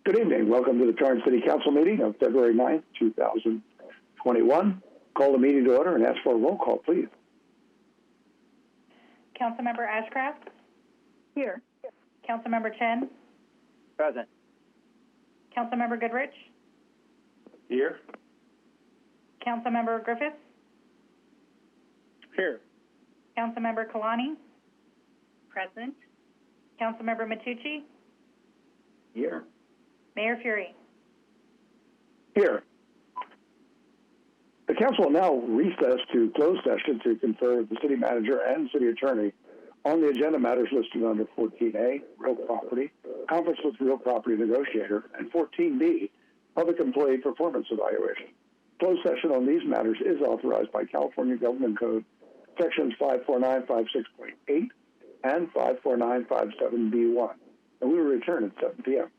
Good evening. Welcome to the Torrance City Council meeting of February 9th, 2021. Call the meeting to order and ask for a roll call, please. Councilmember Ashcraft? Here. Councilmember Chen? Present. Councilmember Goodrich? Here. Councilmember Griffiths? Here. Councilmember Kalani? Present. Councilmember Matucci? Here. Mayor Fury? Here. The council will now recess to closed session to confer with the city manager and city attorney on the agenda matters listed under 14A, real property, conference with real property negotiator, and 14B, public employee performance evaluation. Closed session on these matters is authorized by California Government Code sections 54956.8 and 54957B1, and we will return at 7 p.m.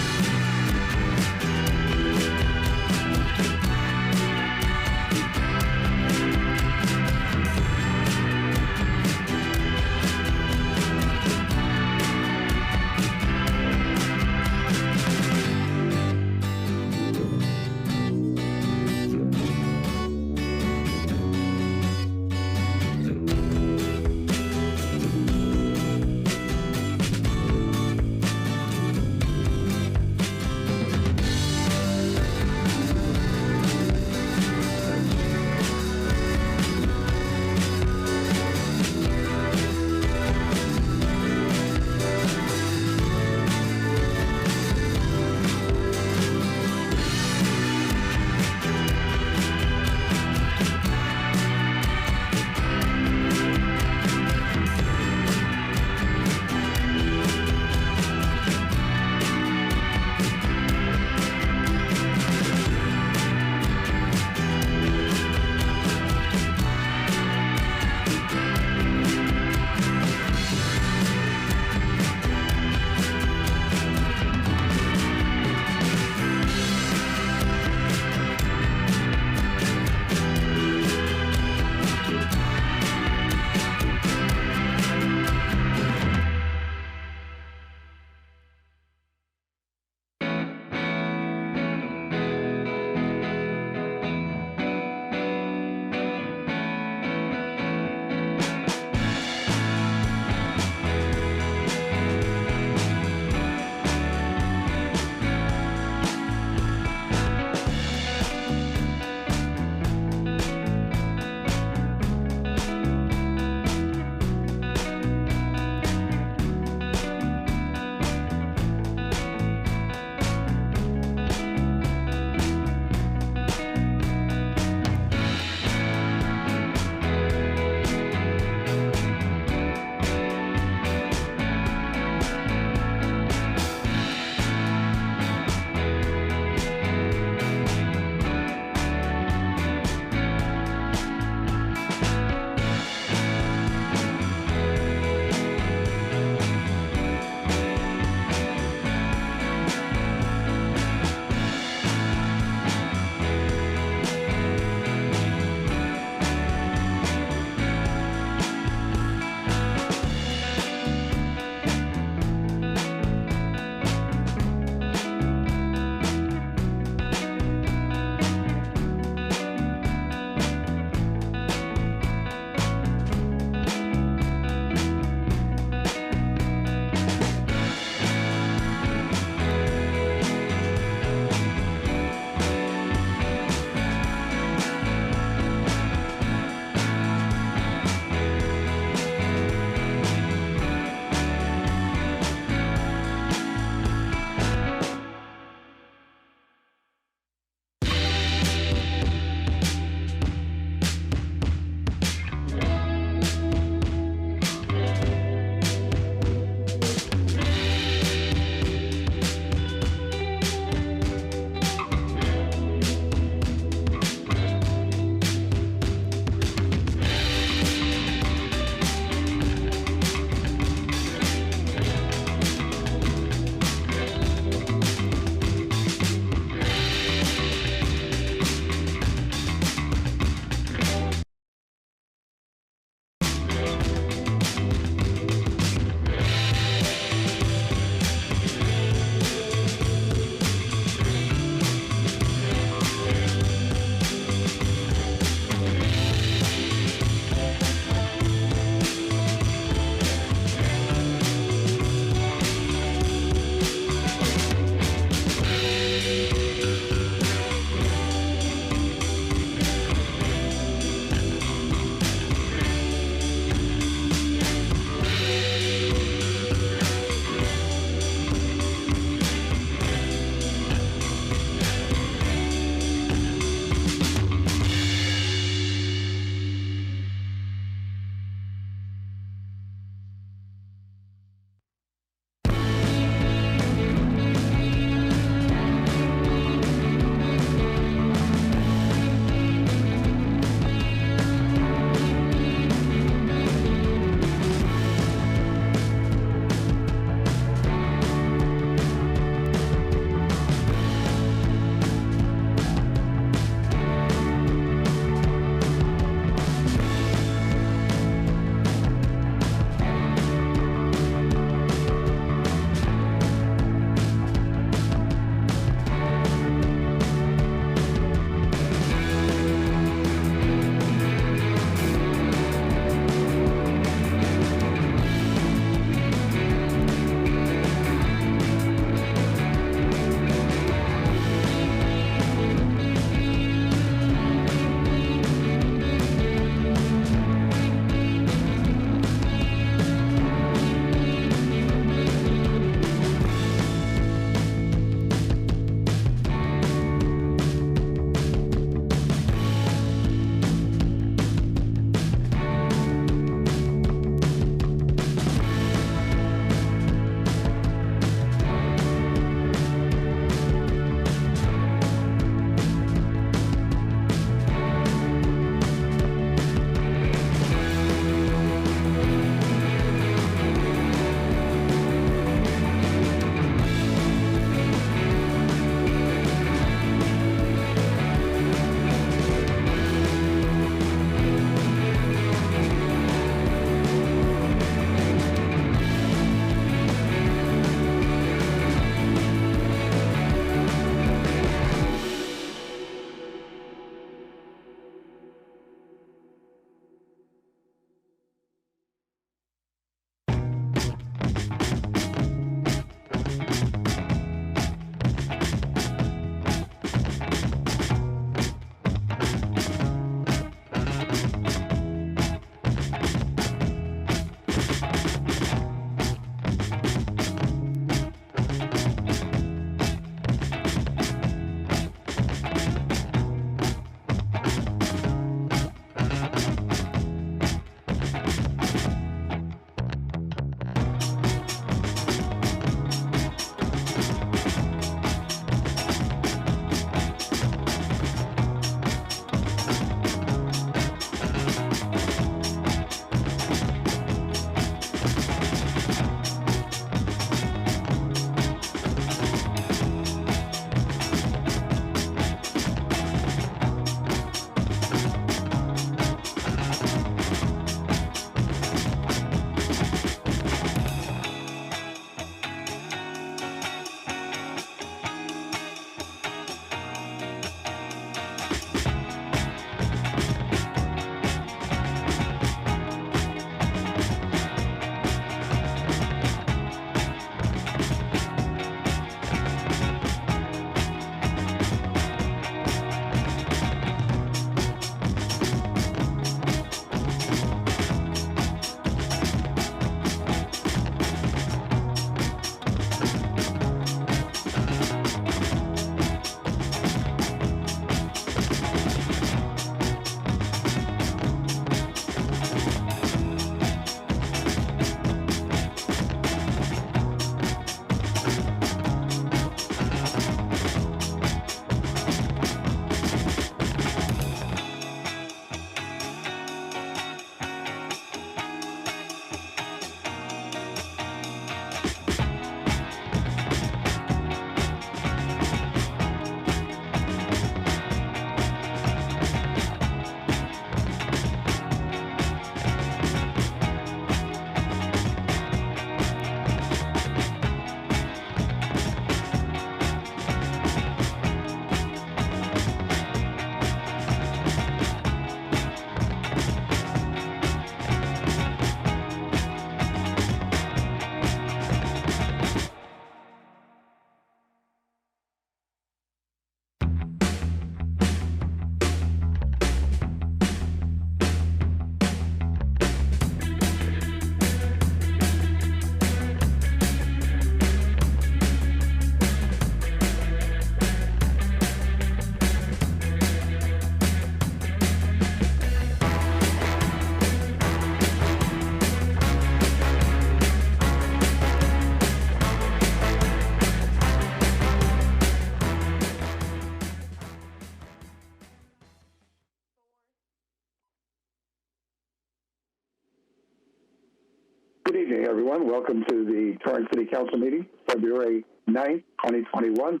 evening, everyone. Welcome to the Torrance City Council meeting, February 9th, 2021.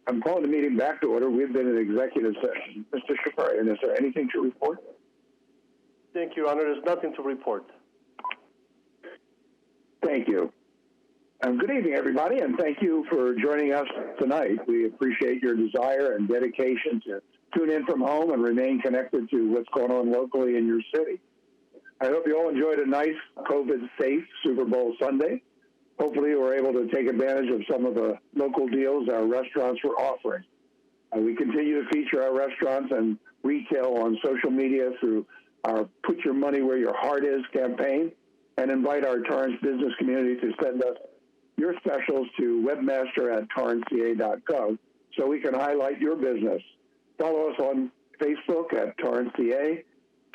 I'm calling the meeting back to order. We've been in executive session. Mr. Shafarian, is there anything to report? Thank you, Your Honor. There's nothing to report. Thank you. Good evening, everybody, and thank you for joining us tonight. We appreciate your desire and dedication to tune in from home and remain connected to what's going on locally in your city. I hope you all enjoyed a nice COVID-safe Super Bowl Sunday. Hopefully you were able to take advantage of some of the local deals our restaurants were offering. We continue to feature our restaurants and retail on social media through our Put Your Money Where Your Heart Is campaign, and invite our Torrance business community to send us your specials to webmaster@torranceca.gov so we can highlight your business. Follow us on Facebook at TorranceCA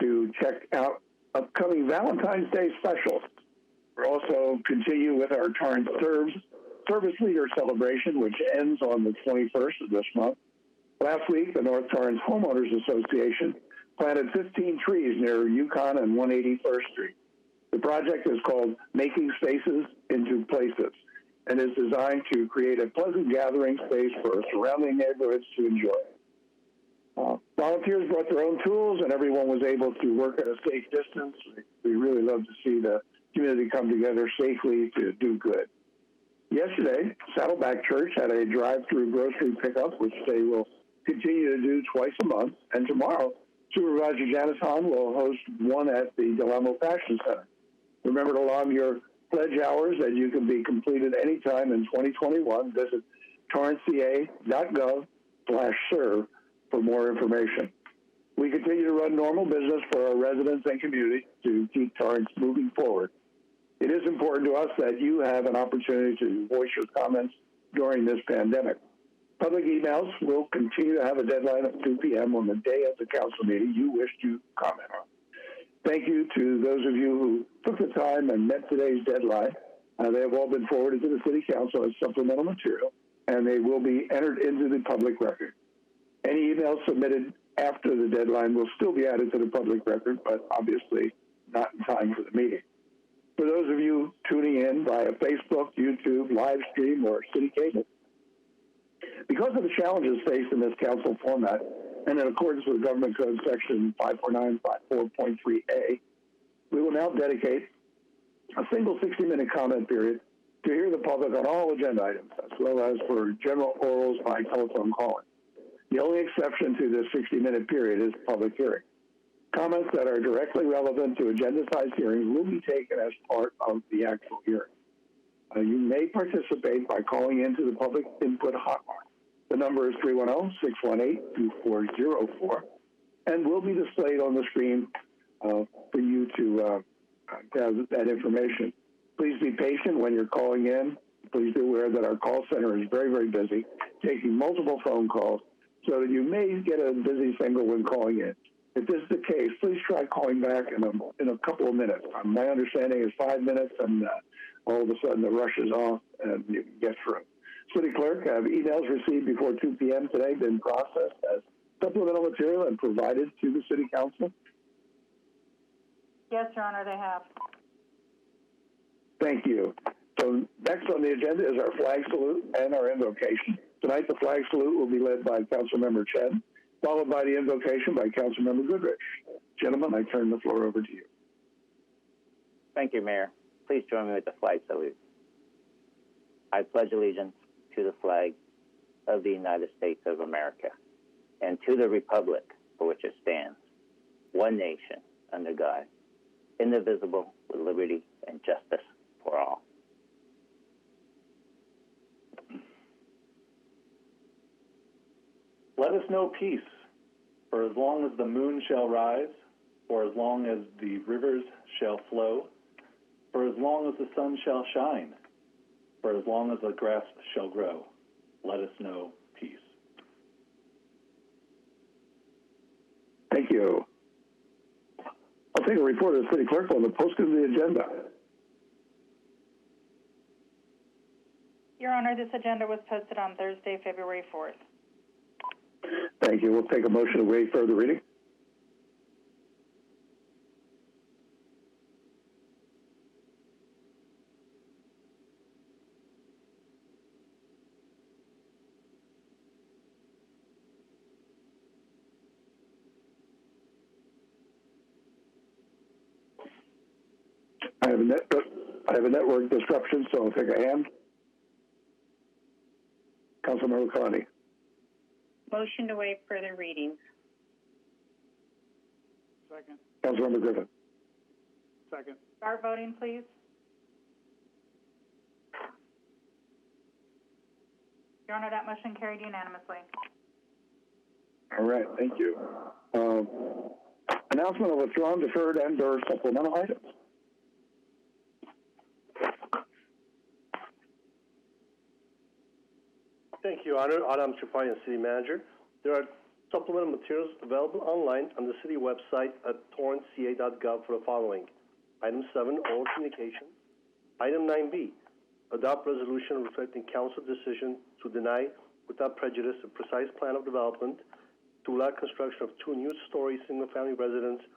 to check out upcoming Valentine's Day specials. We'll also continue with our Torrance Service Leader Celebration, which ends on the 21st of this month. Last week, the North Torrance Homeowners Association planted 15 trees near Yukon and 181st Street. The project is called Making Spaces into Places and is designed to create a pleasant gathering space for surrounding neighborhoods to enjoy. Volunteers brought their own tools, and everyone was able to work at a safe distance. We really love to see the community come together safely to do good. Yesterday, Saddleback Church had a drive-through grocery pickup, which they will continue to do twice a month. And tomorrow, Supervisor Janice Hahn will host one at the Delamo Fashion Center. Remember to log your pledge hours that you can be completed anytime in 2021. Visit torranceca.gov/serve for more information. We continue to run normal business for our residents and community to keep Torrance moving forward. It is important to us that you have an opportunity to voice your comments during this pandemic. Public emails will continue to have a deadline of 2 p.m. on the day of the council meeting you wish to comment on. Thank you to those of you who took the time and met today's deadline. They have all been forwarded to the City Council as supplemental material, and they will be entered into the public record. Any emails submitted after the deadline will still be added to the public record, but obviously not in time for the meeting. For those of you tuning in via Facebook, YouTube, live stream, or City Cable, because of the challenges faced in this council format, and in accordance with Government Code Section 54954.3a, we will now dedicate a single 60-minute comment period to hear the public on all agenda items, as well as for general orals by telephone calling. The only exception to this 60-minute period is public hearing. Comments that are directly relevant to agenda-sized hearings will be taken as part of the actual hearing. You may participate by calling into the public input hotline. The number is 310-618-2404 and will be displayed on the screen for you to have that information. Please be patient when you're calling in. Please be aware that our call center is very, very busy, taking multiple phone calls, so that you may get a busy signal when calling in. If this is the case, please try calling back in a couple of minutes. My understanding is 5 minutes, and all of a sudden the rush is off and you can get through. City Clerk, have emails received before 2 p.m. today been processed as supplemental material and provided to the City Council? Yes, Your Honor, they have. Thank you. So next on the agenda is our flag salute and our invocation. Tonight, the flag salute will be led by Councilmember Chen, followed by the invocation by Councilmember Goodrich. Gentlemen, I turn the floor over to you. Thank you, Mayor. Please join me with the flag salute. I pledge allegiance to the flag of the United States of America and to the republic for which it stands, one nation, under God, indivisible, with liberty and justice for all. Let us know peace, for as long as the moon shall rise, for as long as the rivers shall flow, for as long as the sun shall shine, for as long as the grass shall grow, let us know peace. Thank you. I'll take a report of the City Clerk on the posting of the agenda. Your Honor, this agenda was posted on Thursday, February 4th. Thank you. We'll take a motion to waive further reading. I have a network disruption, so I'll take a hand. Councilmember Connie. Motion to waive further readings. Second. Councilmember Griffin. Second. Start voting, please. Your Honor, that motion carried unanimously. All right, thank you. Announcement of withdrawn, deferred, and/or supplemental items. Thank you, Your Honor. Adam Tripayan, City Manager. There are supplemental materials available online on the city website at torranceca.gov for the following. Item 7, oral communications. Item 9B, adopt resolution reflecting council decision to deny without prejudice a precise plan of development to allow construction of 2 new-story single-family residences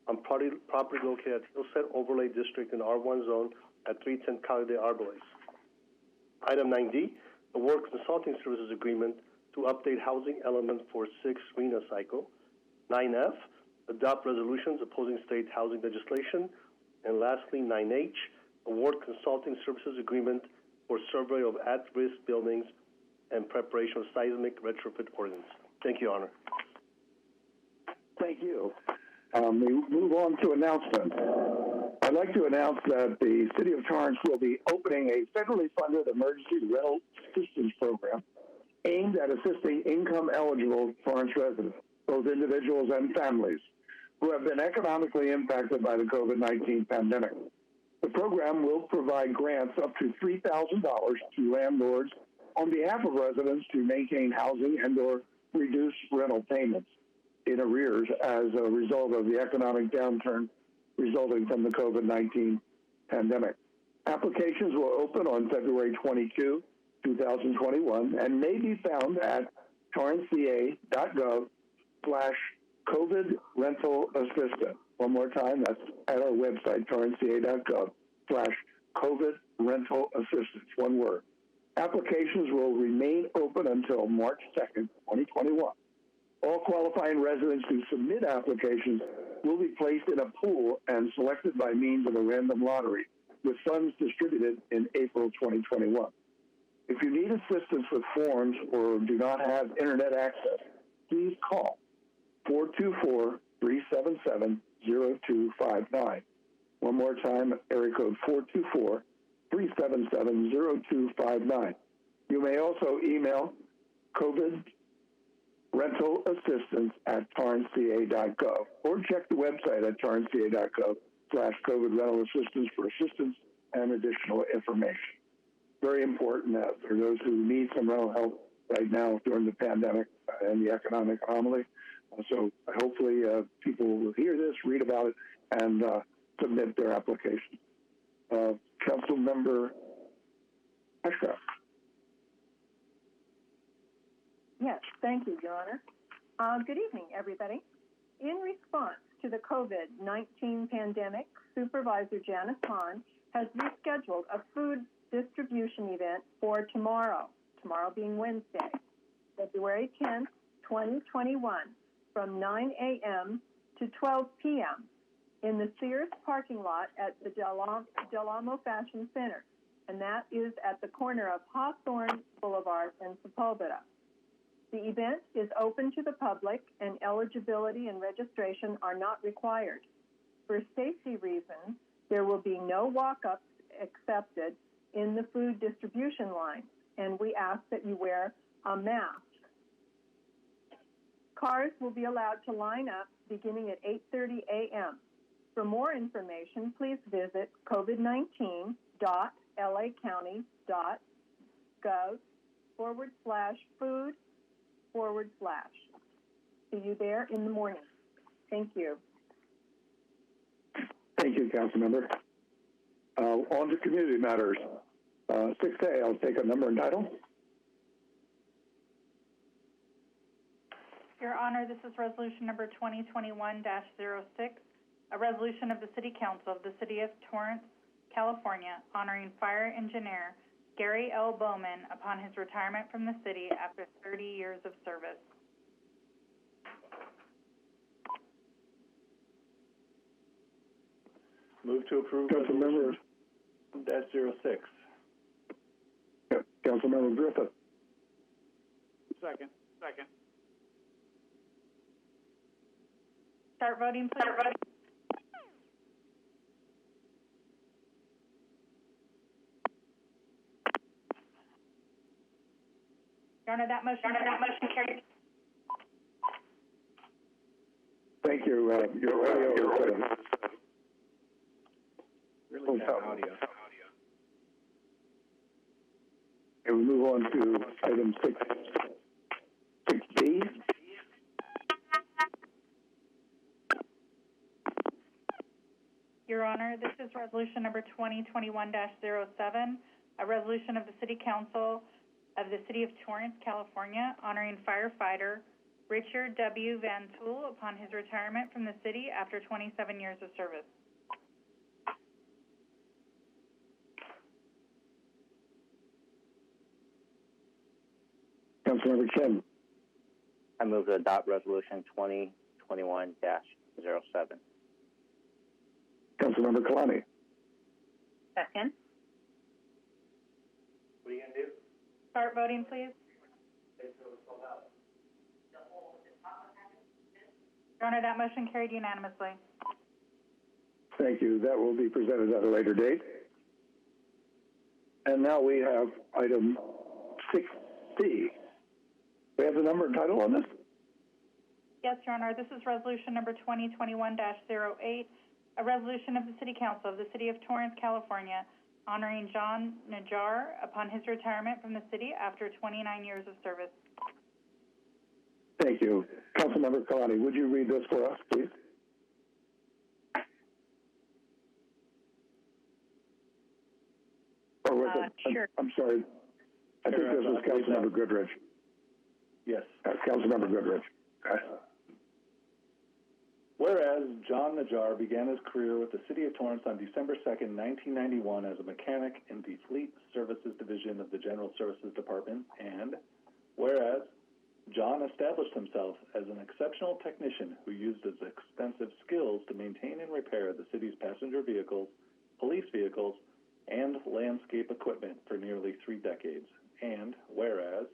on property located at Hillside Overlay District in R1 zone at 310 Calle de Arboles. Item 9D, award consulting services agreement to update housing element for 6 RENA cycle. 9F, adopt resolutions opposing state housing legislation. And lastly, 9H, award consulting services agreement for survey of at-risk buildings and preparation of seismic retrofit ordinance. Thank you, Your Honor. Thank you. We move on to announcements. I'd like to announce that the City of Torrance will be opening a federally funded emergency rental assistance program aimed at assisting income-eligible Torrance residents, both individuals and families, who have been economically impacted by the COVID-19 pandemic. The program will provide grants up to $3,000 to landlords on behalf of residents to maintain housing and/or reduce rental payments in arrears as a result of the economic downturn resulting from the COVID-19 pandemic. Applications will open on February 22, 2021, and may be found at torranceca.gov/COVID rental assistance. One more time, that's at our website, torranceca.gov/COVID rental assistance, one word. Applications will remain open until March 2nd, 2021. All qualifying residents who submit applications will be placed in a pool and selected by means of a random lottery, with funds distributed in April 2021. If you need assistance with forms or do not have internet access, please call 424-377-0259. One more time, area code 424-377-0259. You may also email COVID rental assistance at torranceca.gov or check the website at torranceca.gov/COVID rental assistance for assistance and additional information. Very important for those who need some rental help right now during the pandemic and the economic anomaly. So hopefully people will hear this, read about it, and submit their application. Council Member Ashcraft. Yes, thank you, Your Honor. Good evening, everybody. In response to the COVID-19 pandemic, Supervisor Janice Hahn has rescheduled a food distribution event for tomorrow being Wednesday, February 10th, 2021, from 9 a.m. to 12 p.m. in the Sears parking lot at the Del Amo Fashion Center, and that is at the corner of Hawthorne Boulevard and Sepulveda. The event is open to the public, and eligibility and registration are not required. For safety reasons, there will be no walk-ups accepted in the food distribution line, and we ask that you wear a mask. Cars will be allowed to line up beginning at 8:30 a.m. For more information, please visit covid19.lacounty.gov/food/. See you there in the morning. Thank you. Thank you, Councilmember. On to community matters. 6A, I'll take a number and title. Your Honor, this is resolution number 2021-06, a resolution of the City Council of the City of Torrance, California, honoring fire engineer Gary L. Bowman upon his retirement from the city after 30 years of service. Move to approve. Councilmember 2021-06. Yep. Councilmember Griffith. Second. Start voting, please. Your Honor, that motion carries. Thank you. Your audio is Really bad audio. Okay, we move on to item 6B. Your Honor, this is resolution number 2021-07, a resolution of the City Council of the City of Torrance, California, honoring firefighter Richard W. Van Tool upon his retirement from the city after 27 years of service. Councilmember Chen. I move to adopt resolution 2021-07. Councilmember Kalani. Second. What are you going to do? Start voting, please. Your Honor, that motion carried unanimously. Thank you. That will be presented at a later date. And now we have item 6C. We have the number and title on this? Yes, Your Honor, this is resolution number 2021-08, a resolution of the City Council of the City of Torrance, California, honoring John Najjar upon his retirement from the city after 29 years of service. Thank you. Councilmember Kalani, would you read this for us, please? Or was it? Sure. I'm sorry. I think this was Councilmember Goodrich. Yes. Councilmember Goodrich. Okay. Whereas John Najjar began his career with the City of Torrance on December 2nd, 1991 as a mechanic in the Fleet Services Division of the General Services Department, and whereas John established himself as an exceptional technician who used his extensive skills to maintain and repair the city's passenger vehicles, police vehicles, and landscape equipment for nearly 3 decades, and whereas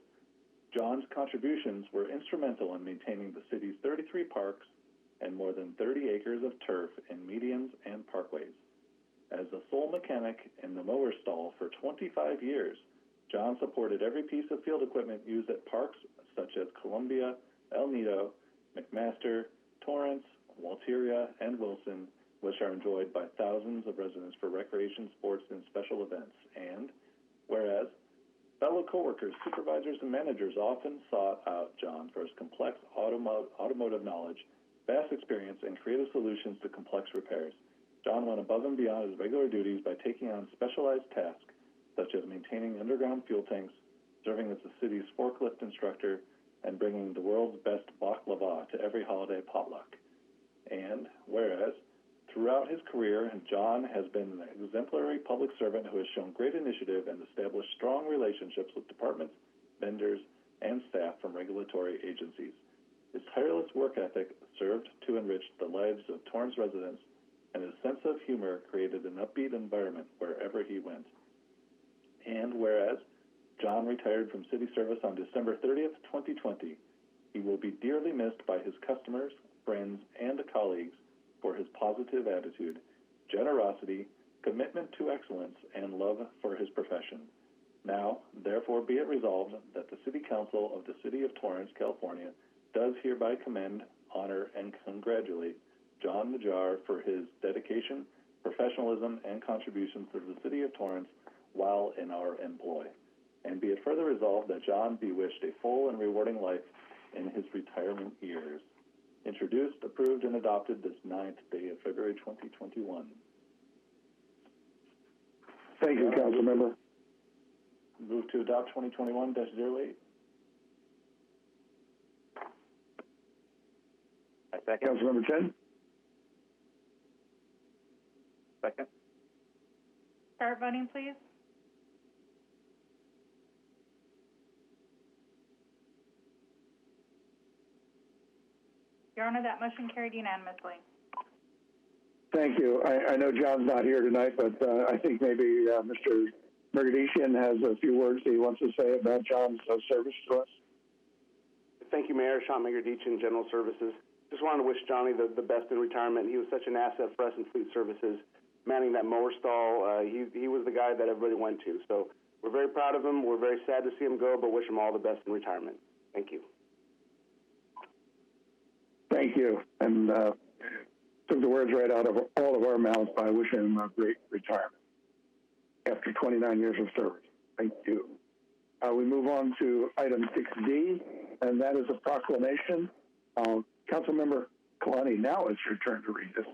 John's contributions were instrumental in maintaining the city's 33 parks and more than 30 acres of turf in medians and parkways. As the sole mechanic in the mower stall for 25 years, John supported every piece of field equipment used at parks such as Columbia, El Nido, McMaster, Torrance, Walteria, and Wilson, which are enjoyed by thousands of residents for recreation, sports, and special events. And whereas fellow coworkers, supervisors, and managers often sought out John for his complex automotive knowledge, vast experience, and creative solutions to complex repairs. John went above and beyond his regular duties by taking on specialized tasks, such as maintaining underground fuel tanks, serving as the city's forklift instructor, and bringing the world's best baklava to every holiday potluck. And whereas, throughout his career, John has been an exemplary public servant who has shown great initiative and established strong relationships with departments, vendors, and staff from regulatory agencies. His tireless work ethic served to enrich the lives of Torrance residents, and his sense of humor created an upbeat environment wherever he went. And whereas John retired from city service on December 30th, 2020, he will be dearly missed by his customers, friends, and colleagues for his positive attitude, generosity, commitment to excellence, and love for his profession. Now, therefore, be it resolved that the City Council of the City of Torrance, California, does hereby commend, honor, and congratulate John Najjar for his dedication, professionalism, and contributions to the City of Torrance while in our employ. And be it further resolved that John be wished a full and rewarding life in his retirement years. Introduced, approved, and adopted this 9th day of February 2021. Thank you, Councilmember. Move to adopt 2021-08. I second. Councilmember Chen. Second. Start voting, please. Your Honor, that motion carried unanimously. Thank you. I know John's not here tonight, but I think maybe Mr. Mergadician has a few words that he wants to say about John's service to us. Thank you, Mayor. Sean Mergadician, General Services. Just wanted to wish Johnny the best in retirement. He was such an asset for us in Fleet Services, manning that mower stall. He was the guy that everybody went to. So we're very proud of him. We're very sad to see him go, but wish him all the best in retirement. Thank you. Thank you. And took the words right out of all of our mouths by wishing him a great retirement after 29 years of service. Thank you. We move on to item 6D, and that is a proclamation. Councilmember Kalani, now it's your turn to read this.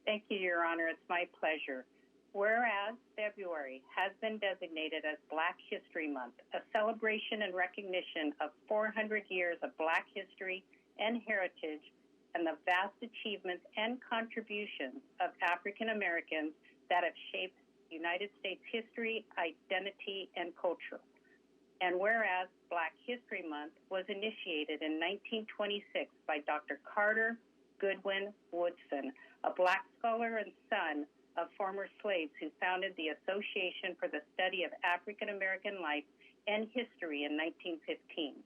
Thank you, Your Honor. It's my pleasure. Whereas February has been designated as Black History Month, a celebration and recognition of 400 years of Black history and heritage and the vast achievements and contributions of African Americans that have shaped United States history, identity, and culture. And whereas Black History Month was initiated in 1926 by Dr. Carter Goodwin Woodson, a Black scholar and son of former slaves who founded the Association for the Study of African American Life and History in 1915.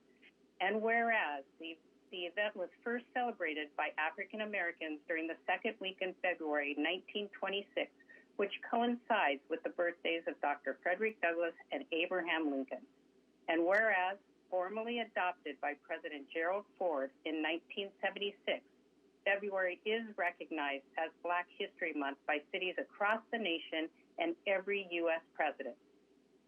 And whereas the event was first celebrated by African Americans during the second week in February 1926, which coincides with the birthdays of Dr. Frederick Douglass and Abraham Lincoln. And whereas formally adopted by President Gerald Ford in 1976, February is recognized as Black History Month by cities across the nation and every U.S. president.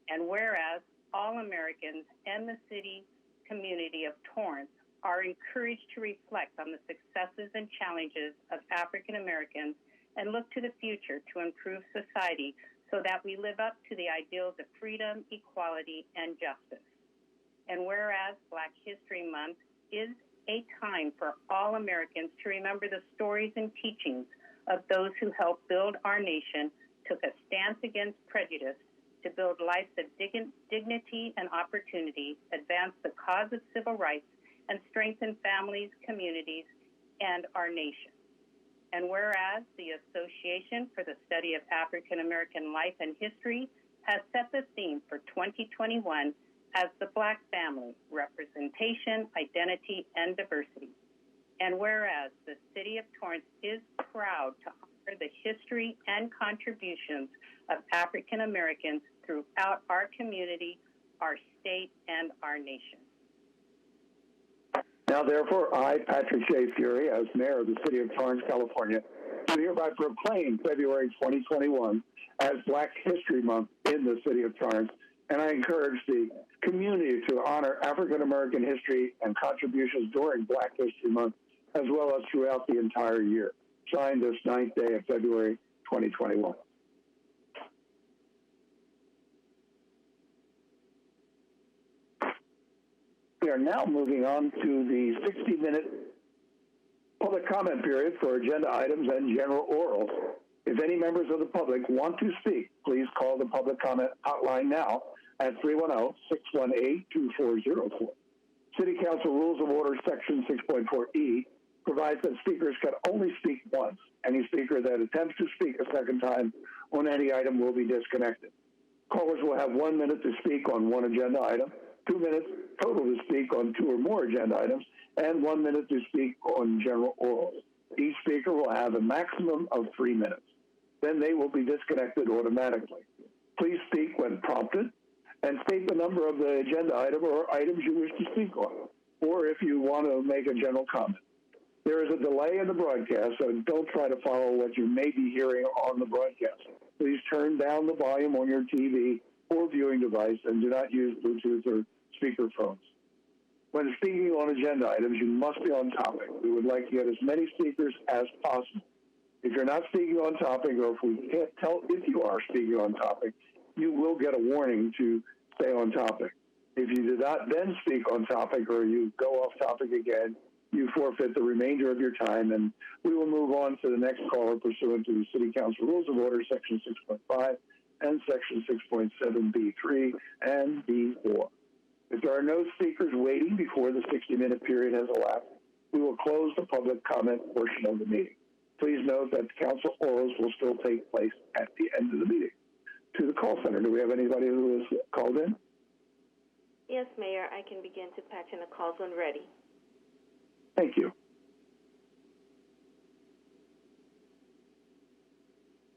And whereas all Americans and the city community of Torrance are encouraged to reflect on the successes and challenges of African Americans and look to the future to improve society so that we live up to the ideals of freedom, equality, and justice. And whereas Black History Month is a time for all Americans to remember the stories and teachings of those who helped build our nation, took a stance against prejudice to build lives of dignity and opportunity, advance the cause of civil rights, and strengthen families, communities, and our nation. And whereas the Association for the Study of African American Life and History has set the theme for 2021 as the Black family, representation, identity, and diversity. And whereas the City of Torrance is proud to honor the history and contributions of African Americans throughout our community, our state, and our nation. Now, therefore, I, Patrick J. Fury, as mayor of the city of Torrance, California, do hereby proclaim February 2021 as Black History Month in the city of Torrance, and I encourage the community to honor African American history and contributions during Black History Month, as well as throughout the entire year. Signed this 9th day of February 2021. We are now moving on to the 60-minute public comment period for agenda items and general orals. If any members of the public want to speak, please call the public comment hotline now at 310-618-2404. City Council Rules of Order Section 6.4E provides that speakers can only speak once. Any speaker that attempts to speak a second time on any item will be disconnected. Callers will have 1 minute to speak on one agenda item, 2 minutes total to speak on two or more agenda items, and 1 minute to speak on general orals. Each speaker will have a maximum of 3 minutes. Then they will be disconnected automatically. Please speak when prompted, and state the number of the agenda item or items you wish to speak on, or if you want to make a general comment. There is a delay in the broadcast, so don't try to follow what you may be hearing on the broadcast. Please turn down the volume on your TV or viewing device and do not use Bluetooth or speakerphones. When speaking on agenda items, you must be on topic. We would like to get as many speakers as possible. If you're not speaking on topic, or if we can't tell if you are speaking on topic, you will get a warning to stay on topic. If you do not then speak on topic or you go off topic again, you forfeit the remainder of your time, and we will move on to the next caller pursuant to the City Council Rules of Order, Section 6.5 and Section 6.7B3 and B4. If there are no speakers waiting before the 60-minute period has elapsed, we will close the public comment portion of the meeting. Please note that council orals will still take place at the end of the meeting. To the call center, do we have anybody who is called in? Yes, Mayor, I can begin to patch in the calls when ready. Thank you.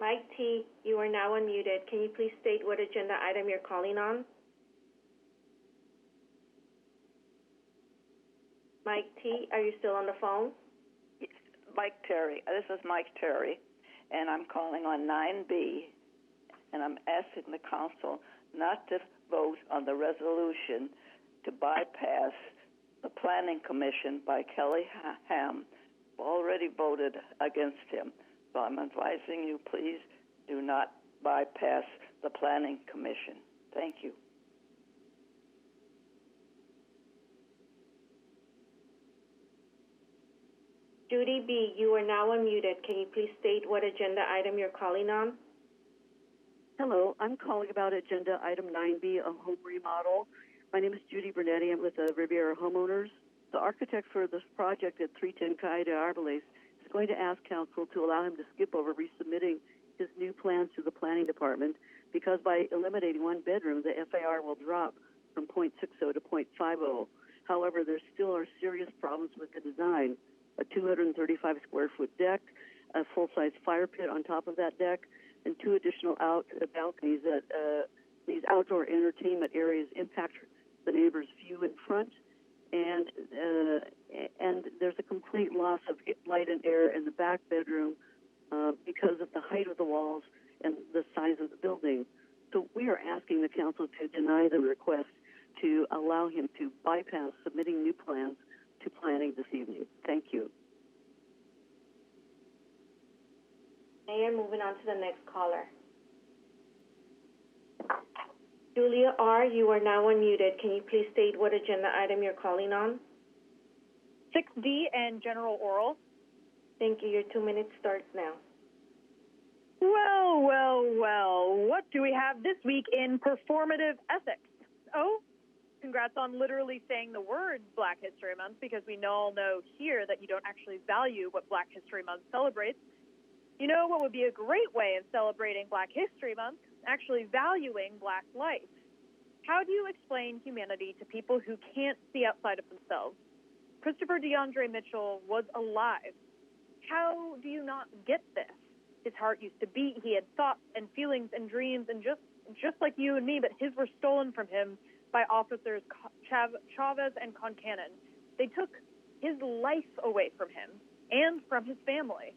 Mike T., you are now unmuted. Can you please state what agenda item you're calling on? Mike T., are you still on the phone? Yes, Mike Terry. This is Mike Terry, and I'm calling on 9B, and I'm asking the council not to vote on the resolution to bypass the Planning Commission by Kelly Ham. We've already voted against him. So I'm advising you, please do not bypass the Planning Commission. Thank you. Judy B., you are now unmuted. Can you please state what agenda item you're calling on? Hello, I'm calling about agenda item 9B, a home remodel. My name is Judy Bernetti. I'm with the Riviera Homeowners. The architect for this project at 310 Calle de Arboles is going to ask council to allow him to skip over resubmitting his new plans to the planning department because by eliminating one bedroom, the FAR will drop from 0.60 to 0.50. However, there still are serious problems with the design. A 235 square foot deck, a full-size fire pit on top of that deck, and two additional balconies that these outdoor entertainment areas impact the neighbor's view in front, and there's a complete loss of light and air in the back bedroom because of the height of the walls and the size of the building. So we are asking the council to deny the request to allow him to bypass submitting new plans to planning this evening. Thank you. Mayor, moving on to the next caller. Julia R., you are now unmuted. Can you please state what agenda item you're calling on? 6D and general oral. Thank you. Your 2 minutes starts now. Well, well, well. What do we have this week in performative ethics? Oh, congrats on literally saying the word Black History Month, because we all know here that you don't actually value what Black History Month celebrates. You know what would be a great way of celebrating Black History Month? Actually valuing Black life. How do you explain humanity to people who can't see outside of themselves? Christopher DeAndre Mitchell was alive. How do you not get this? His heart used to beat. He had thoughts and feelings and dreams, and just like you and me, but his were stolen from him by officers Chavez and Concannon. They took his life away from him and from his family.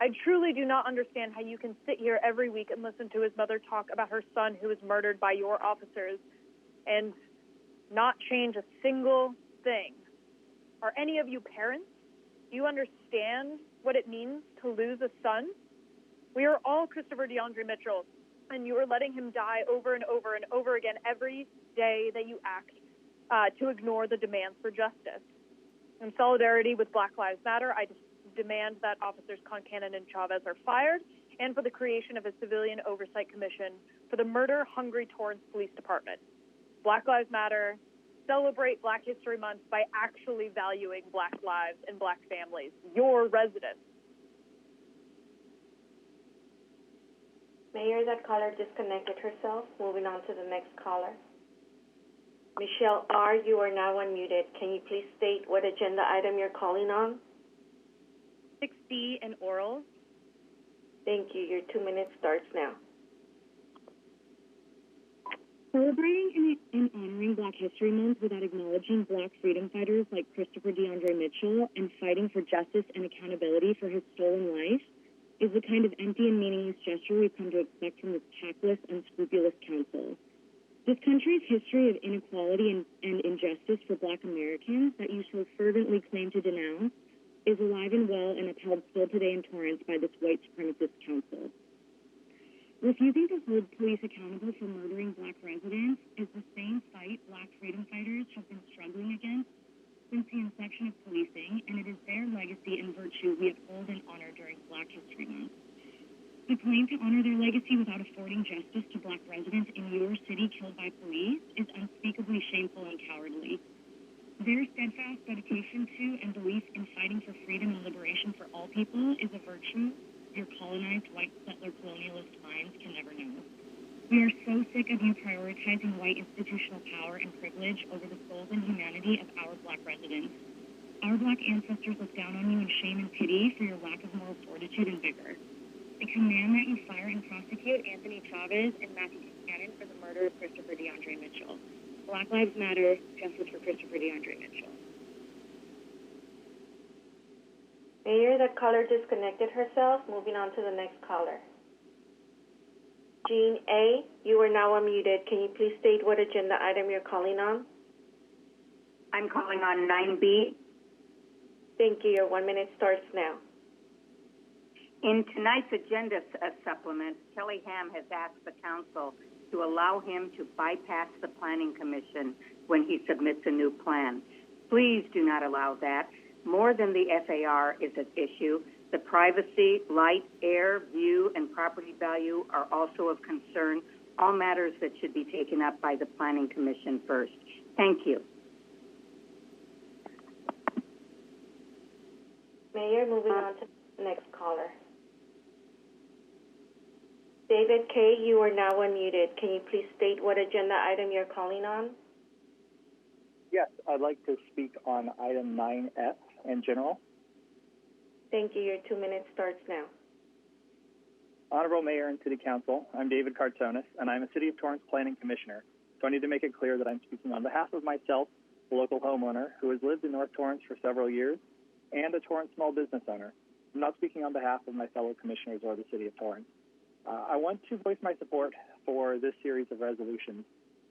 I truly do not understand how you can sit here every week and listen to his mother talk about her son who was murdered by your officers and not change a single thing. Are any of you parents? Do you understand what it means to lose a son? We are all Christopher DeAndre Mitchell, and you are letting him die over and over and over again every day that you act to ignore the demands for justice. In solidarity with Black Lives Matter, I demand that officers Concannon and Chavez are fired, and for the creation of a civilian oversight commission for the murder-hungry Torrance Police Department. Black Lives Matter, celebrate Black History Month by actually valuing Black lives and Black families, your residents. Mayor, that caller disconnected herself. Moving on to the next caller. Michelle R., you are now unmuted. Can you please state what agenda item you're calling on? 6D and oral. Thank you. Your 2 minutes starts now. Celebrating and honoring Black History Month without acknowledging Black freedom fighters like Christopher DeAndre Mitchell and fighting for justice and accountability for his stolen life is the kind of empty and meaningless gesture we've come to expect from this tactless, unscrupulous council. This country's history of inequality and injustice for Black Americans that you so fervently claim to denounce is alive and well and upheld still today in Torrance by this white supremacist council. Refusing to hold police accountable for murdering Black residents is the same fight Black freedom fighters have been struggling against since the inception of policing, and it is their legacy and virtue we uphold and honor during Black History Month. The claim to honor their legacy without affording justice to Black residents in your city killed by police is unspeakably shameful and cowardly. Their steadfast dedication to and belief in fighting for freedom and liberation for all people is a virtue your colonized white settler colonialist minds can never know. We are so sick of you prioritizing white institutional power and privilege over the souls and humanity of our Black residents. Our Black ancestors look down on you in shame and pity for your lack of moral fortitude and vigor. I command that you fire and prosecute Anthony Chavez and Matthew Buchanan for the murder of Christopher DeAndre Mitchell. Black Lives Matter, justice for Christopher DeAndre Mitchell. Mayor, that caller disconnected herself. Moving on to the next caller. Jean A., you are now unmuted. Can you please state what agenda item you're calling on? I'm calling on 9B. Thank you. Your 1 minute starts now. In tonight's agenda supplement, Kelly Ham has asked the council to allow him to bypass the Planning Commission when he submits a new plan. Please do not allow that. More than the FAR is at issue. The privacy, light, air, view, and property value are also of concern, all matters that should be taken up by the Planning Commission first. Thank you. Mayor, moving on to the next caller. David K., you are now unmuted. Can you please state what agenda item you're calling on? Yes, I'd like to speak on item 9F in general. Thank you. Your 2 minutes starts now. Honorable Mayor and City Council, I'm David Cartonis, and I'm a City of Torrance Planning Commissioner. So I need to make it clear that I'm speaking on behalf of myself, a local homeowner who has lived in North Torrance for several years, and a Torrance small business owner. I'm not speaking on behalf of my fellow commissioners or the City of Torrance. I want to voice my support for this series of resolutions.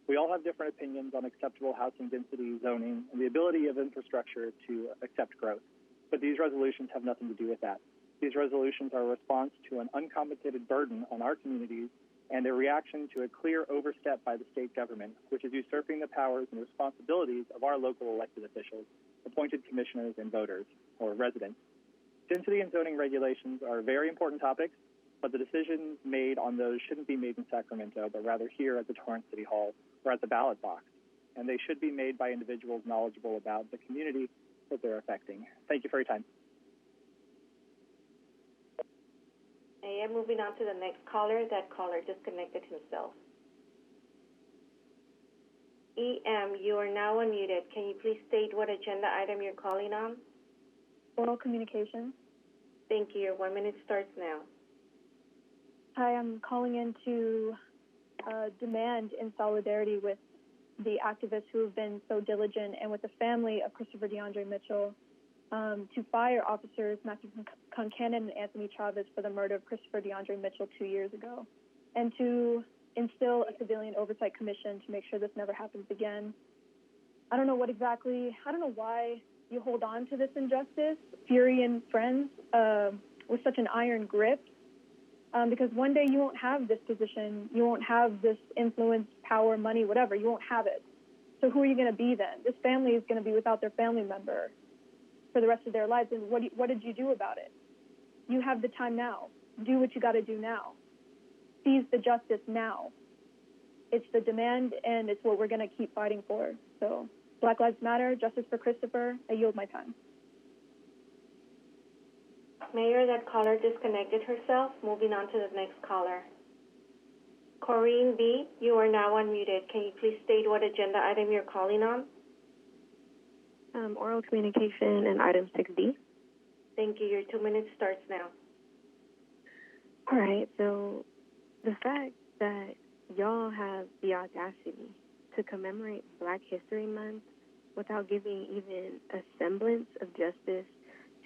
We all have different opinions on acceptable housing density, zoning, and the ability of infrastructure to accept growth. But these resolutions have nothing to do with that. These resolutions are a response to an uncompensated burden on our communities and a reaction to a clear overstep by the state government, which is usurping the powers and responsibilities of our local elected officials, appointed commissioners, and voters, or residents. Density and zoning regulations are very important topics, but the decisions made on those shouldn't be made in Sacramento, but rather here at the Torrance City Hall or at the ballot box. And they should be made by individuals knowledgeable about the community that they're affecting. Thank you for your time. I am moving on to the next caller. That caller disconnected himself. EM, you are now unmuted. Can you please state what agenda item you're calling on? Oral communications. Thank you. Your 1 minute starts now. Hi, I'm calling in to demand in solidarity with the activists who have been so diligent and with the family of Christopher DeAndre Mitchell to fire officers Matthew Concanon and Anthony Chavez for the murder of Christopher DeAndre Mitchell 2 years ago, and to instill a civilian oversight commission to make sure this never happens again. I don't know why you hold on to this injustice, Fury and friends, with such an iron grip, because one day you won't have this position, you won't have this influence, power, money, whatever, you won't have it. So who are you going to be then? This family is going to be without their family member for the rest of their lives, and what did you do about it? You have the time now. Do what you got to do now. Seize the justice now. It's the demand, and it's what we're going to keep fighting for. So Black Lives Matter, justice for Christopher. I yield my time. Mayor, that caller disconnected herself. Moving on to the next caller. Corrine B., you are now unmuted. Can you please state what agenda item you're calling on? Oral communication and item 6D. Thank you. Your 2 minutes starts now. All right, so the fact that y'all have the audacity to commemorate Black History Month without giving even a semblance of justice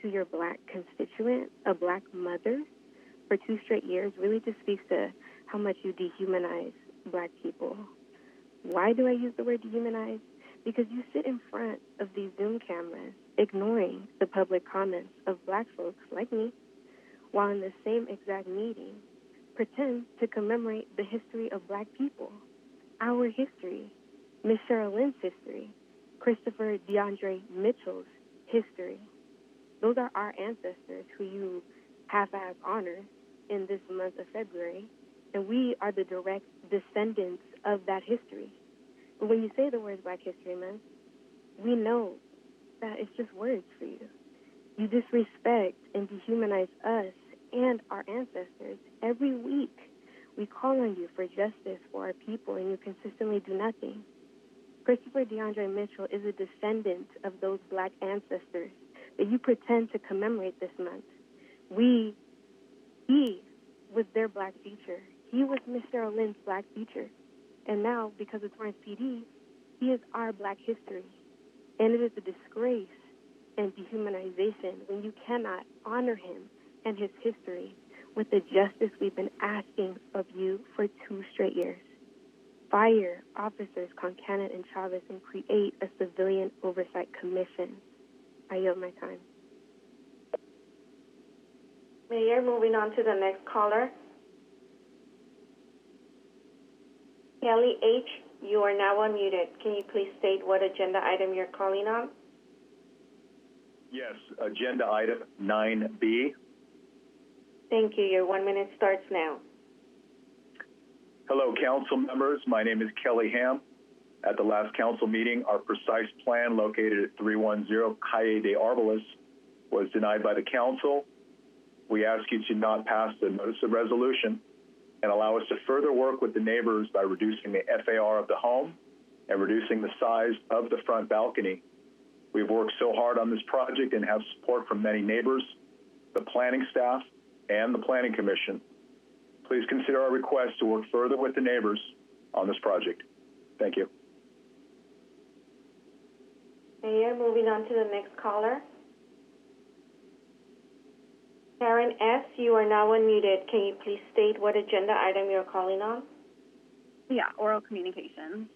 to your Black constituent, a Black mother, for 2 straight years really just speaks to how much you dehumanize Black people. Why do I use the word dehumanize? Because you sit in front of these Zoom cameras ignoring the public comments of Black folks like me, while in the same exact meeting pretend to commemorate the history of Black people, our history, Miss Cheryl Lynn's history, Christopher DeAndre Mitchell's history. Those are our ancestors who you half-ass honor in this month of February, and we are the direct descendants of that history. And when you say the words Black History Month, we know that it's just words for you. You disrespect and dehumanize us and our ancestors. Every week, we call on you for justice for our people, and you consistently do nothing. Christopher DeAndre Mitchell is a descendant of those black ancestors that you pretend to commemorate this month. He was their black future. He was Mr. Olin's black future. And now, because of Torrance PD, he is our black history. And it is a disgrace and dehumanization when you cannot honor him and his history with the justice we've been asking of you for 2 straight years. Fire officers Concannon and Chavez and create a civilian oversight commission. I yield my time. Mayor, moving on to the next caller. Kelly H., you are now unmuted. Can you please state what agenda item you're calling on? Yes, agenda item 9B. Thank you. Your 1 minute starts now. Hello, council members. My name is Kelly Ham. At the last council meeting, our precise plan located at 310 Calle de Arboles was denied by the council. We ask you to not pass the notice of resolution and allow us to further work with the neighbors by reducing the FAR of the home and reducing the size of the front balcony. We've worked so hard on this project and have support from many neighbors, the planning staff, and the Planning Commission. Please consider our request to work further with the neighbors on this project. Thank you. Mayor, moving on to the next caller. Karen S., you are now unmuted. Can you please state what agenda item you're calling on? Yeah, oral communications.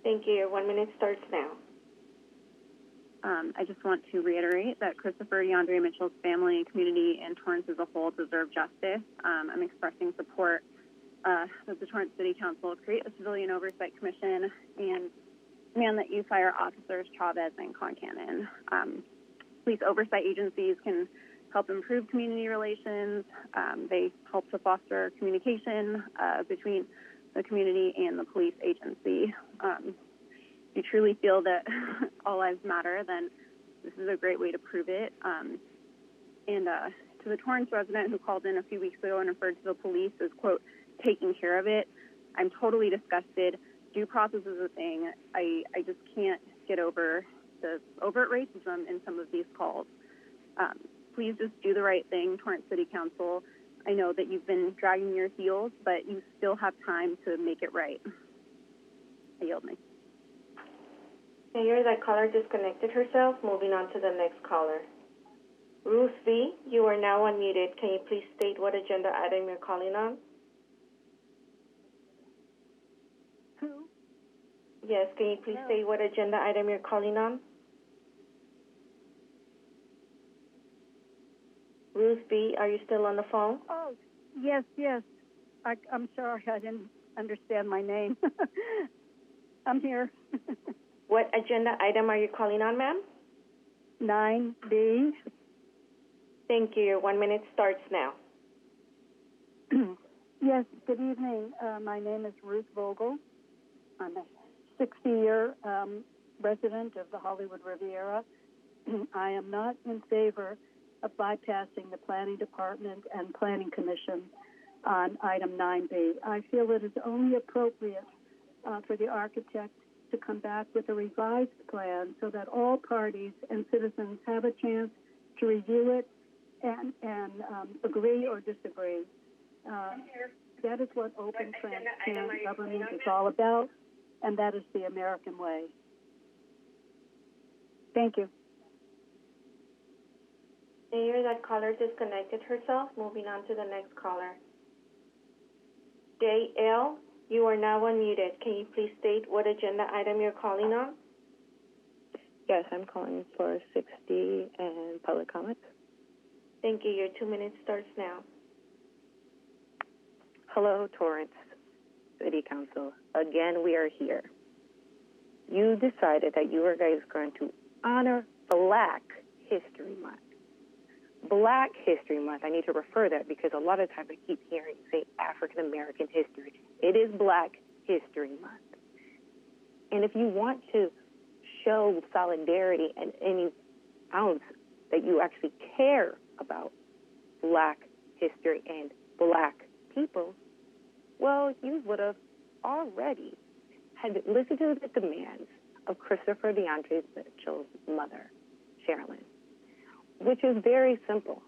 Thank you. Your 1 minute starts now. I just want to reiterate that Christopher DeAndre Mitchell's family and community and Torrance as a whole deserve justice. I'm expressing support that the Torrance City Council create a civilian oversight commission and demand that you fire officers Chavez and Concannon. Police oversight agencies can help improve community relations. They help to foster communication between the community and the police agency. If you truly feel that all lives matter, then this is a great way to prove it. And to the Torrance resident who called in a few weeks ago and referred to the police as, quote, taking care of it, I'm totally disgusted. Due process is a thing. I just can't get over the overt racism in some of these calls. Please just do the right thing, Torrance City Council. I know that you've been dragging your heels, but you still have time to make it right. I yield my. Mayor, that caller disconnected herself. Moving on to the next caller. Ruth V., you are now unmuted. Can you please state what agenda item you're calling on? Who? Yes, can you please state what agenda item you're calling on? Ruth B., are you still on the phone? Oh, yes. I'm sorry, I didn't understand my name. I'm here. What agenda item are you calling on, ma'am? 9B. Thank you. Your 1 minute starts now. Yes, good evening. My name is Ruth Vogel. I'm a 60-year resident of the Hollywood Riviera. I am not in favor of bypassing the Planning Department and Planning Commission on item 9B. I feel it is only appropriate for the architect to come back with a revised plan so that all parties and citizens have a chance to review it and agree or disagree. That is what open, transparent government is all about, and that is the American way. Thank you. Mayor, that caller disconnected herself. Moving on to the next caller. JL, you are now unmuted. Can you please state what agenda item you're calling on? Yes, I'm calling for 6D and public comments. Thank you. Your 2 minutes starts now. Hello, Torrance City Council. Again, we are here. You decided that you were guys going to honor Black History Month. Black History Month, I need to refer that because a lot of times I keep hearing you say African American history. It is Black History Month. And if you want to show solidarity and any ounce that you actually care about Black history and Black people, well, you would have already had listened to the demands of Christopher DeAndre Mitchell's mother, Sherilyn, which is very simple.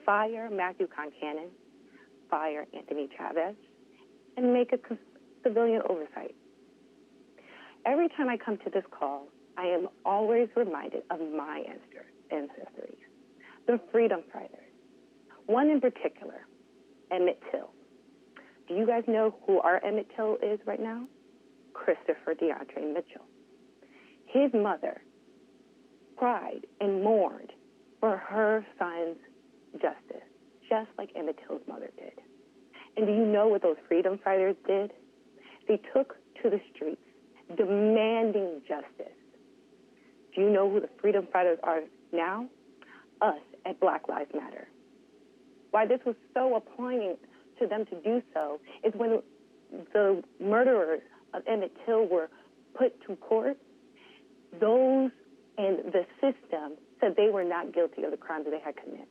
Fire Matthew Concannon, fire Anthony Chavez, and make a civilian oversight. Every time I come to this call, I am always reminded of my ancestors, the freedom fighters. One in particular, Emmett Till. Do you guys know who our Emmett Till is right now? Christopher DeAndre Mitchell. His mother cried and mourned for her son's justice, just like Emmett Till's mother did. And do you know what those freedom fighters did? They took to the streets demanding justice. Do you know who the freedom fighters are now? Us at Black Lives Matter. Why this was so appointing to them to do so is when the murderers of Emmett Till were put to court, those and the system said they were not guilty of the crimes that they had committed.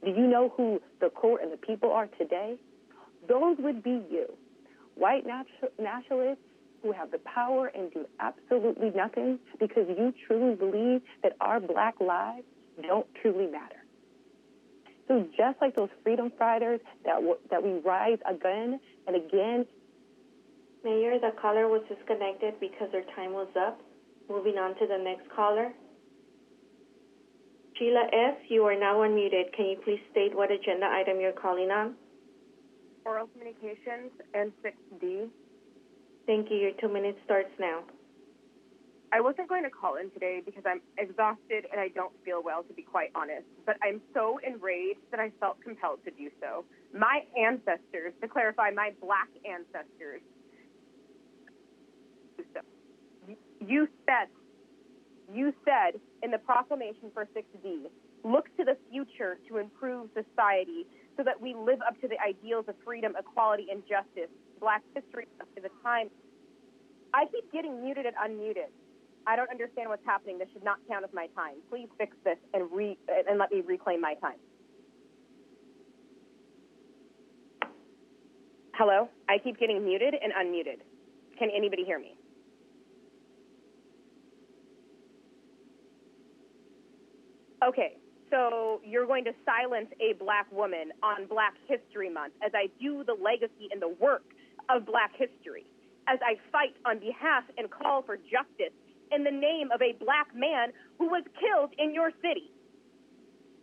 Do you know who the court and the people are today? Those would be you, white nationalists who have the power and do absolutely nothing because you truly believe that our Black lives don't truly matter. So just like those freedom fighters that we rise again and again. Mayor, the caller was disconnected because their time was up. Moving on to the next caller. Sheila S., you are now unmuted. Can you please state what agenda item you're calling on? Oral Communications and 6D. Thank you. Your 2 minutes starts now. I wasn't going to call in today because I'm exhausted and I don't feel well, to be quite honest. But I'm so enraged that I felt compelled to do so. My ancestors, to clarify, my Black ancestors, you said in the proclamation for 6D, look to the future to improve society so that we live up to the ideals of freedom, equality, and justice. Black history is a time. I keep getting muted and unmuted. I don't understand what's happening. This should not count as my time. Please fix this and let me reclaim my time. Hello? I keep getting muted and unmuted. Can anybody hear me? Okay, so you're going to silence a Black woman on Black History Month as I do the legacy and the work of Black history, as I fight on behalf and call for justice in the name of a Black man who was killed in your city.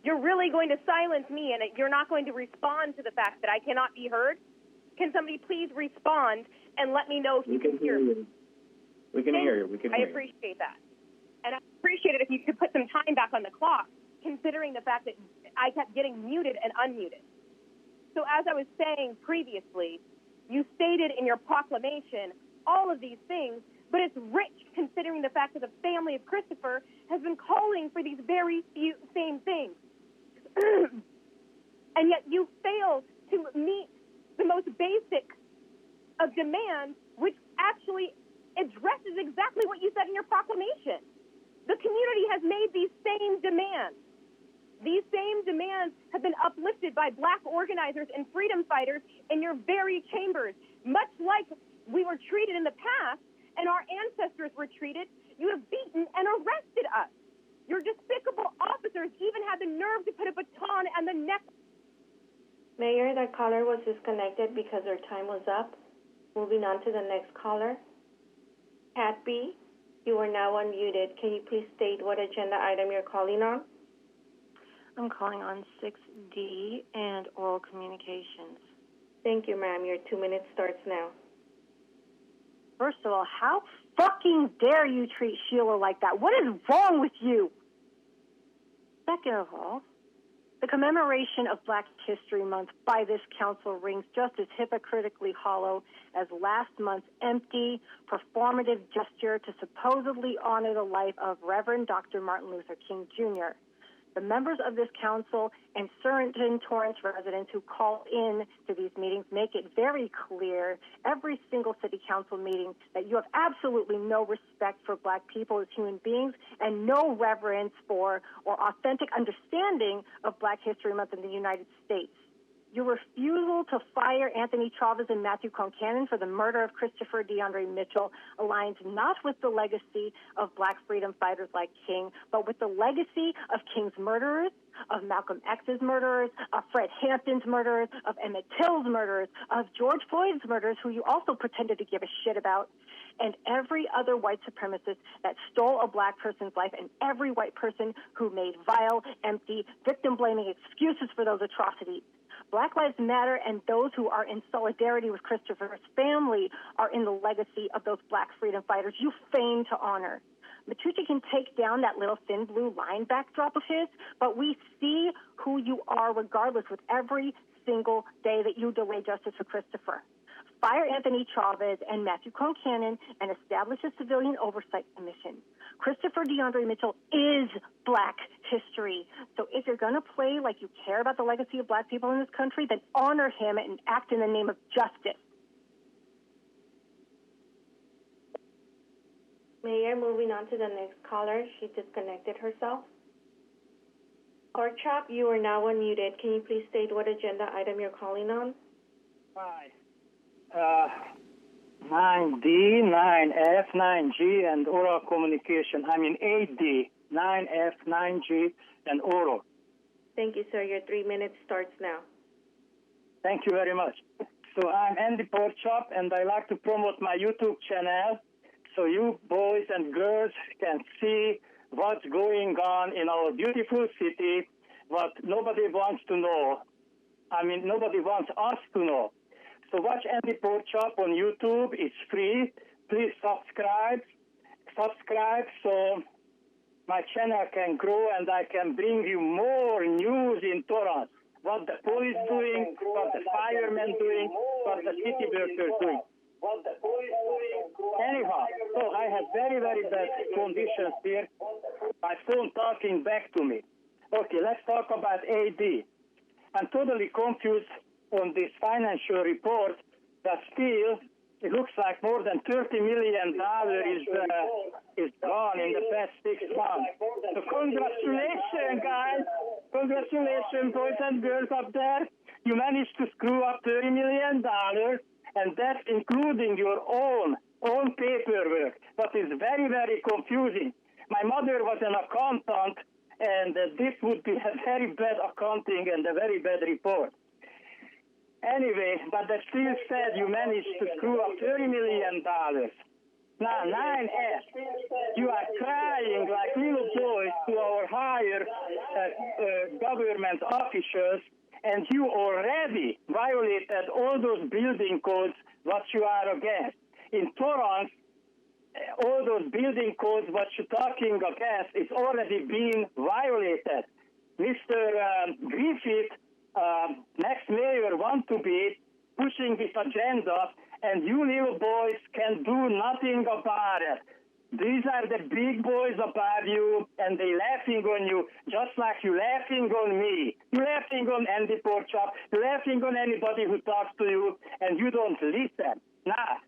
You're really going to silence me and you're not going to respond to the fact that I cannot be heard? Can somebody please respond and let me know if you can hear me? We can hear you. I appreciate that. And I appreciate it if you could put some time back on the clock, considering the fact that I kept getting muted and unmuted. So as I was saying previously, you stated in your proclamation all of these things, but it's rich considering the fact that the family of Christopher has been calling for these very same things. And yet you fail to meet the most basic of demands, which actually addresses exactly what you said in your proclamation. The community has made these same demands. These same demands have been uplifted by Black organizers and freedom fighters in your very chambers. Much like we were treated in the past and our ancestors were treated, you have beaten and arrested us. Your despicable officers even had the nerve to put a baton on the neck. Mayor, that caller was disconnected because their time was up. Moving on to the next caller. Cat B, you are now unmuted. Can you please state what agenda item you're calling on? I'm calling on 6D and oral communications. Thank you, ma'am. Your 2 minutes starts now. First of all, how fucking dare you treat Sheila like that? What is wrong with you? Second of all, the commemoration of Black History Month by this council rings just as hypocritically hollow as last month's empty, performative gesture to supposedly honor the life of Reverend Dr. Martin Luther King Jr. The members of this council and certain Torrance residents who call in to these meetings make it very clear every single city council meeting that you have absolutely no respect for black people as human beings and no reverence for or authentic understanding of Black History Month in the United States. Your refusal to fire Anthony Chavez and Matthew Concannon for the murder of Christopher DeAndre Mitchell aligns not with the legacy of black freedom fighters like King, but with the legacy of King's murderers, of Malcolm X's murderers, of Fred Hampton's murderers, of Emmett Till's murderers, of George Floyd's murderers, who you also pretended to give a shit about, and every other white supremacist that stole a black person's life, and every white person who made vile, empty, victim-blaming excuses for those atrocities. Black Lives Matter and those who are in solidarity with Christopher's family are in the legacy of those black freedom fighters you feign to honor. Matucci can take down that little thin blue line backdrop of his, but we see who you are regardless with every single day that you delay justice for Christopher. Fire Anthony Chavez and Matthew Concannon and establish a civilian oversight commission. Christopher DeAndre Mitchell is black history. So if you're going to play like you care about the legacy of black people in this country, then honor him and act in the name of justice. Mayor, moving on to the next caller. She disconnected herself. Porkchop, you are now unmuted. Can you please state what agenda item you're calling on? Hi. 9D, 9F, 9G, and oral communication. 8D, 9F, 9G, and oral. Thank you, sir. Your 3 minutes starts now. Thank you very much. So I'm Andy Porkchop, and I like to promote my YouTube channel so you boys and girls can see what's going on in our beautiful city, what nobody wants to know. Nobody wants us to know. So watch Andy Porkchop on YouTube. It's free. Please subscribe so my channel can grow and I can bring you more news in Torrance. What the police doing, what the firemen doing, what the city workers doing. Anyhow, so I have very, very bad conditions here. My phone talking back to me. Okay, let's talk about AD. I'm totally confused on this financial report that still it looks like more than $30 million is gone in the past 6 months. So congratulations, guys. Congratulations, boys and girls up there. You managed to screw up $30 million, and that's including your own paperwork. But it's very, very confusing. My mother was an accountant, and this would be a very bad accounting and a very bad report. Anyway, but that still said you managed to screw up $30 million. Now, 9F, you are crying like little boys to our higher government officials, and you already violated all those building codes what you are against. In Torrance, all those building codes what you're talking against is already being violated. Mr. Griffith, next mayor, want to be pushing this agenda, and you little boys can do nothing about it. These are the big boys above you, and they laughing on you, just like you laughing on me. You laughing on Andy Porkchop, you laughing on anybody who talks to you, and you don't listen. Now,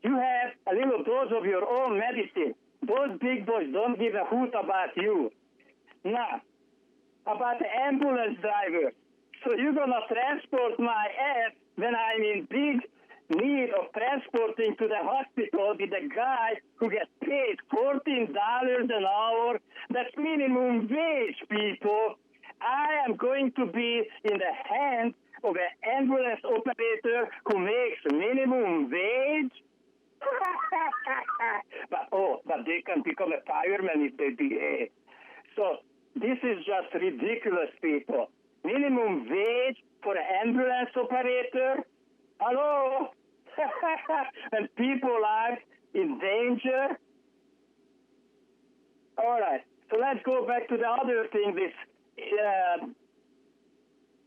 you have a little dose of your own medicine. Those big boys don't give a hoot about you. Now, about the ambulance driver. So you're going to transport my ass when I'm in big need of transporting to the hospital with a guy who gets paid $14 an hour. That's minimum wage, people. I am going to be in the hands of an ambulance operator who makes minimum wage. But they can become a fireman if they behave. So this is just ridiculous, people. Minimum wage for an ambulance operator? Hello? And people are in danger? All right, so let's go back to the other thing, this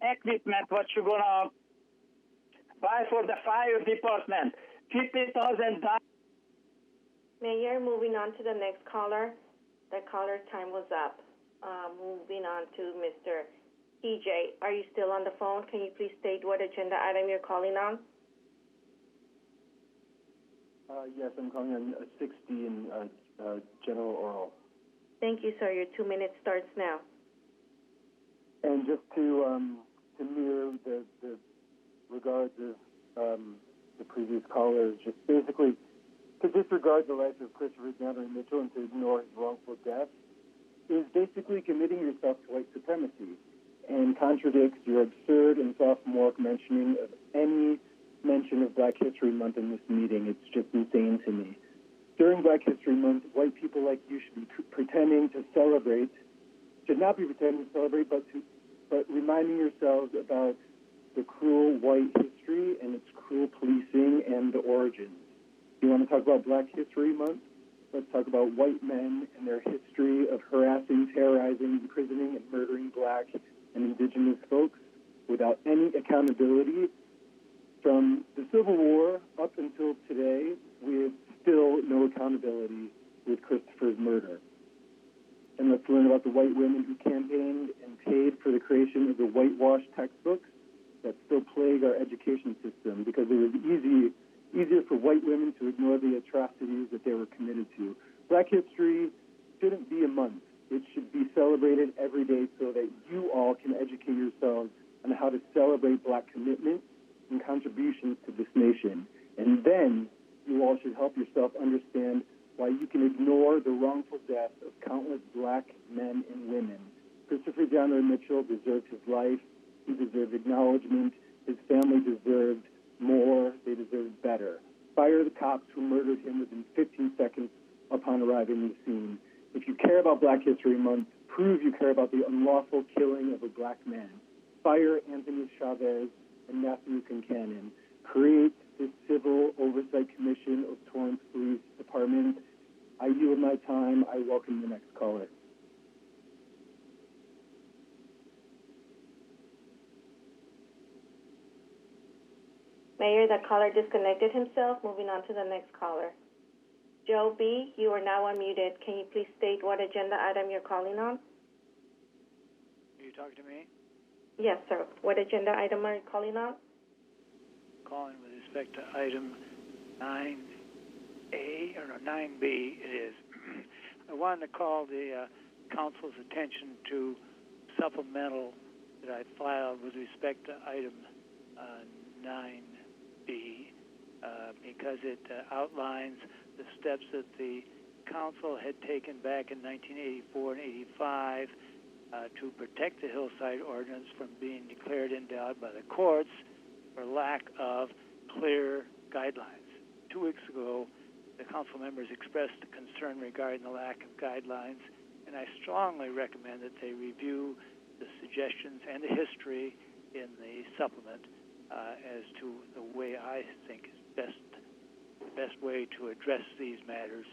equipment, what you're going to buy for the fire department. $50,000. Mayor, moving on to the next caller. The caller's time was up. Moving moving on to Mr. PJ. Are you still on the phone? Can you please state what agenda item you're calling on? Yes, I'm calling on 6D in general oral. Thank you, sir. Your 2 minutes starts now. And just to mirror the regards of the previous callers, just basically to disregard the life of Christopher DeAndre Mitchell and to ignore his wrongful death is basically committing yourself to white supremacy and contradicts your absurd and sophomoric mentioning of any mention of Black History Month in this meeting. It's just insane to me. During Black History Month, white people like you should be pretending to celebrate, should not be pretending to celebrate, but reminding yourselves about the cruel white history and its cruel policing and the origins. You want to talk about Black History Month? Let's talk about white men and their history of harassing, terrorizing, imprisoning, and murdering Black and indigenous folks without any accountability. From the Civil War up until today, we have still no accountability with Christopher's murder. And let's learn about the white women who campaigned and paid for the creation of the whitewash textbooks that still plague our education system because it was easier for white women to ignore the atrocities that they were committed to. Black history shouldn't be a month. It should be celebrated every day so that you all can educate yourselves on how to celebrate Black commitment and contributions to this nation. And then you all should help yourself understand why you can ignore the wrongful death of countless Black men and women. Christopher DeAndre Mitchell deserved his life. He deserved acknowledgement. His family deserved more. They deserved better. Fire the cops who murdered him within 15 seconds upon arriving on the scene. If you care about Black History Month, prove you care about the unlawful killing of a Black man. Fire Anthony Chavez and Matthew Concannon. Create this Civil Oversight Commission of Torrance Police Department. I yield my time. I welcome the next caller. Mayor, that caller disconnected himself. Moving on to the next caller. Joe B., you are now unmuted. Can you please state what agenda item you're calling on? Are you talking to me? Yes, sir. What agenda item are you calling on? Calling with respect to item 9A, or no, 9B it is. I wanted to call the council's attention to supplemental that I filed with respect to item 9B because it outlines the steps that the council had taken back in 1984 and 85 to protect the Hillside ordinance from being declared invalid by the courts for lack of clear guidelines. 2 weeks ago, the council members expressed concern regarding the lack of guidelines, and I strongly recommend that they review the suggestions and the history in the supplement as to the way I think is the best way to address these matters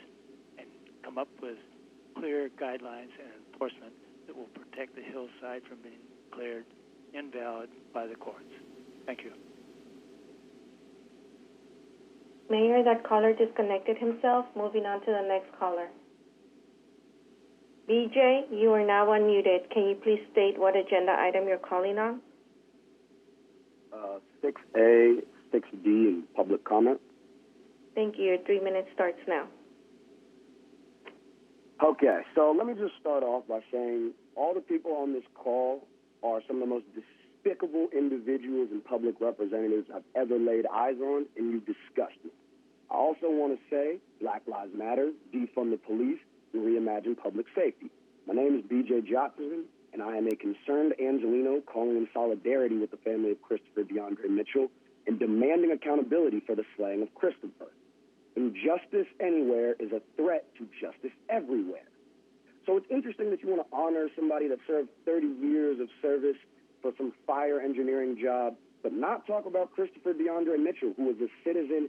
and come up with clear guidelines and enforcement that will protect the Hillside from being declared invalid by the courts. Thank you. Mayor, that caller disconnected himself. Moving on to the next caller. BJ, you are now unmuted. Can you please state what agenda item you're calling on? 6A, 6D, and public comment. Thank you. Your 3 minutes starts now. Okay, so let me just start off by saying all the people on this call are some of the most despicable individuals and public representatives I've ever laid eyes on, and you disgust me. I also want to say Black Lives Matter, defund the police, and reimagine public safety. My name is BJ Johnson, and I am a concerned Angelino calling in solidarity with the family of Christopher DeAndre Mitchell and demanding accountability for the slaying of Christopher. Injustice anywhere is a threat to justice everywhere. So it's interesting that you want to honor somebody that served 30 years of service for some fire engineering job, but not talk about Christopher DeAndre Mitchell, who was a citizen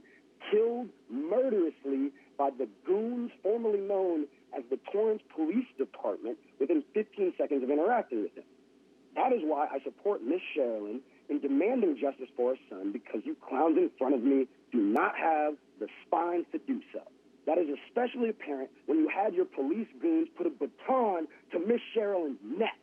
killed murderously by the goons formerly known as the Torrance Police Department within 15 seconds of interacting with him. That is why I support Miss Sherilyn in demanding justice for her son, because you clowns in front of me do not have the spines to do so. That is especially apparent when you had your police goons put a baton to Miss Sherilyn's neck.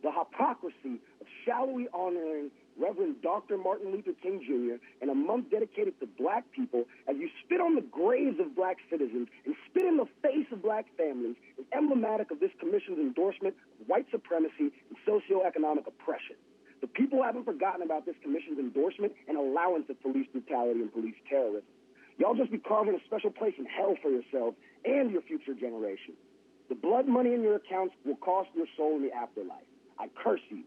the hypocrisy of shallowly honoring Reverend Dr. Martin Luther King Jr. and a month dedicated to black people as you spit on the graves of black citizens and spit in the face of black families is emblematic of this commission's endorsement of white supremacy and socioeconomic oppression. The people haven't forgotten about this commission's endorsement and allowance of police brutality and police terrorism. Y'all just be carving a special place in hell for yourselves and your future generations. The blood money in your accounts will cost your soul in the afterlife. I curse you.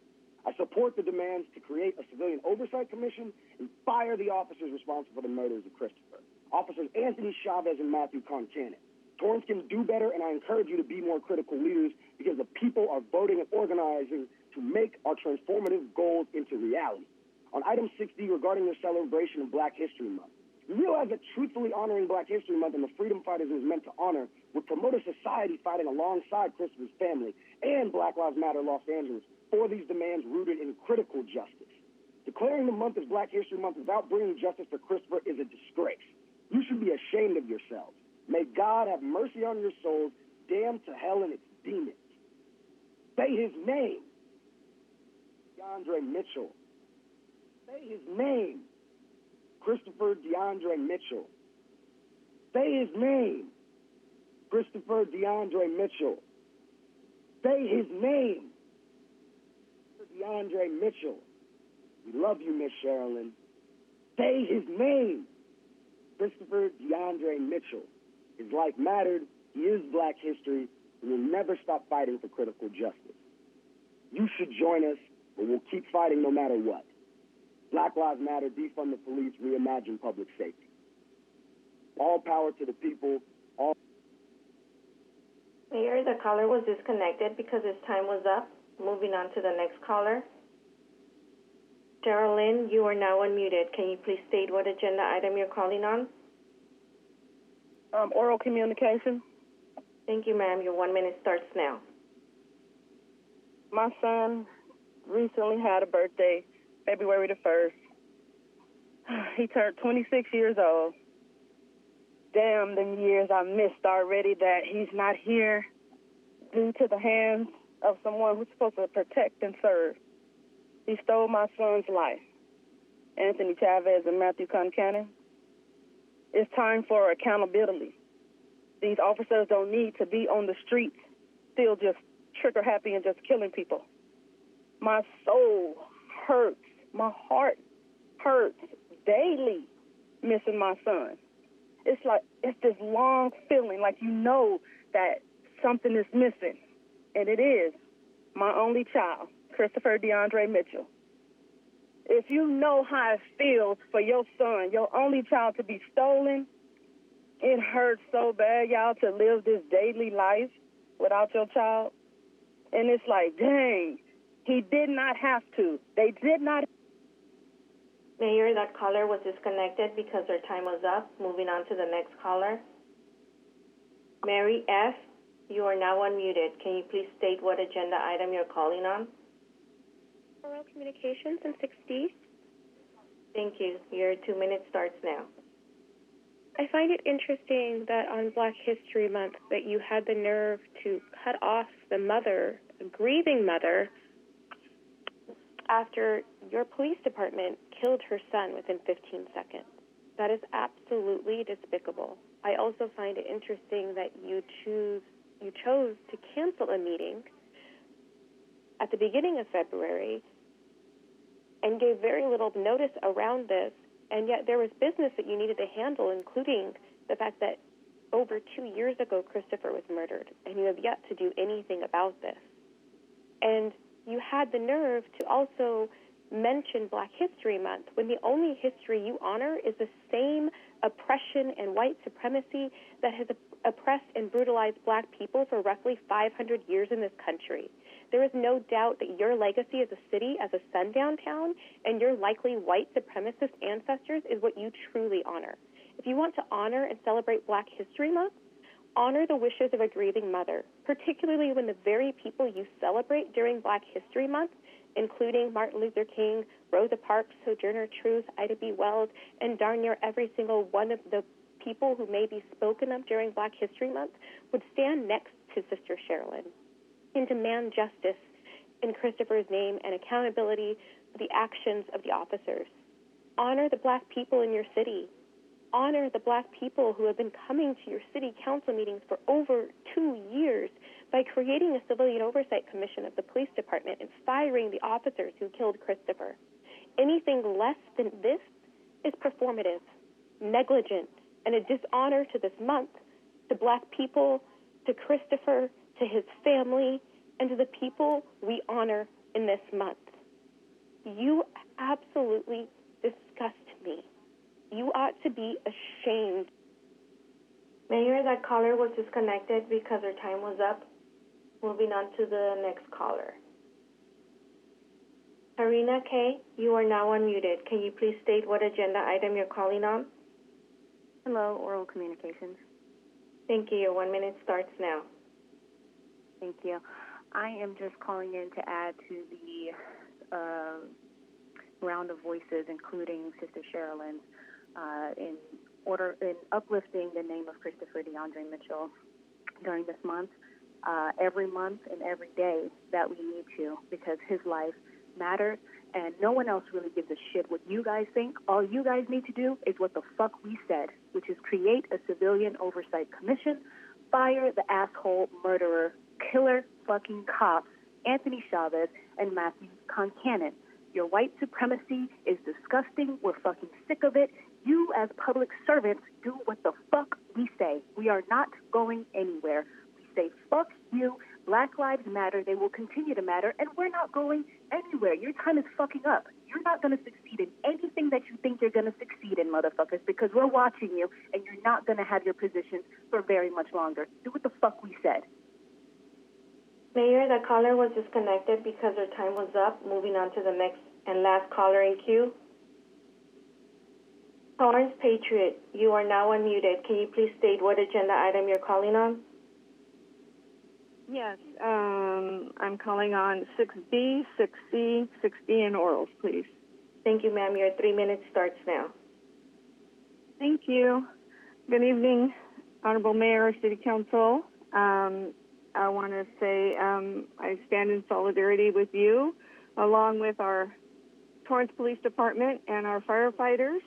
I support the demands to create a civilian oversight commission and fire the officers responsible for the murders of Christopher. Officers Anthony Chavez and Matthew Concanon. Torrance can do better, and I encourage you to be more critical leaders because the people are voting and organizing to make our transformative goals into reality. On item 6D regarding the celebration of Black History Month, you realize that truthfully honoring Black History Month and the freedom fighters it was meant to honor would promote a society fighting alongside Christopher's family and Black Lives Matter Los Angeles for these demands rooted in critical justice. Declaring the month as Black History Month without bringing justice for Christopher is a disgrace. You should be ashamed of yourselves. May God have mercy on your souls, damned to hell and its demons. Say his name. DeAndre Mitchell. Say his name. Christopher DeAndre Mitchell. Say his name. Christopher DeAndre Mitchell. Say his name. DeAndre Mitchell. We love you, Miss Sherilyn. Say his name. Christopher DeAndre Mitchell. His life mattered. He is Black history. And we'll never stop fighting for critical justice. You should join us, but we'll keep fighting no matter what. Black Lives Matter, defund the police, reimagine public safety. All power to the people. Mayor, the caller was disconnected because his time was up. Moving on to the next caller. Geraldine, you are now unmuted. Can you please state what agenda item you're calling on? Oral communication. Thank you, ma'am. Your 1 minute starts now. My son recently had a birthday, February the 1st. He turned 26 years old. Damn, them years I missed already that he's not here due to the hands of someone who's supposed to protect and serve. He stole my son's life. Anthony Chavez and Matthew Concanon. It's time for accountability. These officers don't need to be on the streets still just trigger happy and just killing people. My soul hurts. My heart hurts daily missing my son. It's like, it's this long feeling like you know that something is missing. And it is my only child, Christopher DeAndre Mitchell. If you know how it feels for your son, your only child, to be stolen, it hurts so bad, y'all, to live this daily life without your child. And it's like, dang, he did not have to. They did not. Mayor, that caller was disconnected because their time was up. Moving on to the next caller. Mary F., you are now unmuted. Can you please state what agenda item you're calling on? Oral communications in 6D. Thank you. Your 2 minutes starts now. I find it interesting that on Black History Month that you had the nerve to cut off the mother, the grieving mother, after your police department killed her son within 15 seconds. That is absolutely despicable. I also find it interesting that you chose to cancel a meeting at the beginning of February and gave very little notice around this, and yet there was business that you needed to handle, including the fact that over 2 years ago Christopher was murdered, and you have yet to do anything about this. And you had the nerve to also mention Black History Month when the only history you honor is the same oppression and white supremacy that has oppressed and brutalized Black people for roughly 500 years in this country. There is no doubt that your legacy as a city, as a sundown town, and your likely white supremacist ancestors is what you truly honor. If you want to honor and celebrate Black History Month, honor the wishes of a grieving mother, particularly when the very people you celebrate during Black History Month, including Martin Luther King, Rosa Parks, Sojourner Truth, Ida B. Wells, and darn near every single one of the people who may be spoken of during Black History Month, would stand next to Sister Sherilyn and demand justice in Christopher's name and accountability for the actions of the officers. Honor the Black people in your city. Honor the Black people who have been coming to your city council meetings for over 2 years by creating a civilian oversight commission of the police department and firing the officers who killed Christopher. Anything less than this is performative, negligent, and a dishonor to this month, to Black people, to Christopher, to his family, and to the people we honor in this month. You absolutely disgust me. You ought to be ashamed. Mayor, that caller was disconnected because her time was up. Moving on to the next caller. Karina K., you are now unmuted. Can you please state what agenda item you're calling on? Hello, Oral Communications. Thank you. Your 1 minute starts now. Thank you. I am just calling in to add to the round of voices, including Sister Sherilyn's, in uplifting the name of Christopher DeAndre Mitchell during this month, every month and every day that we need to, because his life matters, and no one else really gives a shit what you guys think. All you guys need to do is what the fuck we said, which is create a civilian oversight commission, fire the asshole, murderer, killer fucking cops, Anthony Chavez and Matthew Concannon. Your white supremacy is disgusting. We're fucking sick of it. You, as public servants, do what the fuck we say. We are not going anywhere. We say, fuck you. Black lives matter. They will continue to matter, and we're not going anywhere. Your time is fucking up. You're not going to succeed in anything that you think you're going to succeed in, motherfuckers, because we're watching you, and you're not going to have your positions for very much longer. Do what the fuck we said. Mayor, the caller was disconnected because her time was up. Moving on to the next and last caller in queue. Torrance Patriot, you are now unmuted. Can you please state what agenda item you're calling on? Yes, I'm calling on 6B, 6C, 6D, and orals, please. Thank you, ma'am. Your 3 minutes starts now. Thank you. Good evening, Honorable Mayor, City Council. I want to say I stand in solidarity with you, along with our Torrance Police Department and our firefighters,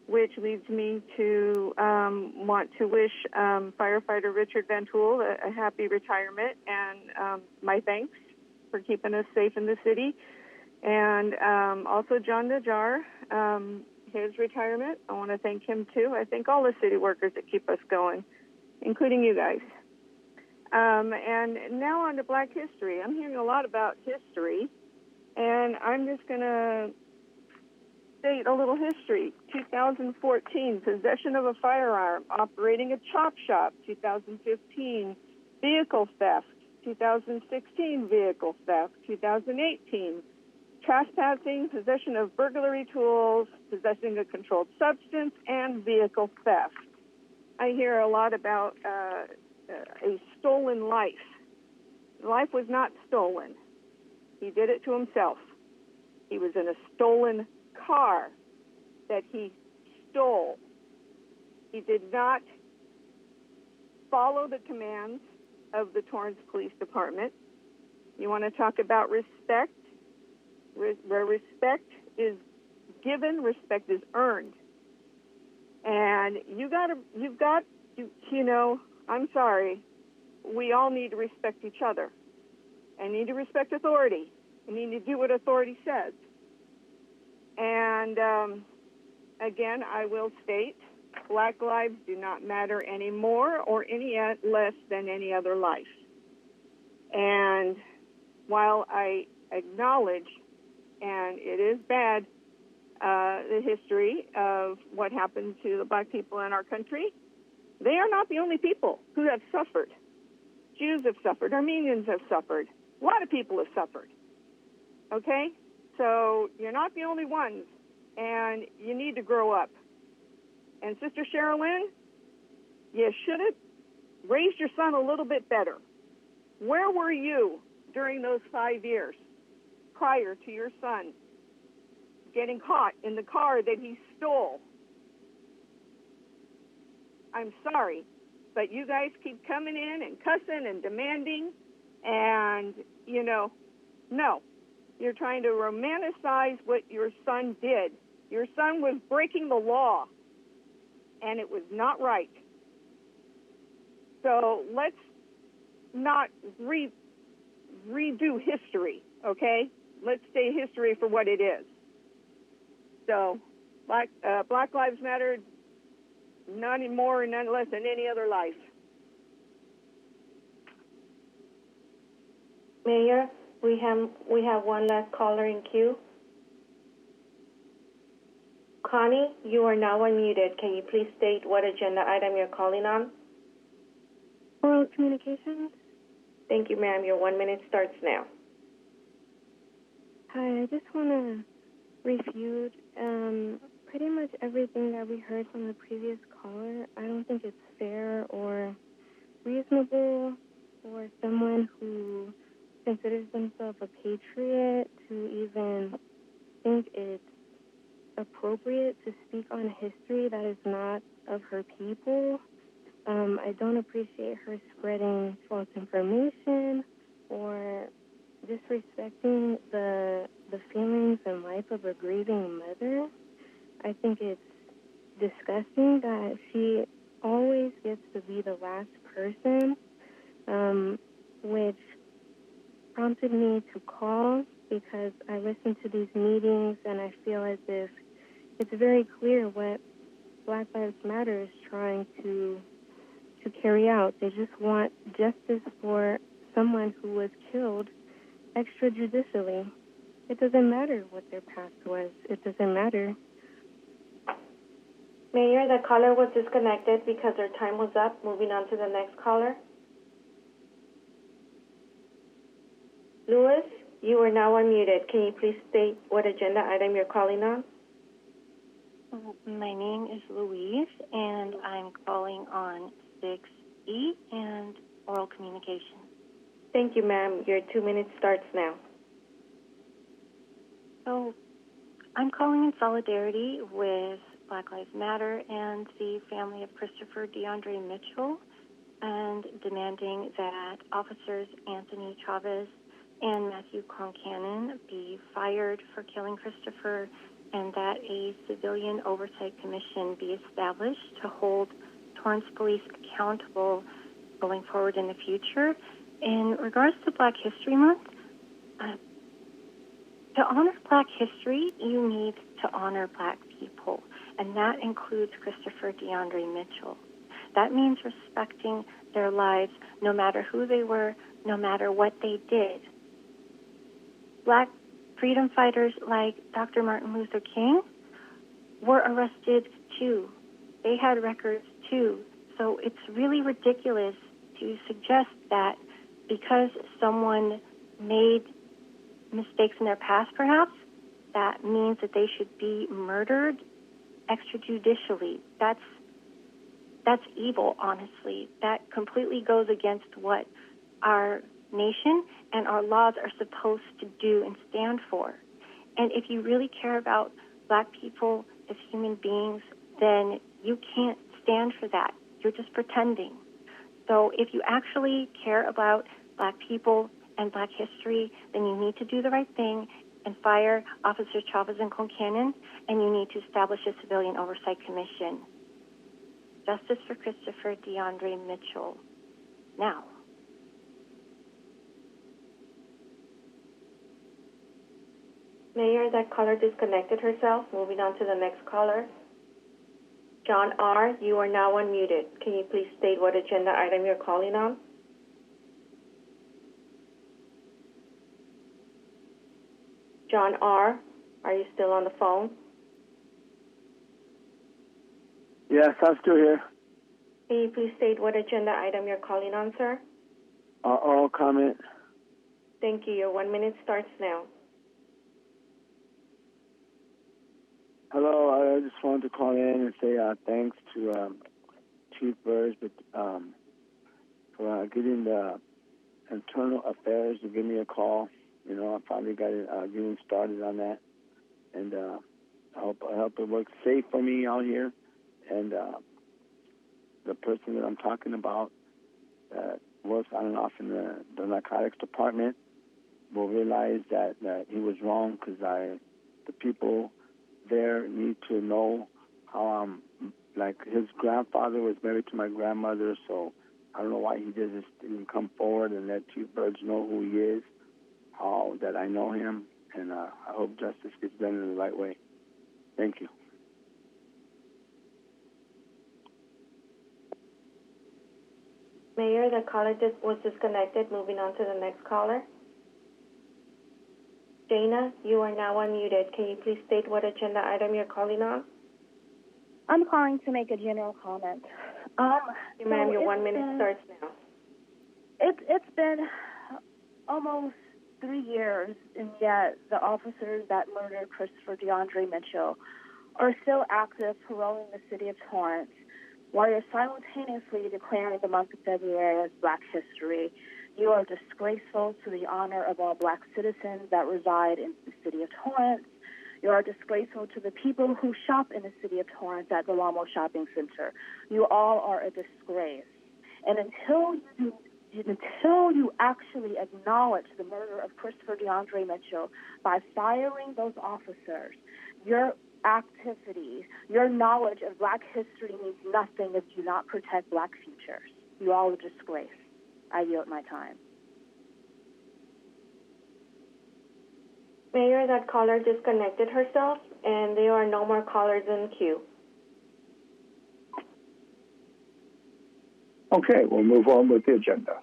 which leads me to want to wish firefighter Richard Van Tool a happy retirement and my thanks for keeping us safe in the city. And also John Najjar, his retirement. I want to thank him too. I thank all the city workers that keep us going, including you guys. And now on to Black history. I'm hearing a lot about history, and I'm just going to state a little history. 2014, possession of a firearm, operating a chop shop. 2015, vehicle theft. 2016, vehicle theft. 2018, trespassing, possession of burglary tools, possessing a controlled substance, and vehicle theft. I hear a lot about a stolen life. Life was not stolen. He did it to himself. He was in a stolen car that he stole. He did not follow the commands of the Torrance Police Department. You want to talk about respect? Where respect is given, respect is earned. And you've got to, I'm sorry, we all need to respect each other and need to respect authority. We need to do what authority says. And again, I will state, Black lives do not matter any more or any less than any other life. And while I acknowledge, and it is bad, the history of what happened to the Black people in our country, they are not the only people who have suffered. Jews have suffered. Armenians have suffered. A lot of people have suffered. Okay? So you're not the only ones, and you need to grow up. And Sister Sherilyn, you should have raised your son a little bit better. Where were you during those 5 years prior to your son getting caught in the car that he stole? I'm sorry, but you guys keep coming in and cussing and demanding, and, No. You're trying to romanticize what your son did. Your son was breaking the law, and it was not right. So let's not redo history, okay? Let's say history for what it is. So Black Lives Matter, none more and none less than any other life. Mayor, we have one last caller in queue. Connie, you are now unmuted. Can you please state what agenda item you're calling on? Oral communications. Thank you, ma'am. Your 1 minute starts now. Hi, I just want to refute pretty much everything that we heard from the previous caller. I don't think it's fair or reasonable for someone who considers themselves a patriot to even think it's appropriate to speak on history that is not of her people. I don't appreciate her spreading false information or disrespecting the feelings and life of a grieving mother. I think it's disgusting that she always gets to be the last person, which prompted me to call because I listen to these meetings and I feel as if it's very clear what Black Lives Matter is trying to carry out. They just want justice for someone who was killed extrajudicially. It doesn't matter what their past was. It doesn't matter. Mayor, the caller was disconnected because her time was up. Moving on to the next caller. Lewis, you are now unmuted. Can you please state what agenda item you're calling on? My name is Louise, and I'm calling on 6E and oral communication. Thank you, ma'am. Your 2 minutes starts now. So I'm calling in solidarity with Black Lives Matter and the family of Christopher DeAndre Mitchell and demanding that officers Anthony Chavez and Matthew Concannon be fired for killing Christopher and that a civilian oversight commission be established to hold Torrance police accountable going forward in the future. In regards to Black History Month, to honor Black history, you need to honor Black people, and that includes Christopher DeAndre Mitchell. That means respecting their lives no matter who they were, no matter what they did. Black freedom fighters like Dr. Martin Luther King were arrested too. They had records too. So it's really ridiculous to suggest that because someone made mistakes in their past, perhaps, that means that they should be murdered extrajudicially. That's evil, honestly. That completely goes against what our nation and our laws are supposed to do and stand for. And if you really care about Black people as human beings, then you can't stand for that. You're just pretending. So if you actually care about Black people and Black history, then you need to do the right thing and fire Officers Chavez and Concannon, and you need to establish a civilian oversight commission. Justice for Christopher DeAndre Mitchell. Now. Mayor, that caller disconnected herself. Moving on to the next caller. John R., you are now unmuted. Can you please state what agenda item you're calling on? John R., are you still on the phone? Yes, I'm still here. Can you please state what agenda item you're calling on, sir? Oral comment. Thank you. Your 1 minute starts now. Hello, I just wanted to call in and say thanks to Chief Burrs for getting the internal affairs to give me a call. You know, I finally got it getting started on that, and I hope it works safe for me out here. And the person that I'm talking about works on and off in the narcotics department. will realize that he was wrong, because the people there need to know how like his grandfather was married to my grandmother, so I don't know why he just didn't come forward and let Chief Birds know who he is, how that I know him, and I hope justice gets done in the right way. Thank you. Mayor, the caller was disconnected. Moving on to the next caller. Dana, you are now unmuted. Can you please state what agenda item you're calling on? I'm calling to make a general comment. Ma'am, your 1 minute starts now. It's been almost 3 years, and yet the officers that murdered Christopher DeAndre Mitchell are still active patrolling the city of Torrance, while you're simultaneously declaring the month of February as Black History. You are disgraceful to the honor of all Black citizens that reside in the city of Torrance. You are disgraceful to the people who shop in the city of Torrance at the Lamo Shopping Center. You all are a disgrace. And until you actually acknowledge the murder of Christopher DeAndre Mitchell by firing those officers, your activities, your knowledge of Black history means nothing if you do not protect Black futures. You all are a disgrace. I yield my time. Mayor, that caller disconnected herself, and there are no more callers in the queue. Okay, we'll move on with the agenda.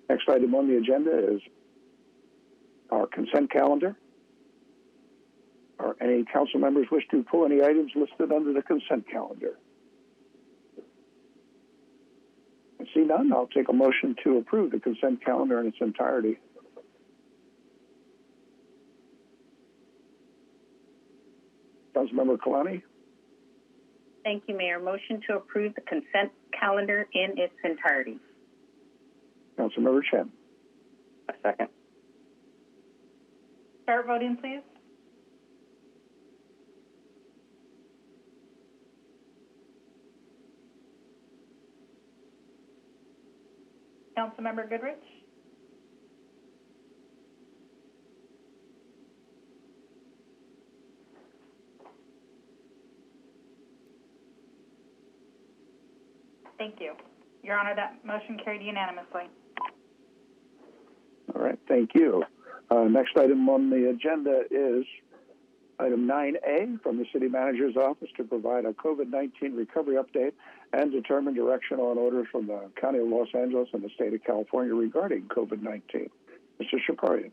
Next item on the agenda is our consent calendar. Are any council members wish to pull any items listed under the consent calendar? I see none. I'll take a motion to approve the consent calendar in its entirety. Councilmember Kalani? Thank you, Mayor. Motion to approve the consent calendar in its entirety. Councilmember Chen? A second. Start voting, please. Councilmember Goodrich? Thank you. Your Honor, that motion carried unanimously. All right, thank you. Next item on the agenda is item 9A from the City Manager's Office to provide a COVID-19 recovery update and determine direction on orders from the County of Los Angeles and the State of California regarding COVID-19. Mr. Shaparian.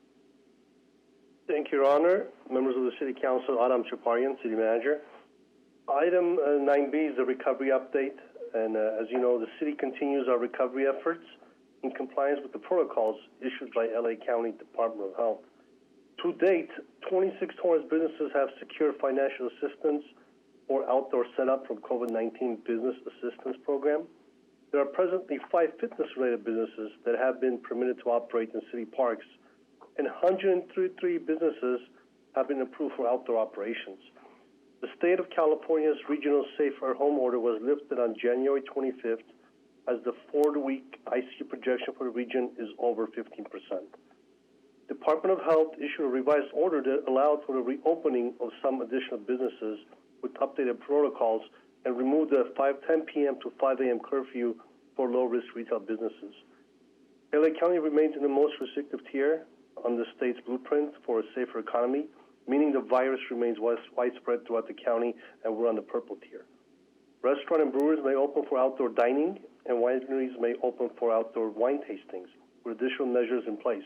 Thank you, Your Honor. Members of the City Council, Adam Shaparian, City Manager. Item 9B is the recovery update. And as you know, the city continues our recovery efforts in compliance with the protocols issued by LA County Department of Health. To date, 26 Torrance businesses have secured financial assistance or outdoor setup from COVID-19 Business Assistance Program. There are presently 5 fitness-related businesses that have been permitted to operate in city parks, and 133 businesses have been approved for outdoor operations. The State of California's Regional Safer Home Order was lifted on January 25th, as the 4-week ICU projection for the region is over 15%. Department of Health issued a revised order that allowed for the reopening of some additional businesses with updated protocols and removed the 5:10 p.m. to 5 a.m. curfew for low-risk retail businesses. LA County remains in the most restrictive tier on the state's blueprint for a safer economy, meaning the virus remains widespread throughout the county, and we're on the purple tier. Restaurants and brewers may open for outdoor dining, and wineries may open for outdoor wine tastings, with additional measures in place.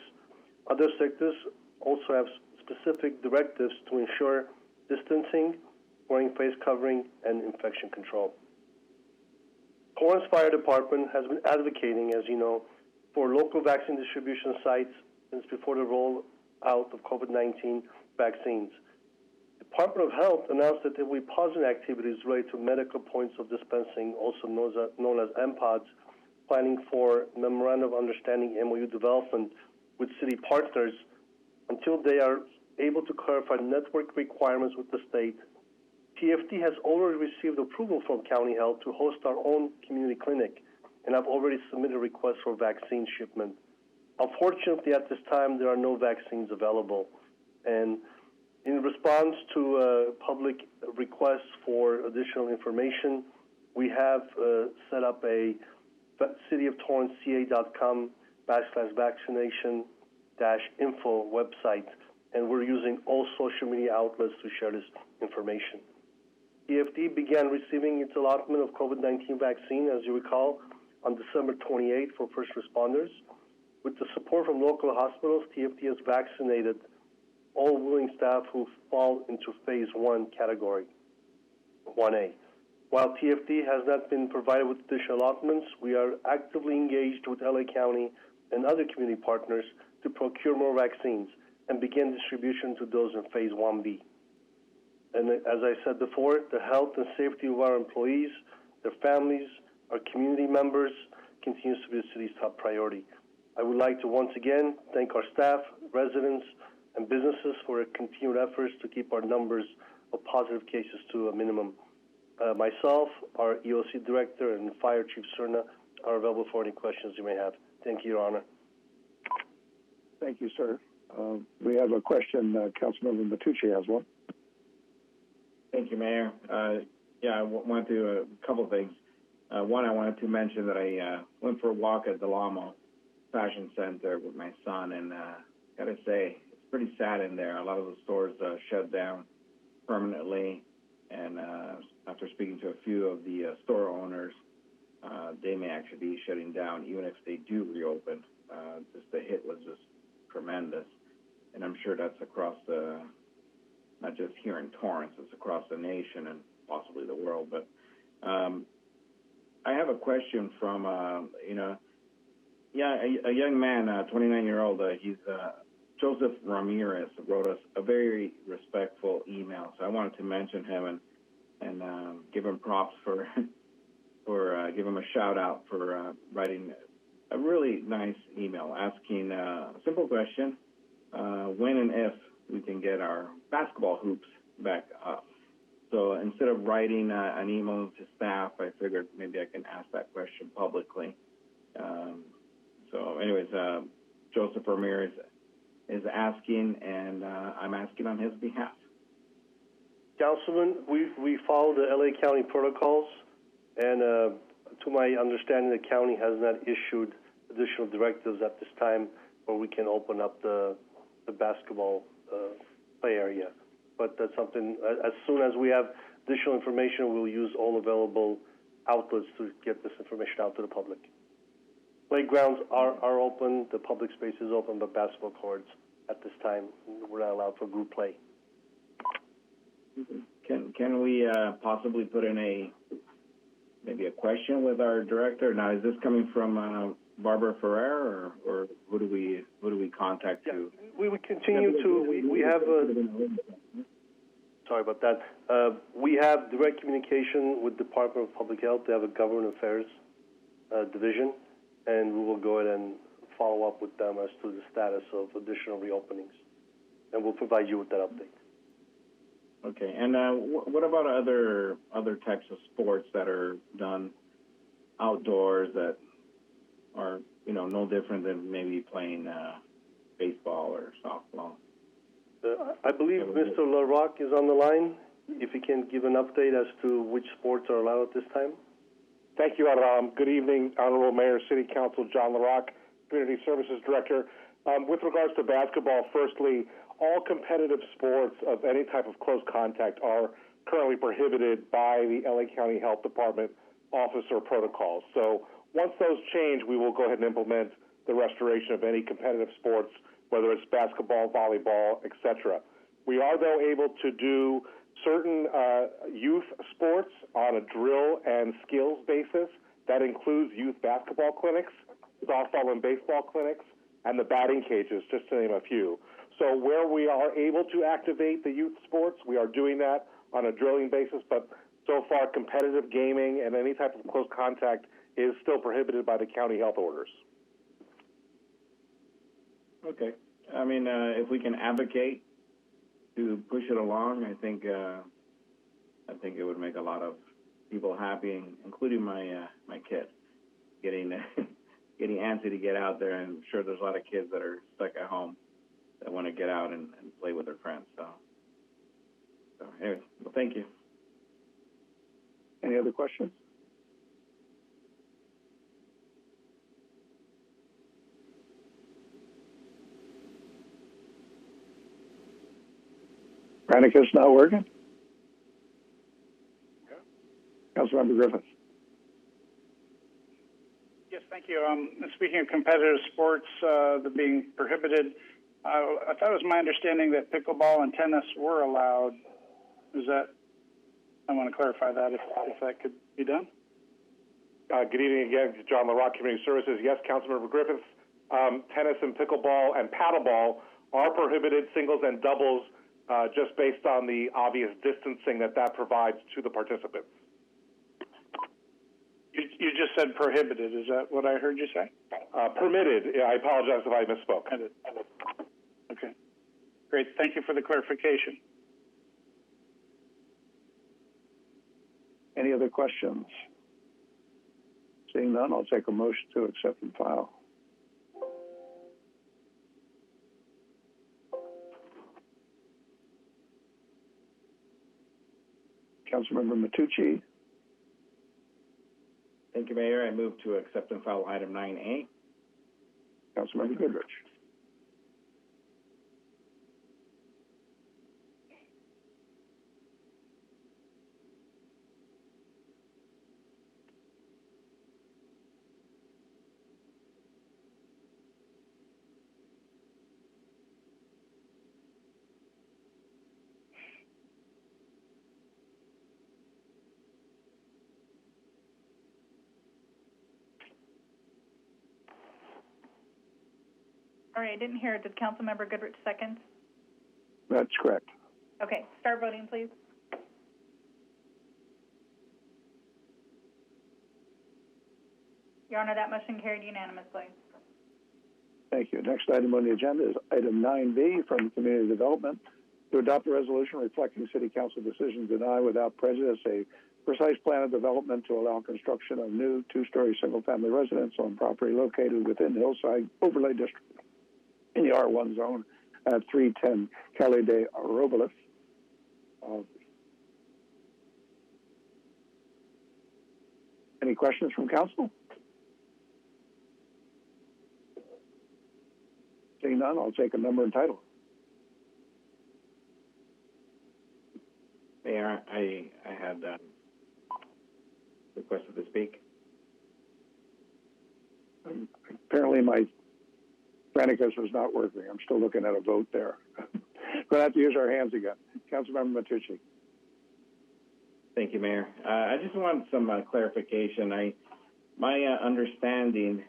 Other sectors also have specific directives to ensure distancing, wearing face covering, and infection control. Torrance Fire Department has been advocating, as you know, for local vaccine distribution sites since before the rollout of COVID-19 vaccines. Department of Health announced that there will be pausing activities related to medical points of dispensing, also known as MPODs, planning for Memorandum of Understanding MOU development with city partners until they are able to clarify network requirements with the state. TFD has already received approval from County Health to host our own community clinic and I've already submitted a request for vaccine shipment. Unfortunately, at this time, there are no vaccines available. And in response to public requests for additional information, we have set up a cityoftorrance.ca.com/vaccination-info website, and we're using all social media outlets to share this information. TFD began receiving its allotment of COVID-19 vaccine, as you recall, on December 28 for first responders. With the support from local hospitals, TFD has vaccinated all willing staff who fall into Phase 1 category, 1A. While TFD has not been provided with additional allotments, we are actively engaged with LA County and other community partners to procure more vaccines and begin distribution to those in Phase 1B. And as I said before, the health and safety of our employees, their families, our community members continues to be the city's top priority. I would like to once again thank our staff, residents, and businesses for their continued efforts to keep our numbers of positive cases to a minimum. Myself, our EOC Director, and Fire Chief Cerna are available for any questions you may have. Thank you, Your Honor. Thank you, sir. We have a question. Councilmember Matucci has one. Thank you, Mayor. I want to a couple of things. One, I wanted to mention that I went for a walk at the Lamo Fashion Center with my son, and got to say, it's pretty sad in there. A lot of the stores shut down permanently, and after speaking to a few of the store owners, they may actually be shutting down even if they do reopen. Just the hit was just tremendous, and I'm sure that's across not just here in Torrance, it's across the nation and possibly the world. But I have a question from, a young man, 29-year-old, he's Joseph Ramirez, wrote us a very respectful email. So I wanted to mention him and give him props for give him a shout out for writing a really nice email asking a simple question: when and if we can get our basketball hoops back up. So instead of writing an email to staff, I figured maybe I can ask that question publicly. So anyways, Joseph Ramirez is asking, and I'm asking on his behalf. Councilman, we follow the LA County protocols, and to my understanding, the county has not issued additional directives at this time where we can open up the basketball play area. But that's something, as soon as we have additional information, we'll use all available outlets to get this information out to the public. Playgrounds are open, the public space is open, but basketball courts at this time, we're not allowed for group play. Can we possibly put in maybe a question with our director? Now, is this coming from Barbara Ferrer, or who do we contact to? We would continue to. We have. Sorry about that. We have direct communication with the Department of Public Health. They have a Government Affairs division, and we will go ahead and follow up with them as to the status of additional reopenings, and we'll provide you with that update. Okay, and what about other types of sports that are done outdoors that are no different than maybe playing baseball or softball? I believe Mr. LaRocque is on the line. If he can give an update as to which sports are allowed at this time. Thank you, Aram. Good evening, Honorable Mayor, City Council, John LaRocque, Community Services Director. With regards to basketball, firstly, all competitive sports of any type of close contact are currently prohibited by the LA County Health Department officer protocols. So once those change, we will go ahead and implement the restoration of any competitive sports, whether it's basketball, volleyball, etc. We are, though, able to do certain youth sports on a drill and skills basis. That includes youth basketball clinics, softball and baseball clinics, and the batting cages, just to name a few. So where we are able to activate the youth sports, we are doing that on a drilling basis, but so far competitive gaming and any type of close contact is still prohibited by the county health orders. Okay. I mean, if we can advocate to push it along, I think it would make a lot of people happy, including my kid. getting getting antsy to get out there, and I'm sure there's a lot of kids that are stuck at home that want to get out and play with their friends. So anyway, well, thank you. Any other questions? Granicus not working? Councilmember Griffith. Yes, thank you. Speaking of competitive sports that being prohibited, I thought it was my understanding that pickleball and tennis were allowed. Is that? I want to clarify that if that could be done. Good evening again, John LaRock, Community Services. Yes, Councilmember Griffith, tennis and pickleball and paddleball are prohibited, singles and doubles, just based on the obvious distancing that provides to the participants. You just said prohibited. Is that what I heard you say? Permitted. Yeah, I apologize if I misspoke. Okay. Great. Thank you for the clarification. Any other questions? Seeing none, I'll take a motion to accept and file. Councilmember Matucci. Thank you, Mayor. I move to accept and file item 9A. Councilmember Goodrich. All right, I didn't hear it. Did Councilmember Goodrich second? That's correct. Okay, start voting, please. Your Honor, that motion carried unanimously. Thank you. Next item on the agenda is item 9B from Community Development, to adopt a resolution reflecting City Council decision to deny without prejudice a precise plan of development to allow construction of new two-story single-family residence on property located within Hillside Overlay District in the R1 zone at 310 Calle de Robles. Any questions from council? Seeing none, I'll take a number and title. Mayor, I had requested to speak. Apparently my Granicus was not working. I'm still looking at a vote there. We're going to have to use our hands again. Councilmember Matucci. Thank you, Mayor. I just want some clarification. My understanding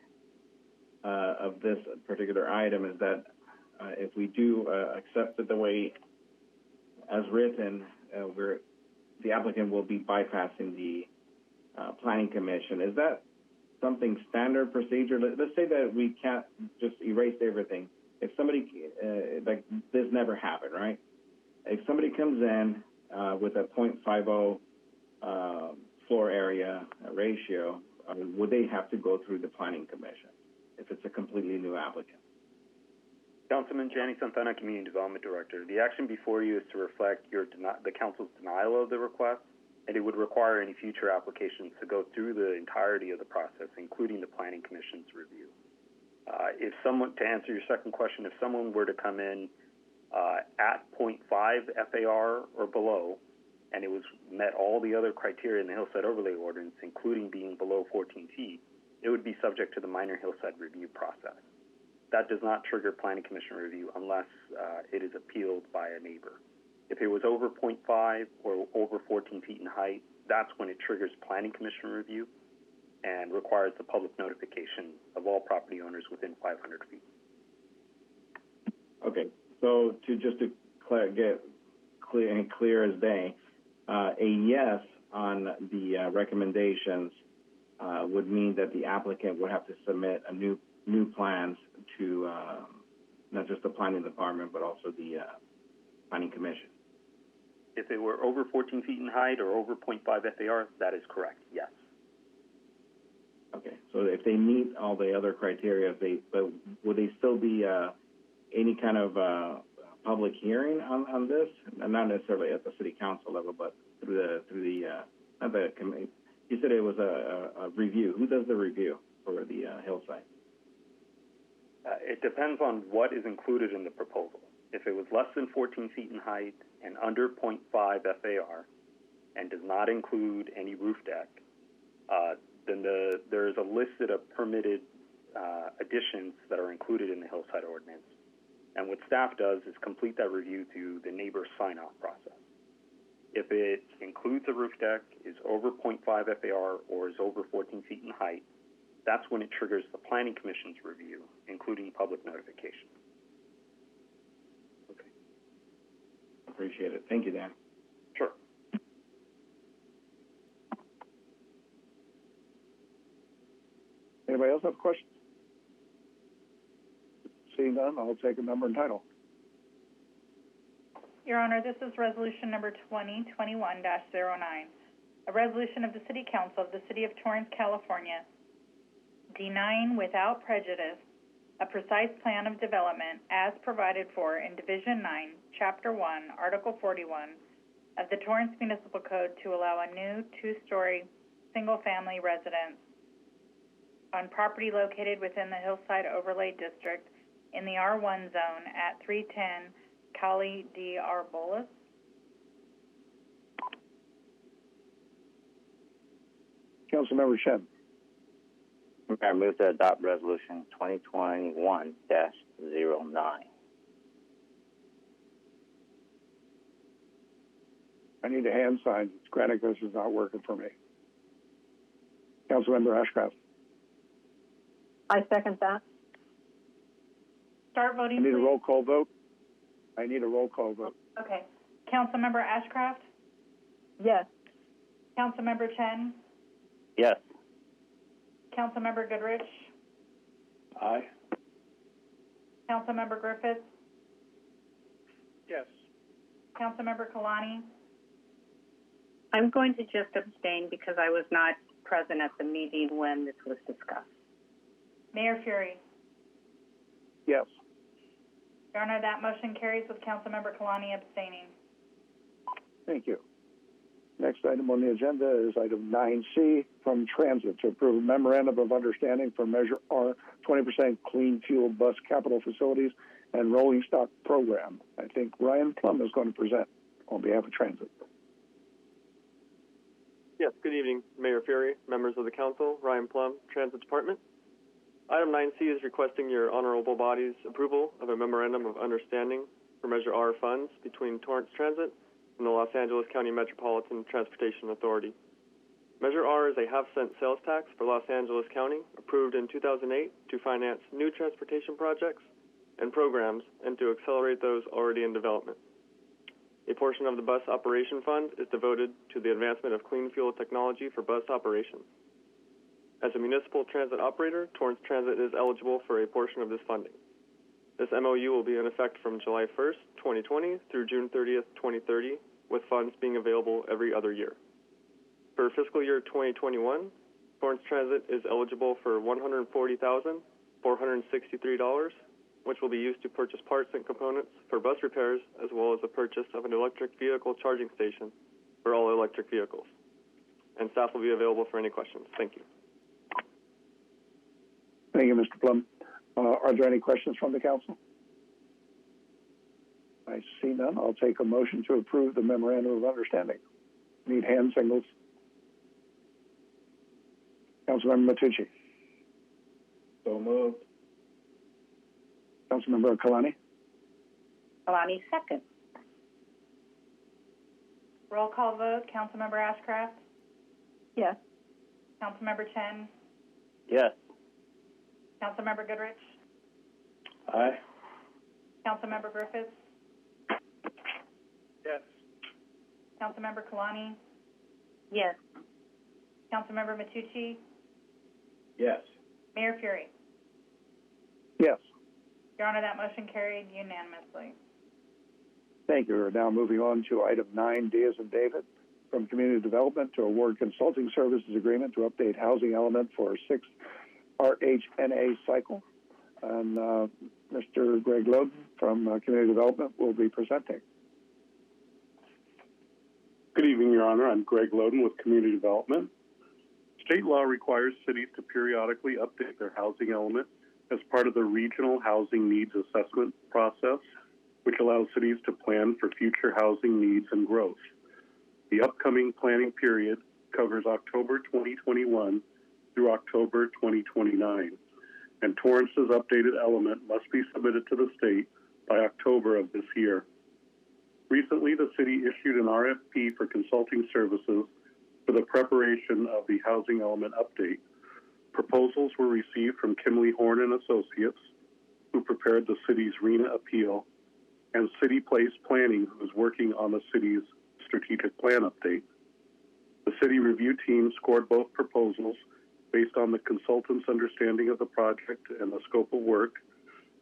of this particular item is that if we do accept it the way as written, the applicant will be bypassing the Planning Commission. Is that something standard procedure? Let's say that we can't just erase everything. If somebody, like this never happened, right? If somebody comes in with a 0.50 floor area ratio, would they have to go through the Planning Commission if it's a completely new applicant? Councilman Janney Santana, Community Development Director. The action before you is to reflect the Council's denial of the request, and it would require any future applications to go through the entirety of the process, including the Planning Commission's review. To answer your second question, if someone were to come in at 0.5 FAR or below, and it was met all the other criteria in the Hillside Overlay Ordinance, including being below 14 feet, it would be subject to the minor Hillside review process. That does not trigger Planning Commission review unless it is appealed by a neighbor. If it was over 0.5 or over 14 feet in height, that's when it triggers Planning Commission review and requires the public notification of all property owners within 500 feet. Okay, so get clear as day, a yes on the recommendations would mean that the applicant would have to submit a new plans to not just the planning department, but also the Planning Commission. If it were over 14 feet in height or over 0.5 FAR, that is correct, yes. Okay, so if they meet all the other criteria, but would they still be any kind of public hearing on this? And not necessarily at the city council level, but through the committee. You said it was a review. Who does the review for the Hillside? It depends on what is included in the proposal. If it was less than 14 feet in height and under 0.5 FAR and does not include any roof deck, then there's a listed of permitted additions that are included in the Hillside ordinance. And what staff does is complete that review through the neighbor sign-off process. If it includes a roof deck, is over 0.5 FAR, or is over 14 feet in height, that's when it triggers the Planning Commission's review, including public notification. Okay. Appreciate it. Thank you, Dan. Sure. Anybody else have questions? Seeing none, I'll take a number and title. Your Honor, this is resolution number 2021-09, a resolution of the City Council of the City of Torrance, California, denying without prejudice a precise plan of development as provided for in Division 9, Chapter 1, Article 41 of the Torrance Municipal Code to allow a new two-story single-family residence on property located within the Hillside Overlay District in the R1 zone at 310 Calle de Arboles. Councilmember Shen. I move to adopt resolution 2021-09. I need a hand sign. Granicus is not working for me. Councilmember Ashcraft. I second that. Start voting, I need please. a roll call vote. I need a roll call vote. Okay. Councilmember Ashcraft? Yes. Councilmember Chen? Yes. Councilmember Goodrich? Aye. Councilmember Griffiths? Yes. Councilmember Kalani? I'm going to just abstain because I was not present at the meeting when this was discussed. Mayor Fury? Yes. Your Honor, that motion carries with Councilmember Kalani abstaining. Thank you. Next item on the agenda is item 9C from Transit to approve a memorandum of understanding for Measure R 20% clean fuel bus capital facilities and rolling stock program. I think Ryan Plum is going to present on behalf of Transit. Yes, good evening, Mayor Fury, members of the council, Ryan Plum, Transit Department. Item 9C is requesting your honorable body's approval of a memorandum of understanding for Measure R funds between Torrance Transit and the Los Angeles County Metropolitan Transportation Authority. Measure R is a half-cent sales tax for Los Angeles County, approved in 2008 to finance new transportation projects and programs and to accelerate those already in development. A portion of the bus operation fund is devoted to the advancement of clean fuel technology for bus operations. As a municipal transit operator, Torrance Transit is eligible for a portion of this funding. This MOU will be in effect from July 1st, 2020 through June 30th, 2030, with funds being available every other year. For fiscal year 2021, Torrance Transit is eligible for $140,463, which will be used to purchase parts and components for bus repairs, as well as the purchase of an electric vehicle charging station for all electric vehicles. And staff will be available for any questions. Thank you. Thank you, Mr. Plum. Are there any questions from the council? I see none. I'll take a motion to approve the memorandum of understanding. Need hand signals. Councilmember Matucci. So moved. Councilmember Kalani. Kalani, second. Roll call vote. Councilmember Ashcraft? Yes. Councilmember Chen? Yes. Councilmember Goodrich? Aye. Councilmember Griffiths? Yes. Councilmember Kalani? Yes. Councilmember Matucci? Yes. Mayor Fury? Yes. Your Honor, that motion carried unanimously. Thank you. We're now moving on to item 9D as in David from Community Development to award consulting services agreement to update housing element for our 6th RHNA cycle. And Mr. Greg Loden from Community Development will be presenting. Good evening, Your Honor. I'm Greg Loden with Community Development. State law requires cities to periodically update their housing element as part of the Regional Housing Needs Assessment process, which allows cities to plan for future housing needs and growth. The upcoming planning period covers October 2021 through October 2029, and Torrance's updated element must be submitted to the state by October of this year. Recently, the city issued an RFP for consulting services for the preparation of the housing element update. Proposals were received from Kimley Horn and Associates, who prepared the city's RHNA appeal, and City Place Planning, who is working on the city's strategic plan update. The city review team scored both proposals based on the consultant's understanding of the project and the scope of work,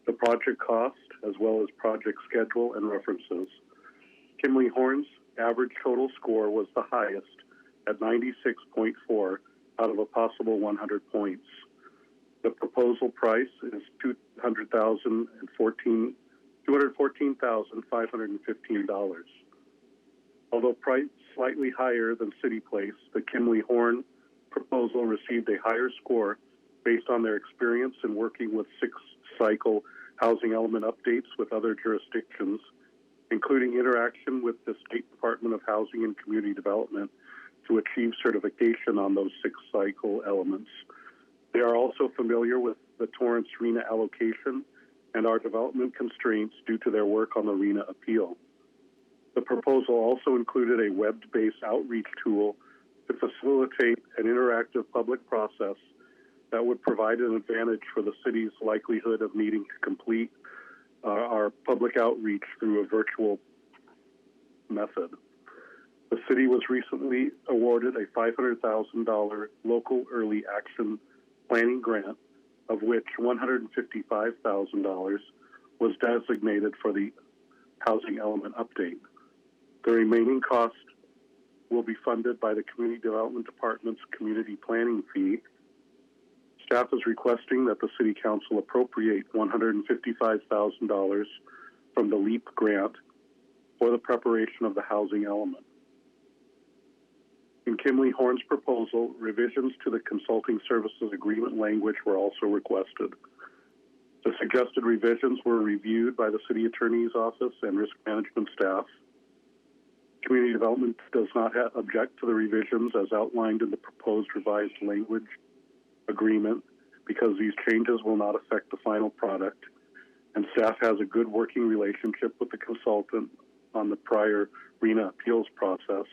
the project cost, as well as project schedule and references. Kimley Horn's average total score was the highest at 96.4 out of a possible 100 points. The proposal price is $214,515. Although priced slightly higher than City Place, the Kimley Horn proposal received a higher score based on their experience in working with 6-cycle housing element updates with other jurisdictions, including interaction with the State Department of Housing and Community Development to achieve certification on those 6-cycle elements. They are also familiar with the Torrance RHNA allocation and our development constraints due to their work on the RHNA appeal. The proposal also included a web-based outreach tool to facilitate an interactive public process that would provide an advantage for the city's likelihood of needing to complete our public outreach through a virtual method. The city was recently awarded a $500,000 local early action planning grant, of which $155,000 was designated for the housing element update. The remaining cost will be funded by the Community Development Department's community planning fee. Staff is requesting that the City Council appropriate $155,000 from the LEAP grant for the preparation of the housing element. In Kimley Horn's proposal, revisions to the consulting services agreement language were also requested. The suggested revisions were reviewed by the City Attorney's Office and risk management staff. Community Development does not object to the revisions as outlined in the proposed revised language agreement because these changes will not affect the final product, and staff has a good working relationship with the consultant on the prior RHNA appeals process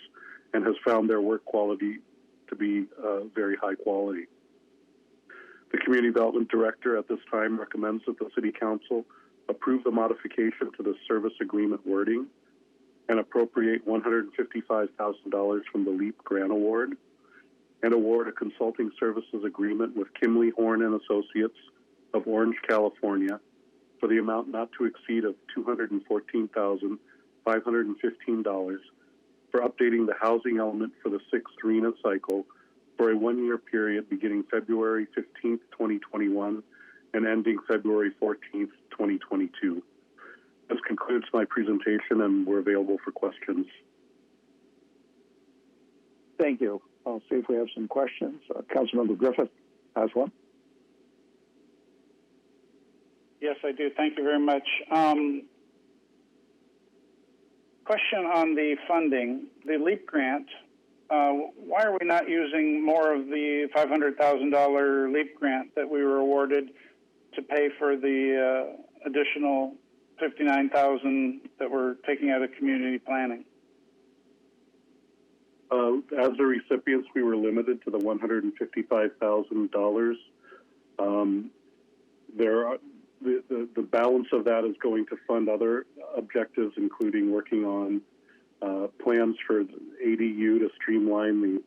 and has found their work quality to be very high quality. The Community Development Director at this time recommends that the City Council approve the modification to the service agreement wording and appropriate $155,000 from the LEAP grant award and award a consulting services agreement with Kimley Horn and Associates of Orange, California for the amount not to exceed of $214,515 for updating the housing element for the 6th RHNA cycle for a 1-year period beginning February 15th, 2021 and ending February 14th, 2022. This concludes my presentation, and we're available for questions. Thank you. I'll see if we have some questions. Councilmember Griffith has one. Yes, I do. Thank you very much. Question on the funding, the LEAP grant. Why are we not using more of the $500,000 LEAP grant that we were awarded to pay for the additional $59,000 that we're taking out of community planning? As the recipients, we were limited to the $155,000. The balance of that is going to fund other objectives, including working on plans for ADU to streamline the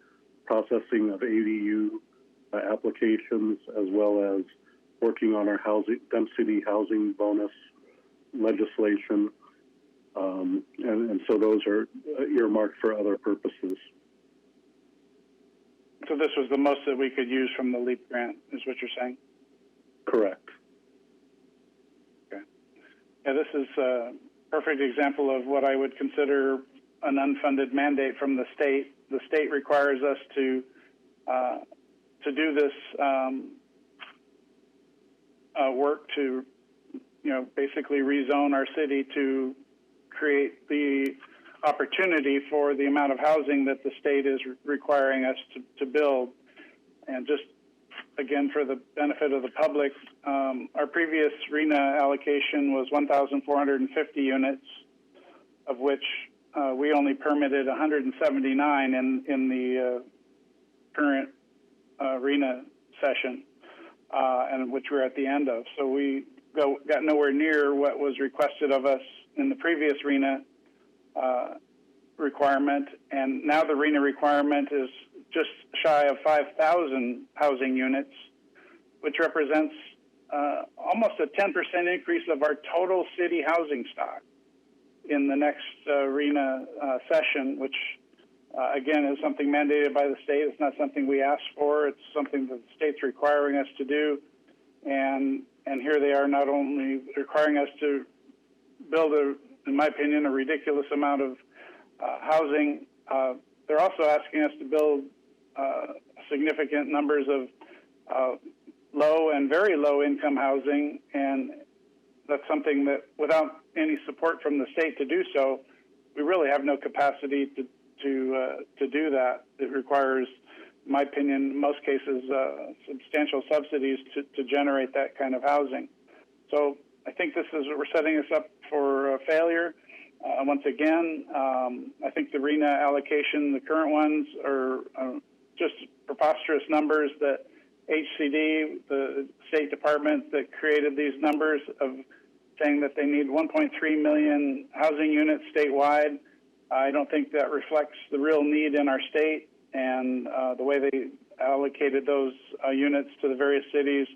processing of ADU applications, as well as working on our density housing bonus legislation. And so those are earmarked for other purposes. So this was the most that we could use from the LEAP grant, is what you're saying? Correct. Okay. Yeah, this is a perfect example of what I would consider an unfunded mandate from the state. The state requires us to do this work to, basically rezone our city to create the opportunity for the amount of housing that the state is requiring us to build. And just, again, for the benefit of the public, our previous RENA allocation was 1,450 units, of which we only permitted 179 in the current RENA session, and which we're at the end of. So we got nowhere near what was requested of us in the previous RENA requirement, and now the RENA requirement is just shy of 5,000 housing units, which represents almost a 10% increase of our total city housing stock in the next RENA session, which again is something mandated by the state. It's not something we asked for. It's something that the state's requiring us to do, and here they are not only requiring us to build, in my opinion, a ridiculous amount of housing, they're also asking us to build significant numbers of low and very low income housing, and that's something that without any support from the state to do so, we really have no capacity to do that. It requires, in my opinion, in most cases, substantial subsidies to generate that kind of housing. So I think we're setting us up for failure. Once again, I think the RENA allocation, the current ones, are just preposterous numbers that HCD, the State Department that created these numbers, of saying that they need 1.3 million housing units statewide. I don't think that reflects the real need in our state, and the way they allocated those units to the various cities.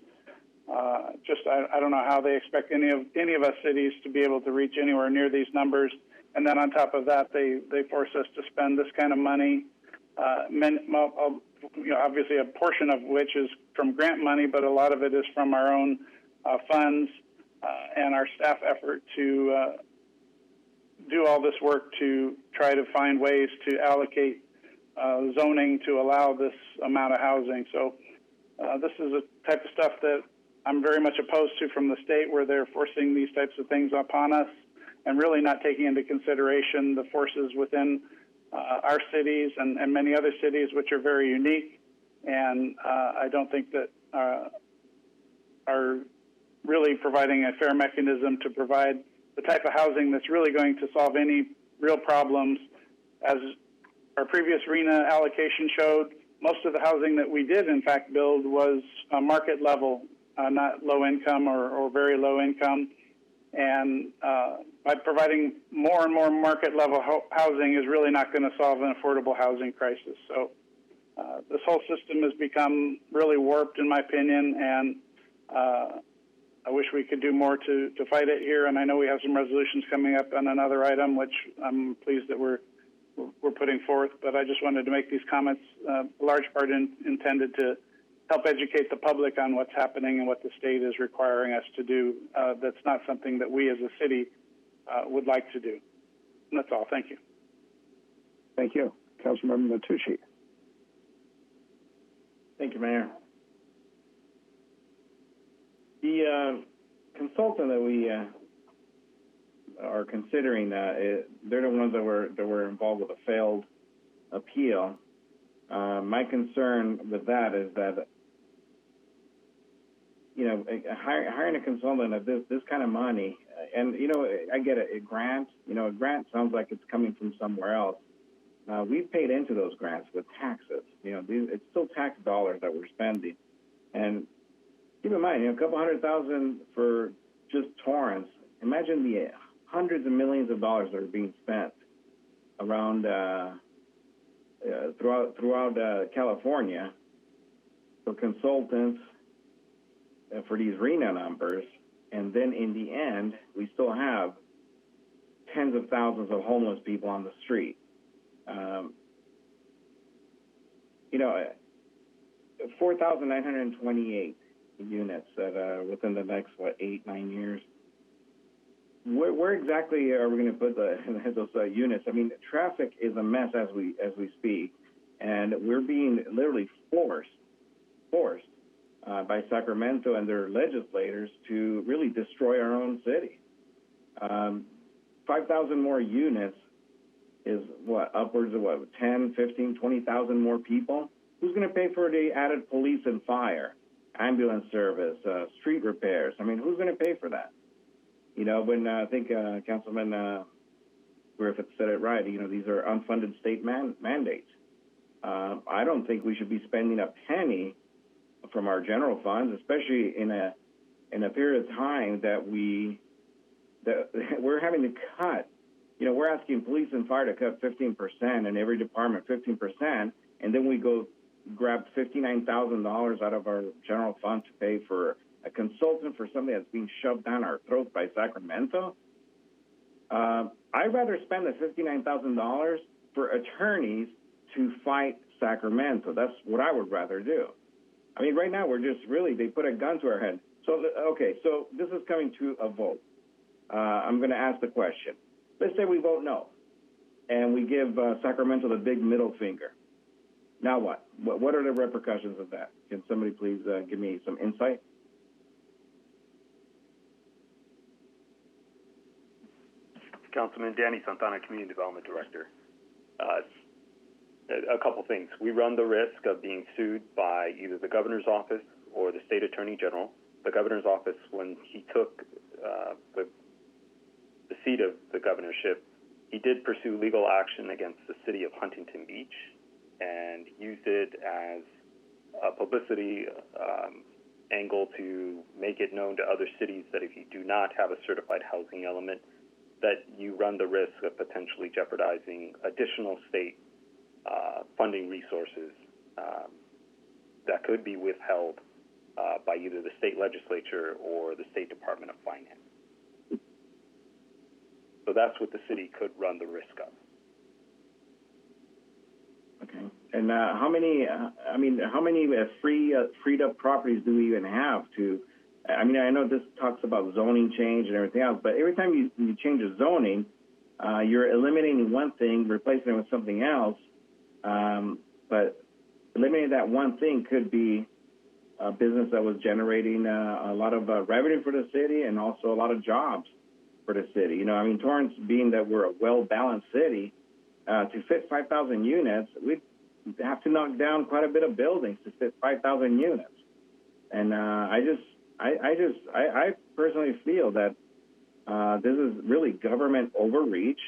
I don't know how they expect any of us cities to be able to reach anywhere near these numbers. And then on top of that, they force us to spend this kind of money. Obviously, a portion of which is from grant money, but a lot of it is from our own funds and our staff effort to do all this work to try to find ways to allocate zoning to allow this amount of housing. So this is a type of stuff that I'm very much opposed to from the state, where they're forcing these types of things upon us and really not taking into consideration the forces within our cities and many other cities, which are very unique. And I don't think that are really providing a fair mechanism to provide the type of housing that's really going to solve any real problems. As our previous RENA allocation showed, most of the housing that we did, in fact, build was market level, not low income or very low income. And by providing more and more market level housing is really not going to solve an affordable housing crisis. So this whole system has become really warped, in my opinion, and I wish we could do more to fight it here. And I know we have some resolutions coming up on another item, which I'm pleased that we're putting forth. But I just wanted to make these comments, a large part intended to help educate the public on what's happening and what the state is requiring us to do. That's not something that we as a city would like to do. And that's all. Thank you. Thank you. Councilmember Matucci. Thank you, Mayor. The consultant that we are considering, they're the ones that were involved with a failed appeal. My concern with that is that, hiring a consultant at this kind of money, and, I get it, a grant sounds like it's coming from somewhere else. We've paid into those grants with taxes. It's still tax dollars that we're spending. And keep in mind, a couple $100,000 for just Torrance. Imagine the hundreds of millions of dollars that are being spent around throughout California for consultants for these RENA numbers, and then in the end, we still have tens of thousands of homeless people on the street. 4,928 units that within the next 8-9 years. Where exactly are we going to put those units? I mean, traffic is a mess as we speak, and we're being literally forced by Sacramento and their legislators to really destroy our own city. 5,000 more units is upwards of 10, 15, 20,000 more people. Who's going to pay for the added police and fire, ambulance service, street repairs? I mean, who's going to pay for that? When I think Councilman Griffith said it right, these are unfunded state mandates. I don't think we should be spending a penny from our general funds, especially in a period of time that we're having to cut. We're asking police and fire to cut 15%, and every department 15%, and then we go grab $59,000 out of our general fund to pay for a consultant for something that's being shoved down our throats by Sacramento. I'd rather spend the $59,000 for attorneys to fight Sacramento. That's what I would rather do. I mean, right now we're just they put a gun to our head. So this is coming to a vote. I'm going to ask the question. Let's say we vote no, and we give Sacramento the big middle finger. Now what? What are the repercussions of that? Can somebody please give me some insight? Councilman Danny Santana, Community Development Director. A couple things. We run the risk of being sued by either the governor's office or the state attorney general. The governor's office, when he took the seat of the governorship, he did pursue legal action against the city of Huntington Beach and used it as a publicity angle to make it known to other cities that if you do not have a certified housing element, that you run the risk of potentially jeopardizing additional state funding resources that could be withheld by either the state legislature or the State Department of Finance. So that's what the city could run the risk of. Okay. And how many freed up properties do we even have to? I mean, I know this talks about zoning change and everything else, but every time you change a zoning, you're eliminating one thing, replacing it with something else. But eliminating that one thing could be a business that was generating a lot of revenue for the city and also a lot of jobs for the city. Torrance, being that we're a well-balanced city, to fit 5,000 units, we'd have to knock down quite a bit of buildings to fit 5,000 units. And I personally feel that this is really government overreach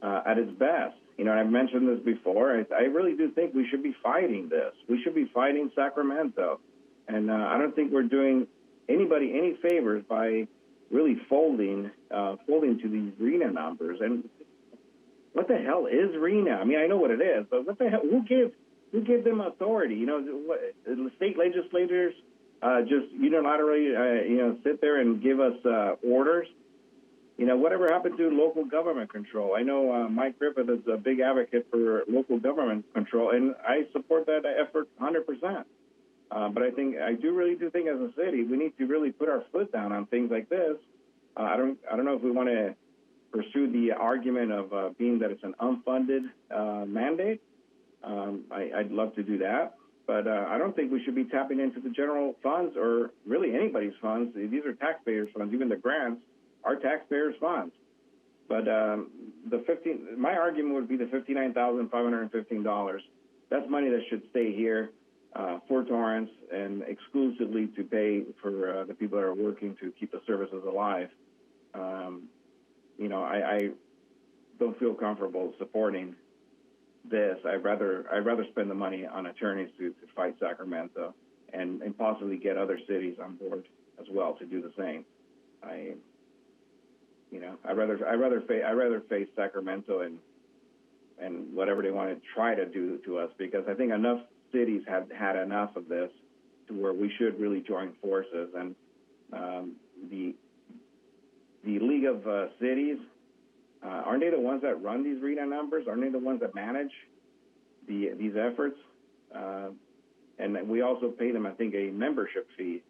at its best. I've mentioned this before. I really do think we should be fighting this. We should be fighting Sacramento. And I don't think we're doing anybody any favors by really folding to these RHNA numbers. And what the hell is RHNA? I mean, I know what it is, but what the hell? Who gave them authority? The state legislators just unilaterally, sit there and give us orders. Whatever happened to local government control? I know Mike Griffith is a big advocate for local government control, and I support that effort 100%. But I really do think as a city, we need to really put our foot down on things like this. I don't know if we want to pursue the argument of being that it's an unfunded mandate. I'd love to do that. But I don't think we should be tapping into the general funds or really anybody's funds. These are taxpayers' funds. Even the grants are taxpayers' funds. But my argument would be the $59,515. That's money that should stay here for Torrance and exclusively to pay for the people that are working to keep the services alive. I don't feel comfortable supporting this. I'd rather spend the money on attorneys to fight Sacramento and possibly get other cities on board as well to do the same. I'd rather face Sacramento and whatever they want to try to do to us, because I think enough cities have had enough of this to where we should really join forces. And the League of Cities, aren't they the ones that run these RHNA numbers? Aren't they the ones that manage these efforts? And we also pay them, I think, a membership fee,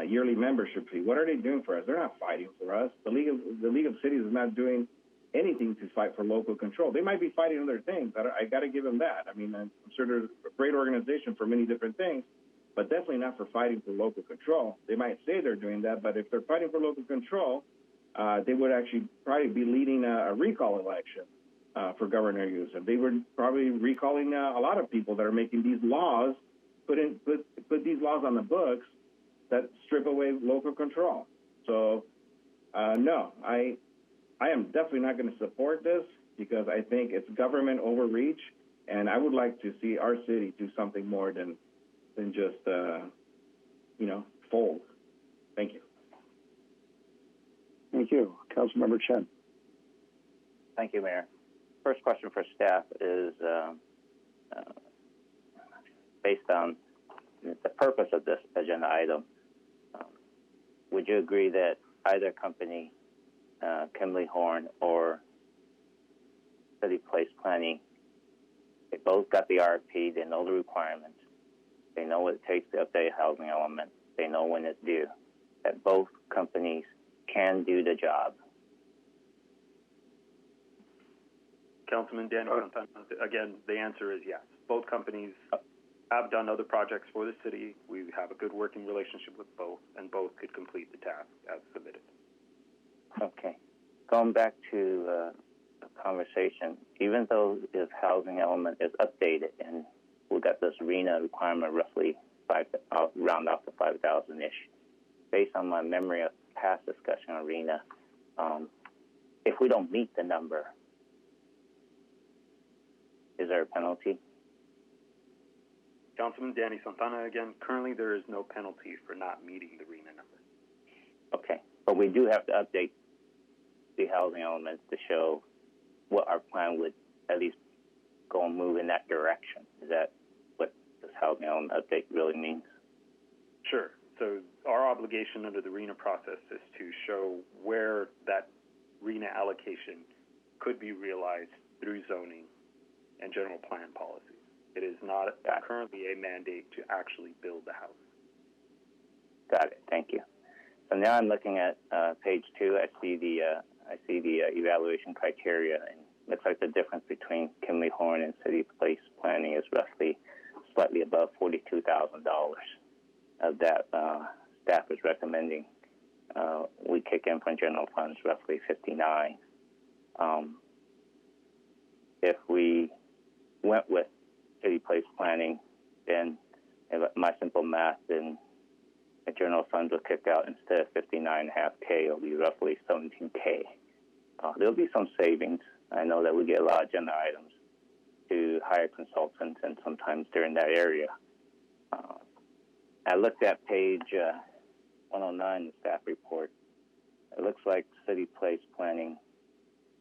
yearly membership fee. What are they doing for us? They're not fighting for us. The League of Cities is not doing anything to fight for local control. They might be fighting other things. I got to give them that. I mean, I'm sure they're a great organization for many different things, but definitely not for fighting for local control. They might say they're doing that, but if they're fighting for local control, they would actually probably be leading a recall election for Governor Newsom. They were probably recalling a lot of people that are making these laws, put these laws on the books that strip away local control. So, no, I am definitely not going to support this because I think it's government overreach, and I would like to see our city do something more than just, fold. Thank you. Thank you. Councilmember Chen. Thank you, Mayor. First question for staff is based on the purpose of this agenda item. Would you agree that either company, Kimley Horn or City Place Planning, they both got the RFP, they know the requirements, they know what it takes to update housing element, they know when it's due, that both companies can do the job? Councilman Daniel Santana, again, the answer is yes. Both companies have done other projects for the city. We have a good working relationship with both, and both could complete the task as submitted. Okay. Going back to the conversation, even though this housing element is updated and we got this RENA requirement roughly round off to 5,000-ish, based on my memory of past discussion on RENA, if we don't meet the number, is there a penalty? Councilman Danny Santana again. Currently, there is no penalty for not meeting the RENA number. Okay, but we do have to update the housing elements to show what our plan would at least go and move in that direction. Is that what this housing element update really means? Sure. So our obligation under the RENA process is to show where that RENA allocation could be realized through zoning and general plan policies. It is not currently a mandate to actually build the house. Got it. Thank you. So now I'm looking at page 2. I see the evaluation criteria, and it looks like the difference between Kimley Horn and City Place Planning is roughly slightly above $42,000. Of that, staff is recommending we kick in from general funds roughly $59,000. If we went with City Place Planning, then my simple math, then the general funds will kick out instead of $59,500, it'll be roughly $17,000. There'll be some savings. I know that we get a lot of agenda items to hire consultants, and sometimes they're in that area. I looked at page 109, the staff report. It looks like City Place Planning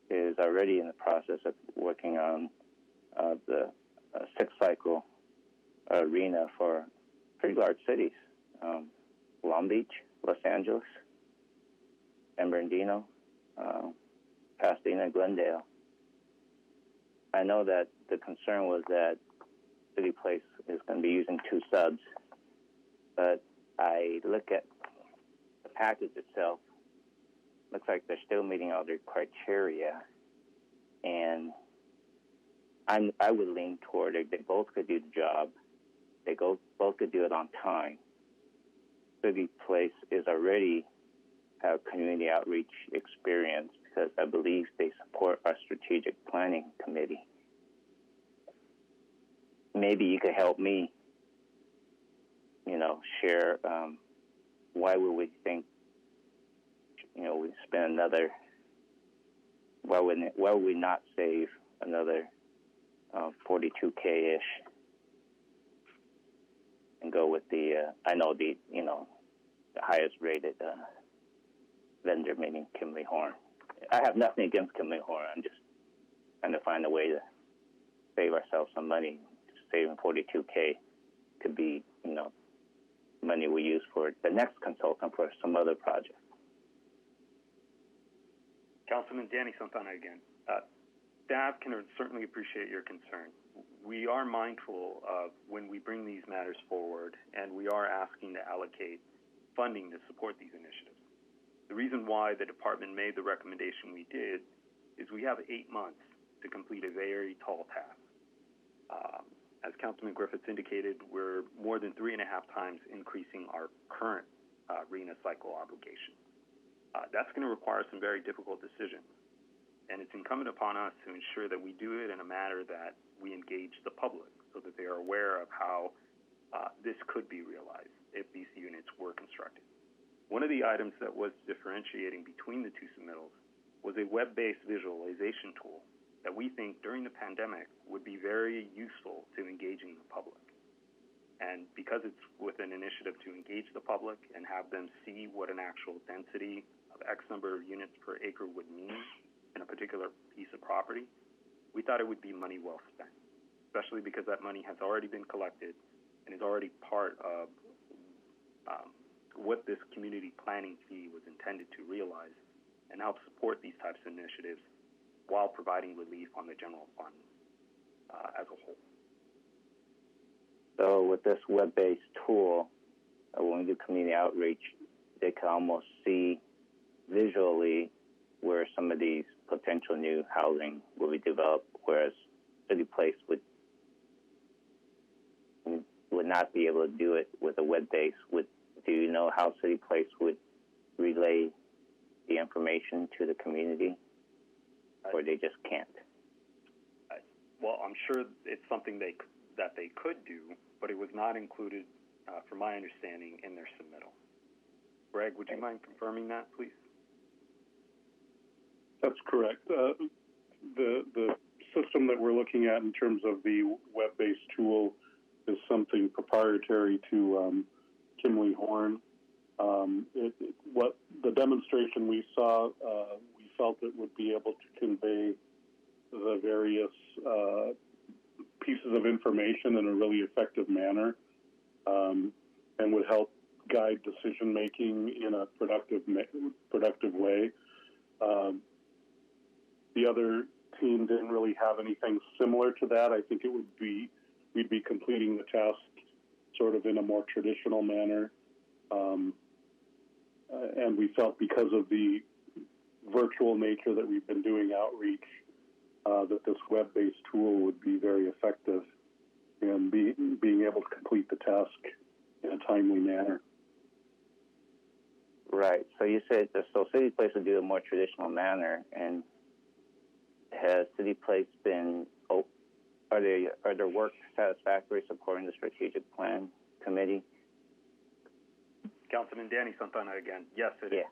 is already in the process of working on the six-cycle arena for pretty large cities. Long Beach, Los Angeles, San Bernardino, Pasadena, Glendale. I know that the concern was that City Place is going to be using 2 subs, but I look at the package itself, looks like they're still meeting all their criteria, and I would lean toward it. They both could do the job. They both could do it on time. City Place is already have community outreach experience because I believe they support our strategic planning committee. Maybe you could help me, share why would we think, we spend another, why would we not save another $42,000-ish and go with the highest rated vendor, meaning Kimley Horn. I have nothing against Kimley Horn. I'm just trying to find a way to save ourselves some money. Saving $42,000 could be, money we use for the next consultant for some other project. Councilman Danny Santana again. Staff can certainly appreciate your concern. We are mindful of when we bring these matters forward, and we are asking to allocate funding to support these initiatives. The reason why the department made the recommendation we did is we have 8 months to complete a very tall task. As Councilman Griffiths indicated, we're more than 3.5 times increasing our current RENA cycle obligation. That's going to require some very difficult decisions, and it's incumbent upon us to ensure that we do it in a manner that we engage the public so that they are aware of how this could be realized if these units were constructed. One of the items that was differentiating between the two submittals was a web-based visualization tool that we think during the pandemic would be very useful to engaging the public. And because it's with an initiative to engage the public and have them see what an actual density of X number of units per acre would mean in a particular piece of property, we thought it would be money well spent, especially because that money has already been collected and is already part of what this community planning fee was intended to realize and help support these types of initiatives while providing relief on the general fund as a whole. So with this web-based tool, when we do community outreach, they can almost see visually where some of these potential new housing will be developed, whereas City Place would not be able to do it with a web base. Do you know how City Place would relay the information to the community, or they just can't? Well, I'm sure it's something that they could do, but it was not included, from my understanding, in their submittal. Greg, would you mind confirming that, please? That's correct. The system that we're looking at in terms of the web-based tool is something proprietary to Kimley Horn. What the demonstration we saw, we felt it would be able to convey the various pieces of information in a really effective manner, and would help guide decision making in a productive way. The other team didn't really have anything similar to that. I think we'd be completing the task sort of in a more traditional manner. And we felt because of the virtual nature that we've been doing outreach, that this web-based tool would be very effective in being able to complete the task in a timely manner. Right. So you said so City Place would do it a more traditional manner, and has City Place been? Are their work satisfactory supporting the strategic plan committee? Councilman Danny Santana again. Yes, it is.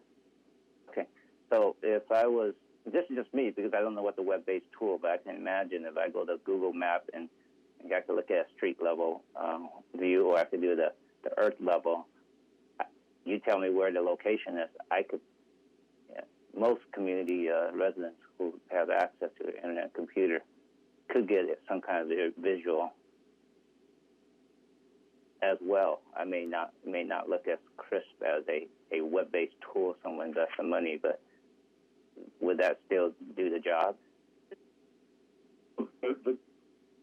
Okay. So if I was, this is just me because I don't know what the web-based tool, but I can imagine if I go to Google Map and I could look at a street level view, or I could do the earth level. You tell me where the location is. I could. Most community residents who have access to the internet computer could get some kind of visual as well. I may not look as crisp as a web-based tool someone invests some money, but would that still do the job?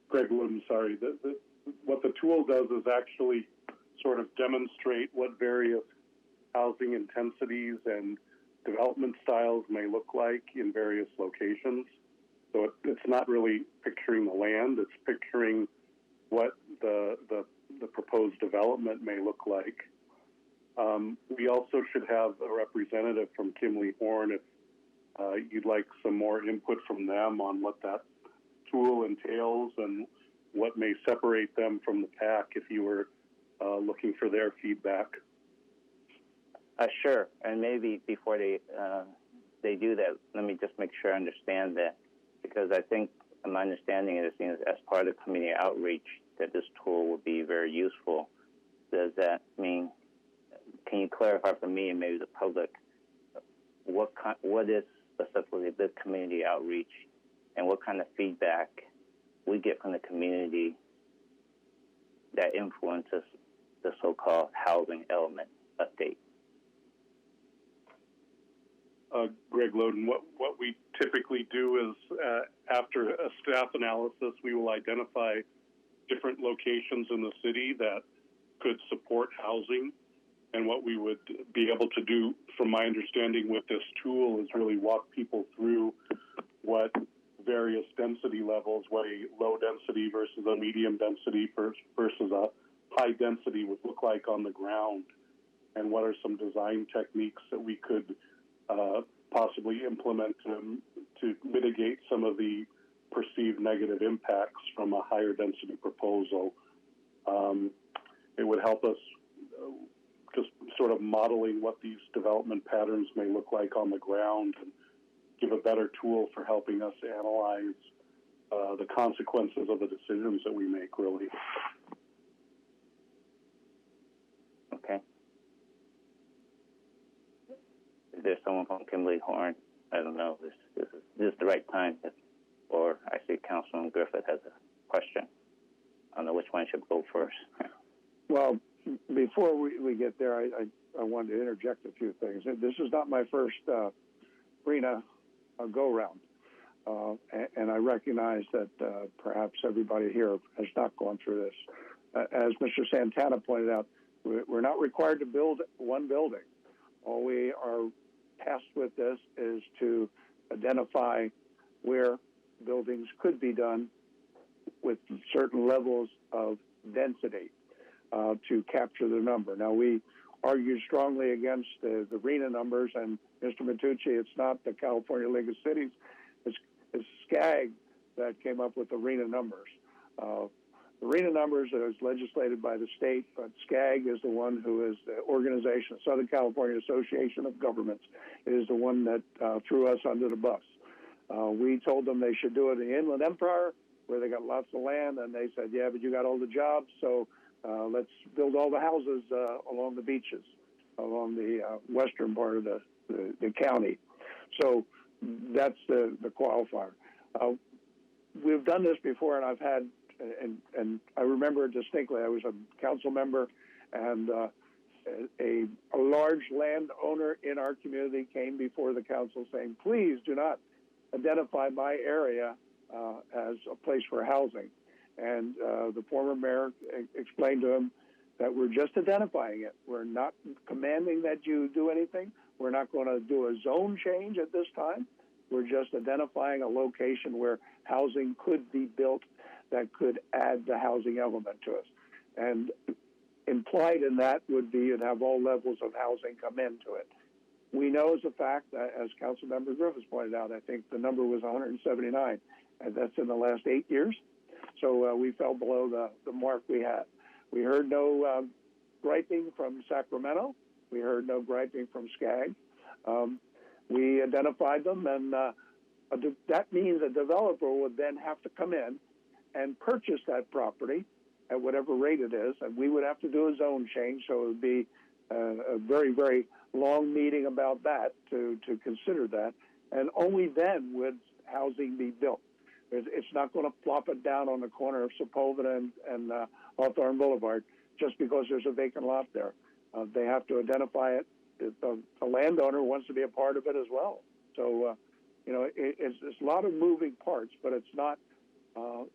Greg Wood, sorry. What the tool does is actually sort of demonstrate what various housing intensities and development styles may look like in various locations. So it's not really picturing the land, it's picturing what the proposed development may look like. We also should have a representative from Kimley Horn if you'd like some more input from them on what that tool entails and what may separate them from the pack if you were looking for their feedback. Sure, and maybe before they do that, let me just make sure I understand that, because I think my understanding is as part of community outreach that this tool will be very useful. Does that mean? Can you clarify for me and maybe the public what is specifically the community outreach and what kind of feedback we get from the community that influences the so-called housing element update? Greg Loden. What we typically do is after a staff analysis, we will identify different locations in the city that could support housing. And what we would be able to do, from my understanding with this tool, is really walk people through what various density levels, what a low density versus a medium density versus a high density would look like on the ground, and what are some design techniques that we could possibly implement to mitigate some of the perceived negative impacts from a higher density proposal. It would help us just sort of modeling what these development patterns may look like on the ground, and give a better tool for helping us analyze the consequences of the decisions that we make, really. Okay. Is there someone from Kimberly Horn? I don't know. This is the right time, or I see Councilman Griffith has a question. I don't know which one should go first. Well, before we get there, I wanted to interject a few things. This is not my first RENA go-round, and I recognize that perhaps everybody here has not gone through this. As Mr. Santana pointed out, we're not required to build one building. All we are tasked with this is to identify where buildings could be done with certain levels of density to capture the number. Now, we argue strongly against the RENA numbers, and Mr. Matucci, it's not the California League of Cities, it's SCAG that came up with the RENA numbers. The RENA numbers is legislated by the state, but SCAG is the one who is the organization, Southern California Association of Governments, is the one that threw us under the bus. We told them they should do it in the Inland Empire, where they got lots of land, and they said, yeah, but you got all the jobs, so let's build all the houses along the beaches, along the western part of the county. So that's the qualifier. We've done this before, and I've had, and I remember distinctly, I was a council member, and a large landowner in our community came before the council saying, please do not identify my area as a place for housing. And the former mayor explained to him that we're just identifying it. We're not commanding that you do anything. We're not going to do a zone change at this time. We're just identifying a location where housing could be built that could add the housing element to us. And implied in that would be you'd have all levels of housing come into it. We know as a fact, as Councilmember Griffiths pointed out, I think the number was 179, and that's in the last 8 years. So we fell below the mark we had. We heard no griping from Sacramento. We heard no griping from SCAG. We identified them, and that means a developer would then have to come in and purchase that property at whatever rate it is, and we would have to do a zone change, so it would be a very, very long meeting about that to consider that, and only then would housing be built. It's not going to plop it down on the corner of Sepulveda and Hawthorne Boulevard just because there's a vacant lot there. They have to identify it. The landowner wants to be a part of it as well. So, it's a lot of moving parts, but it's not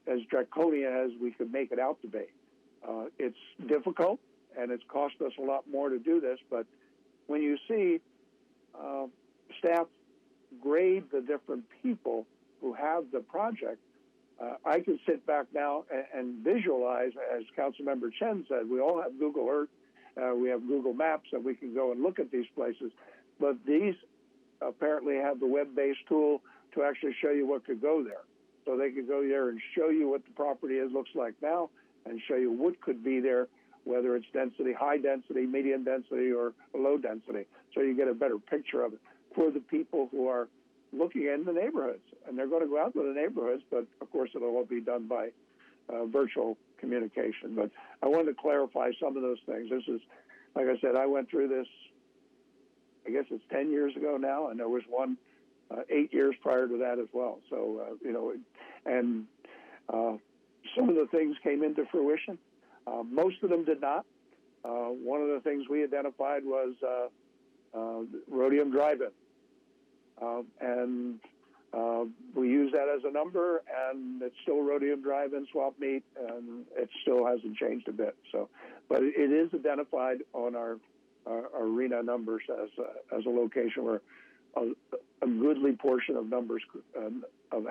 as draconian as we could make it out to be. It's difficult, and it's cost us a lot more to do this, but when you see staff grade the different people who have the project, I can sit back now and visualize, as Councilmember Chen said, we all have Google Earth, we have Google Maps, and we can go and look at these places, but these apparently have the web-based tool to actually show you what could go there. So they could go there and show you what the property looks like now, and show you what could be there, whether it's density, high density, medium density, or low density. So you get a better picture of it for the people who are looking in the neighborhoods. And they're going to go out to the neighborhoods, but of course it'll all be done by virtual communication. But I wanted to clarify some of those things. This is, like I said, I went through this, I guess it's 10 years ago now, and there was one 8 years prior to that as well. So, and some of the things came into fruition. Most of them did not. One of the things we identified was Rhodium Drive-In. and we use that as a number, and it's still Rhodium Drive-In swap meet, and it still hasn't changed a bit. So, but it is identified on our arena numbers as a location where a goodly portion of numbers of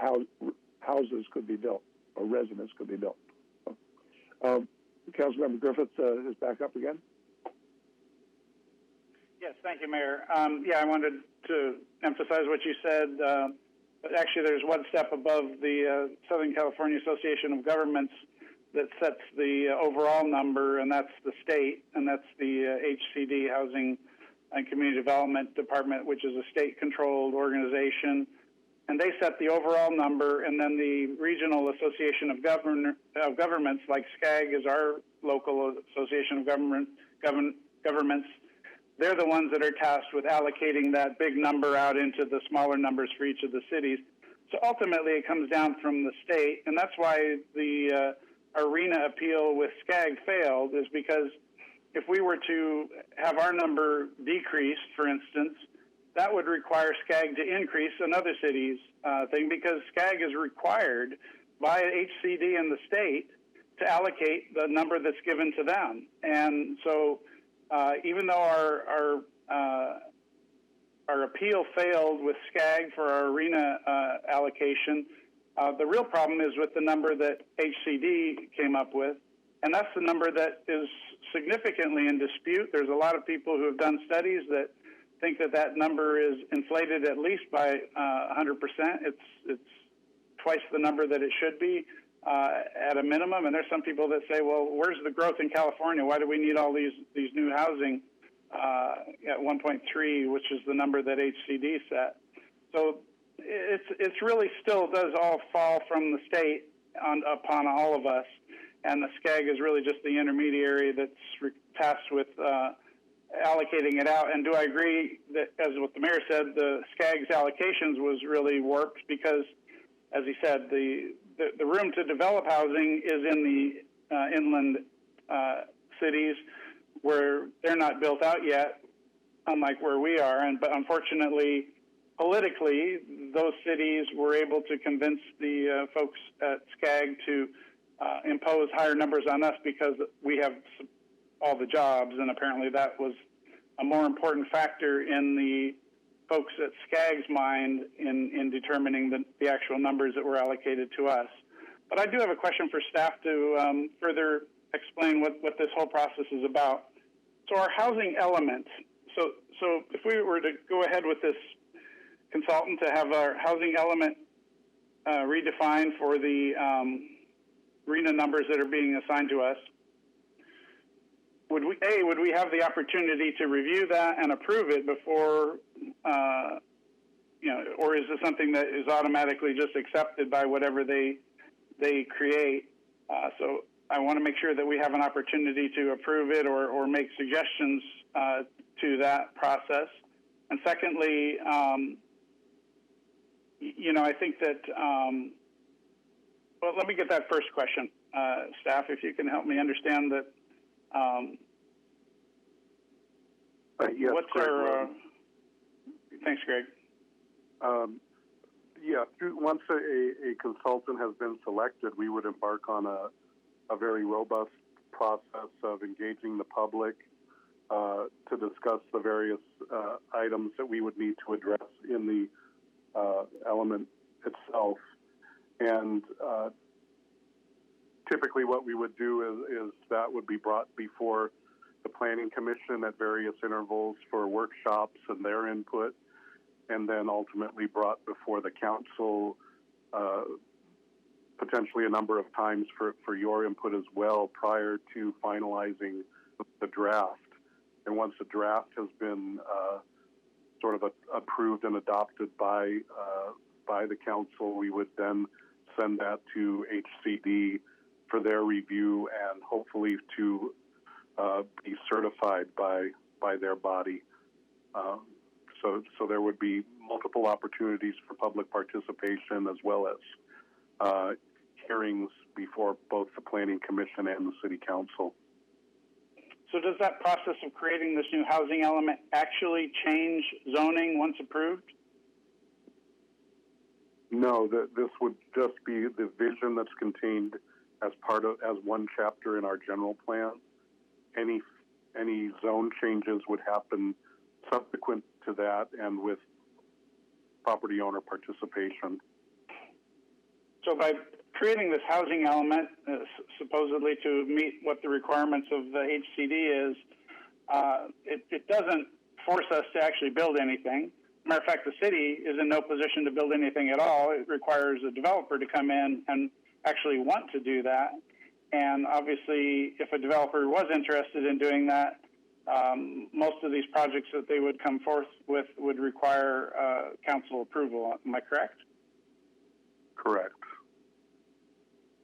houses could be built, or residents could be built. Councilmember Griffith is back up again. Yes, thank you, Mayor. I wanted to emphasize what you said. But actually, there's one step above the Southern California Association of Governments that sets the overall number, and that's the state, and that's the HCD, Housing and Community Development Department, which is a state-controlled organization. And they set the overall number, and then the Regional Association of Governments, like SCAG is our local association of governments, they're the ones that are tasked with allocating that big number out into the smaller numbers for each of the cities. So ultimately, it comes down from the state, and that's why the arena appeal with SCAG failed, is because if we were to have our number decreased, for instance, that would require SCAG to increase another city's thing, because SCAG is required by HCD and the state to allocate the number that's given to them. And so even though our appeal failed with SCAG for our arena allocation, the real problem is with the number that HCD came up with, and that's the number that is significantly in dispute. There's a lot of people who have done studies that think that that number is inflated at least by 100%. It's twice the number that it should be at a minimum. And there's some people that say, well, where's the growth in California? Why do we need all these new housing at 1.3, which is the number that HCD set? So it's really still does all fall from the state upon all of us. And the SCAG is really just the intermediary that's tasked with allocating it out. And do I agree that, as what the mayor said, the SCAG's allocations was really warped because, as he said, the room to develop housing is in the inland cities where they're not built out yet, unlike where we are. But unfortunately, politically, those cities were able to convince the folks at SCAG to impose higher numbers on us because we have all the jobs, and apparently that was a more important factor in the folks at SCAG's mind in determining the actual numbers that were allocated to us. But I do have a question for staff to further explain what this whole process is about. So our housing element, so if we were to go ahead with this consultant to have our housing element redefined for the RENA numbers that are being assigned to us, would we have the opportunity to review that and approve it before, or is this something that is automatically just accepted by whatever they create? So I want to make sure that we have an opportunity to approve it or make suggestions to that process. And secondly, I think that, well, let me get that first question, staff, if you can help me understand that. Yes, what's Greg, our? Thanks, Greg. Once a consultant has been selected, we would embark on a very robust process of engaging the public to discuss the various items that we would need to address in the element itself. And typically what we would do is that would be brought before the Planning Commission at various intervals for workshops and their input, and then ultimately brought before the council potentially a number of times for your input as well prior to finalizing the draft. And once the draft has been sort of approved and adopted by the council, we would then send that to HCD for their review and hopefully to be certified by their body. So there would be multiple opportunities for public participation as well as hearings before both the Planning Commission and the City Council. So does that process of creating this new housing element actually change zoning once approved? No, this would just be the vision that's contained as one chapter in our general plan. Any zone changes would happen subsequent to that and with property owner participation. So by creating this housing element, supposedly to meet what the requirements of the HCD is, it doesn't force us to actually build anything. Matter of fact, the city is in no position to build anything at all. It requires a developer to come in and actually want to do that. And obviously, if a developer was interested in doing that, most of these projects that they would come forth with would require council approval. Am I correct? Correct.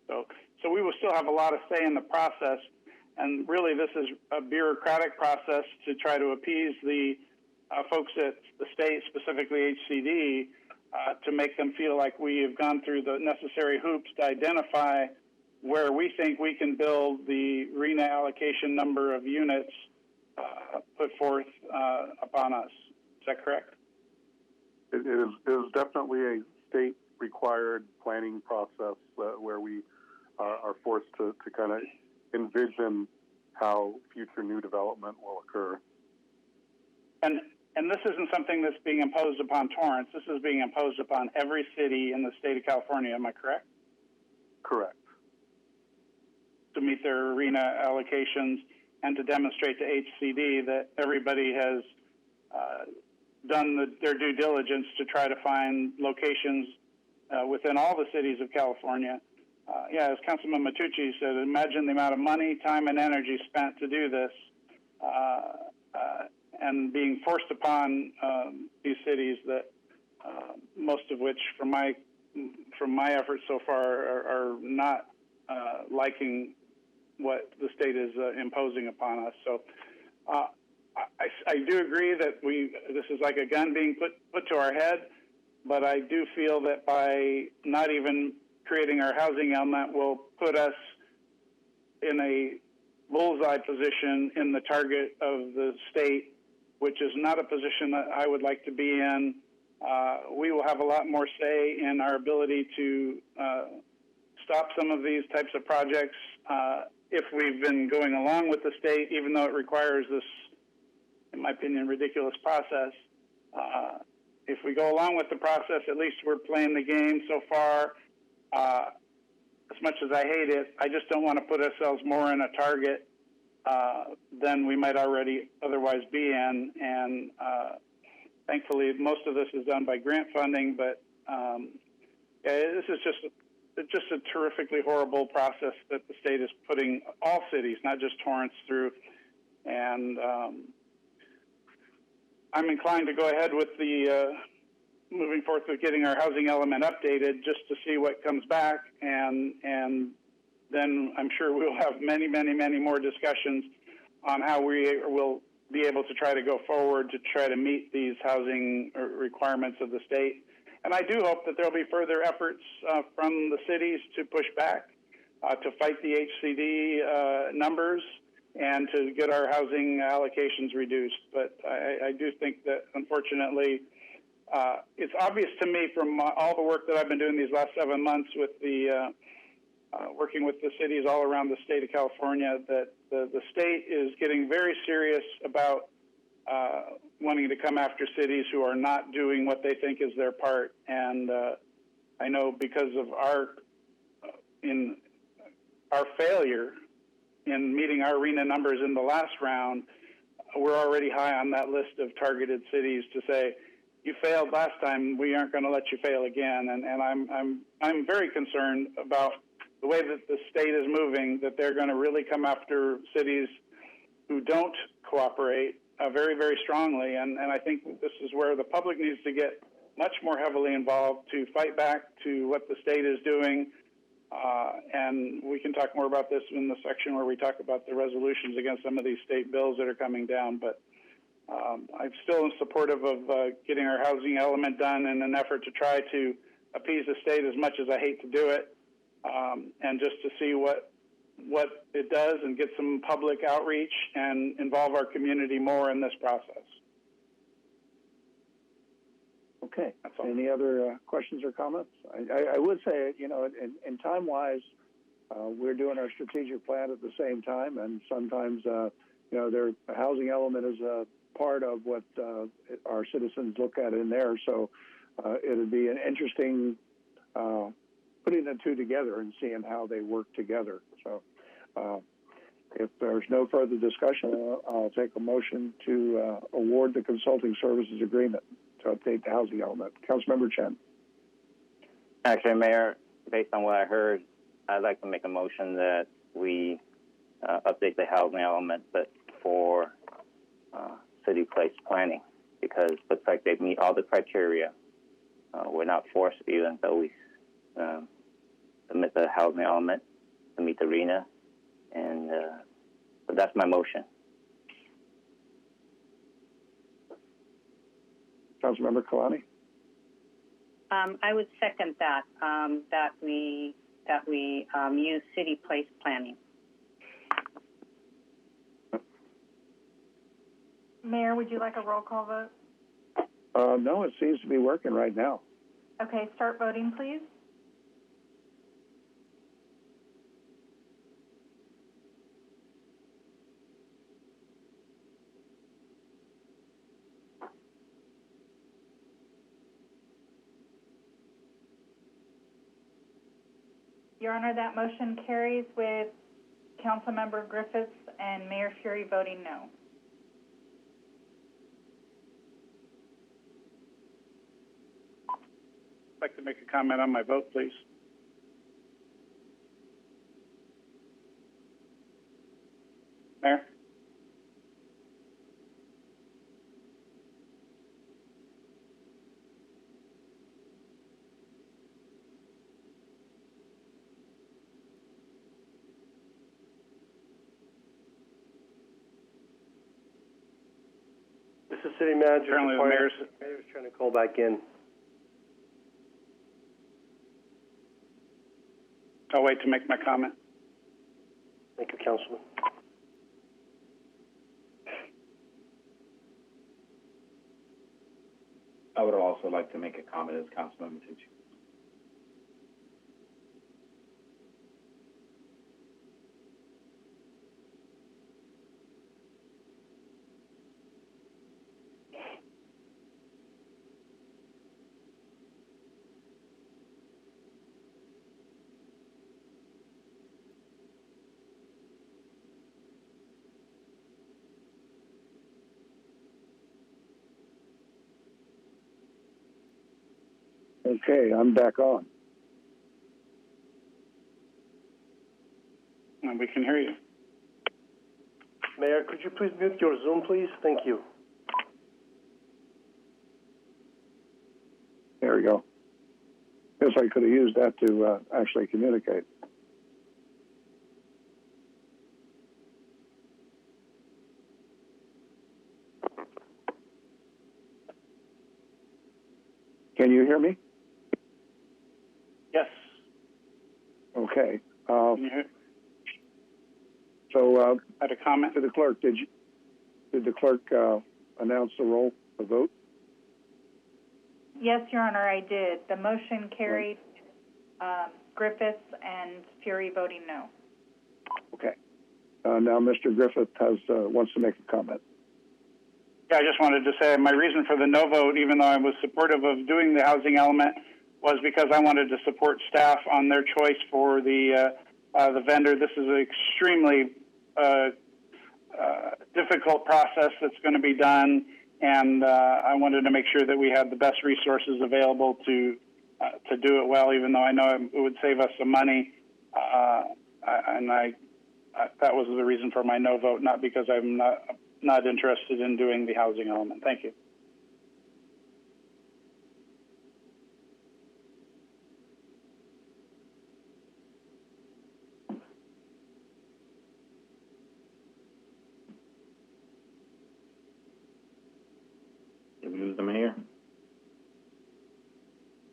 So we will still have a lot of say in the process. And really, this is a bureaucratic process to try to appease the folks at the state, specifically HCD, to make them feel like we have gone through the necessary hoops to identify where we think we can build the RENA allocation number of units put forth upon us. Is that correct? It is definitely a state-required planning process where we are forced to kind of envision how future new development will occur. And this isn't something that's being imposed upon Torrance. This is being imposed upon every city in the state of California. Am I correct? Correct. To meet their arena allocations and to demonstrate to HCD that everybody has done their due diligence to try to find locations within all the cities of California. As Councilman Matucci said, imagine the amount of money, time, and energy spent to do this, and being forced upon these cities that most of which, from my efforts so far, are not liking what the state is imposing upon us. So I do agree that this is like a gun being put to our head, but I do feel that by not even creating our housing element will put us in a bullseye position in the target of the state, which is not a position that I would like to be in. We will have a lot more say in our ability to stop some of these types of projects if we've been going along with the state, even though it requires this, in my opinion, ridiculous process. If we go along with the process, at least we're playing the game so far. As much as I hate it, I just don't want to put ourselves more in a target than we might already otherwise be in. And thankfully, most of this is done by grant funding, but this is just a terrifically horrible process that the state is putting all cities, not just Torrance, through. And I'm inclined to go ahead with the moving forth with getting our housing element updated just to see what comes back, and then I'm sure we'll have many, many, many more discussions on how we will be able to try to go forward to try to meet these housing requirements of the state. And I do hope that there'll be further efforts from the cities to push back, to fight the HCD numbers, and to get our housing allocations reduced. But I do think that, unfortunately, it's obvious to me from all the work that I've been doing these last 7 months with the working with the cities all around the state of California that the state is getting very serious about wanting to come after cities who are not doing what they think is their part. And I know because of our failure in meeting our RENA numbers in the last round, we're already high on that list of targeted cities to say, you failed last time, we aren't going to let you fail again. And I'm very concerned about the way that the state is moving, that they're going to really come after cities who don't cooperate very, very strongly. And I think this is where the public needs to get much more heavily involved to fight back to what the state is doing. And we can talk more about this in the section where we talk about the resolutions against some of these state bills that are coming down. But I'm still supportive of getting our housing element done in an effort to try to appease the state as much as I hate to do it, and just to see what it does and get some public outreach and involve our community more in this process. Okay. Any other questions or comments? I would say, in time-wise, we're doing our strategic plan at the same time, and sometimes, their housing element is a part of what our citizens look at in there. So it'd be an interesting putting the two together and seeing how they work together. So if there's no further discussion, I'll take a motion to award the consulting services agreement to update the housing element. Councilmember Chen. Actually, Mayor, based on what I heard, I'd like to make a motion that we update the housing element, but for city place planning, because it looks like they meet all the criteria. We're not forced, even though we submit the housing element to meet the RENA, and but that's my motion. Councilmember Kalani. I would second that. That we use city place planning. Mayor, would you like a roll call vote? No, it seems to be working right now. Okay, start voting, please. Your Honor, that motion carries with Councilmember Griffiths and Mayor Fury voting no. I'd like to make a comment on my vote, please. Mayor? This is City Manager. Apparently the mayor's trying to call back in. I'll wait to make my comment. Thank you, Councilman. I would also like to make a comment as Councilman Matucci. Okay, I'm back on. And we can hear you. Mayor, could you please mute your Zoom, please? Thank you. There we go. Guess I could have used that to actually communicate. Can you hear me? Yes. Okay. Can you hear? So, I had a comment to the clerk. Did the clerk announce the vote? Yes, Your Honor, I did. The motion carried Griffiths and Fury voting no. Okay. Now, Mr. Griffith wants to make a comment. Yeah, I just wanted to say my reason for the no vote, even though I was supportive of doing the housing element, was because I wanted to support staff on their choice for the vendor. This is an extremely difficult process that's going to be done, and I wanted to make sure that we had the best resources available to do it well, even though I know it would save us some money. That was the reason for my no vote, not because I'm not interested in doing the housing element. Thank you. Did we lose the mayor?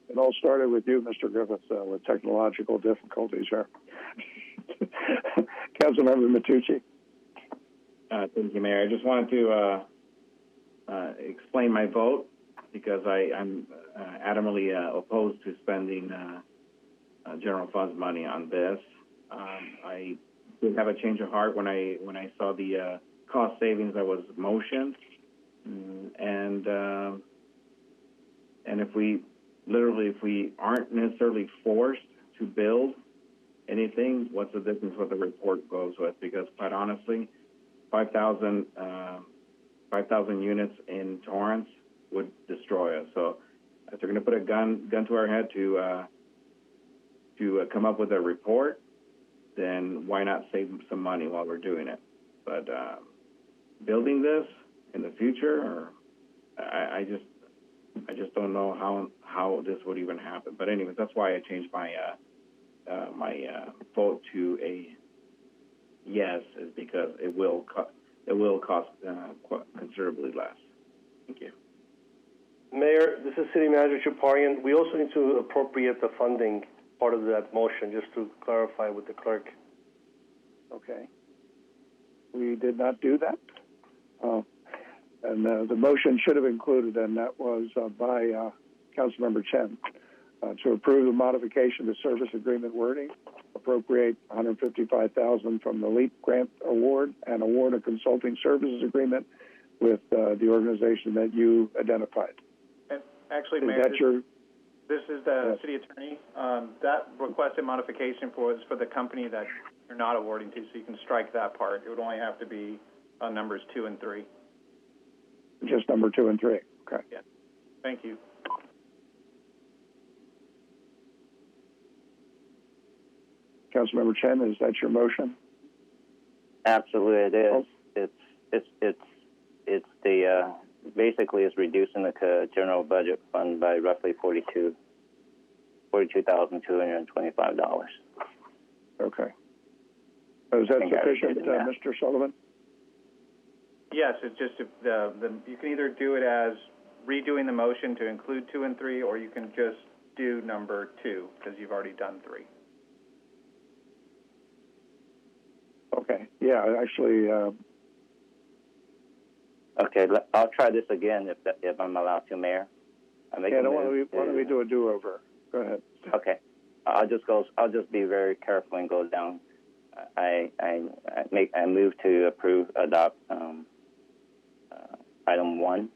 It all started with you, Mr. Griffith, with technological difficulties here. Councilmember Matucci. Thank you, Mayor. I just wanted to explain my vote. because I'm adamantly opposed to spending general funds money on this. I did have a change of heart when I saw the cost savings that was motioned, and if we aren't necessarily forced to build anything, what's the difference what the report goes with? Because quite honestly, 5,000 units in Torrance would destroy us. So if they're going to put a gun to our head to come up with a report, then why not save some money while we're doing it? But building this in the future, or I just don't know how this would even happen. But anyways, that's why I changed my vote to a yes, is because it will cost considerably less. Thank you. Mayor, this is City Manager Chaparian. We also need to appropriate the funding part of that motion, just to clarify with the clerk. Okay. We did not do that. And the motion should have included, and that was by Councilmember Chen, to approve the modification to service agreement wording, appropriate $155,000 from the LEAP grant award, and award a consulting services agreement with the organization that you identified. And actually, Is Mayor, that this is the city attorney. That requested modification was for the company that you're not awarding to, so you can strike that part. It would only have to be numbers 2 and 3. Just number 2 and 3. Okay. Yeah. Thank you. Councilmember Chen, is that your motion? Absolutely, it is. It's the basically it's reducing the general budget fund by roughly $42,225. Okay. Is that sufficient, Mr. Sullivan? Yes, it's just you can either do it as redoing the motion to include 2 and 3, or you can just do number 2 because you've already done 3. Okay. Yeah, actually. Okay, I'll try this again if I'm allowed to, Mayor. Why don't we do a do-over? Go ahead. Okay, I'll just be very careful and go down. I move to adopt item 1,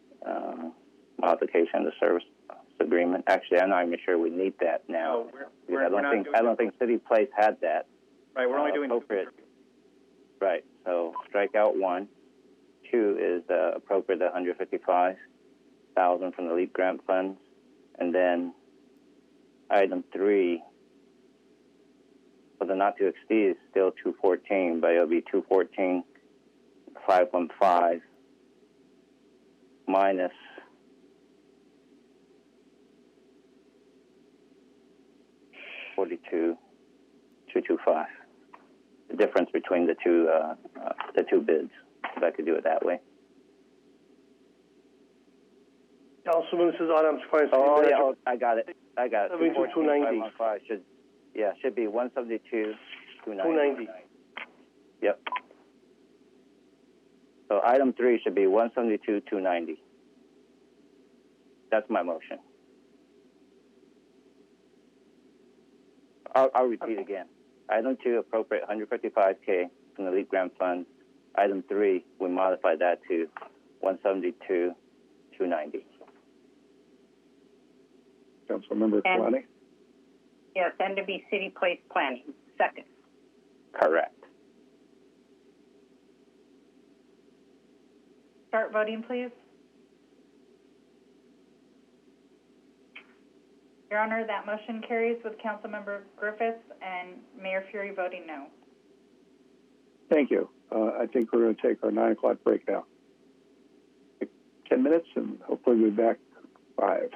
modification of the service agreement. Actually, I'm not even sure we need that now. I don't think City Place had that. Right, we're only doing appropriate. Right, so strike out 1. 2 is appropriate $155,000 from the LEAP grant funds, and then item 3 for the not to exceed is still 214, but it'll be 214,515 minus $42,225. The difference between the two bids, if I could do it that way. Councilman, this is Adam Squires. Oh, yeah, I got it. 290. Should be 172,290. Yep. So item 3 should be 172,290. That's my motion. I'll repeat again. Item 2, appropriate $155K from the LEAP grant fund. Item 3, we modify that to 172,290. Councilmember Kalani? Yes, and to be City Place Planning. Second. Correct. Start voting, please. Your Honor, that motion carries with Councilmember Griffiths and Mayor Fury voting no. Thank you. I think we're going to take our 9 o'clock break now. 10 minutes, and hopefully we'll be back 5.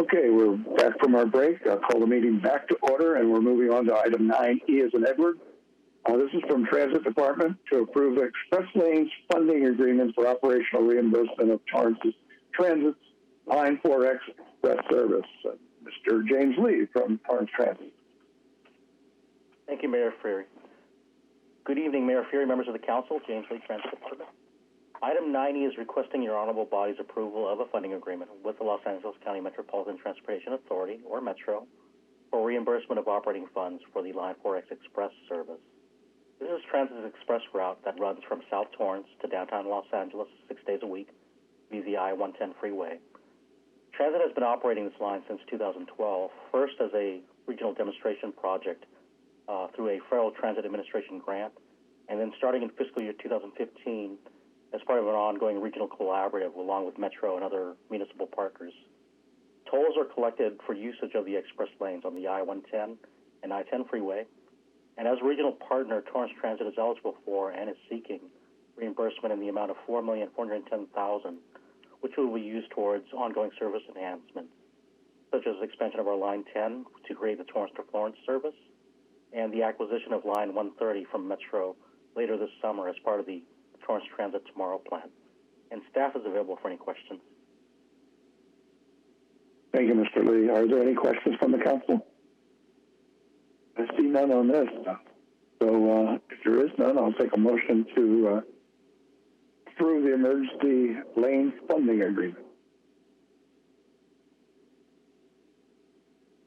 Okay, we're back from our break. I'll call the meeting back to order, and we're moving on to item 9E as in Edward. This is from Transit Department to approve express lanes funding agreement for operational reimbursement of Torrance's Transit's Line 4X Express service. Mr. James Lee from Torrance Transit. Thank you, Mayor Freary. Good evening, Mayor Freary, members of the council. James Lee, Transit Department. Item 9E is requesting your honorable body's approval of a funding agreement with the Los Angeles County Metropolitan Transportation Authority, or Metro, for reimbursement of operating funds for the Line 4X Express service. This is Transit's express route that runs from South Torrance to downtown Los Angeles 6 days a week via the I-110 freeway. Transit has been operating this line since 2012, first as a regional demonstration project through a Federal Transit Administration grant, and then starting in fiscal year 2015 as part of an ongoing regional collaborative along with Metro and other municipal partners. Tolls are collected for usage of the express lanes on the I-110 and I-10 freeway, and as a regional partner, Torrance Transit is eligible for and is seeking reimbursement in the amount of $4,410,000, which will be used towards ongoing service enhancements, such as expansion of our Line 10 to create the Torrance to Florence service, and the acquisition of Line 130 from Metro later this summer as part of the Torrance Transit Tomorrow plan. And staff is available for any questions. Thank you, Mr. Lee. Are there any questions from the council? I see none on this. So if there is none, I'll take a motion to approve the emergency lane funding agreement.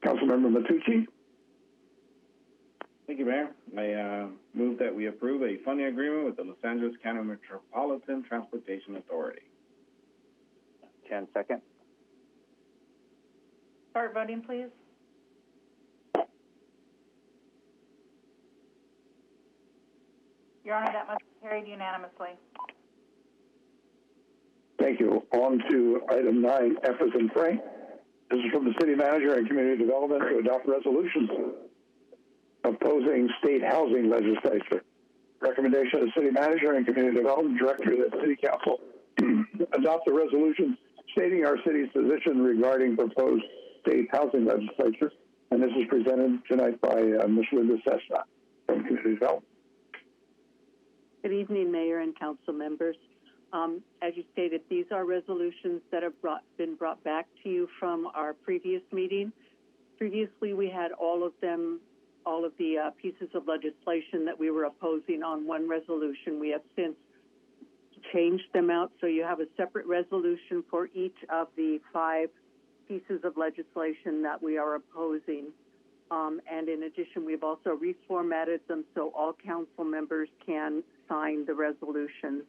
Councilmember Matucci. Thank you, Mayor. I move that we approve a funding agreement with the Los Angeles County Metropolitan Transportation Authority. Chen, second. Start voting, please. Your Honor, that must be carried unanimously. Thank you. On to item 9, F as in Frank. This is from the City Manager and Community Development to adopt resolutions opposing state housing legislature. Recommendation of the City Manager and Community Development Director that the City Council adopt the resolution stating our city's position regarding proposed state housing legislature. And this is presented tonight by Ms. Linda Cessna from Community Development. Good evening, Mayor and council members. As you stated, these are resolutions that have been brought back to you from our previous meeting. Previously, we had all of the pieces of legislation that we were opposing on one resolution. We have since changed them out, so you have a separate resolution for each of the 5 pieces of legislation that we are opposing. And in addition, we've also reformatted them so all council members can sign the resolutions.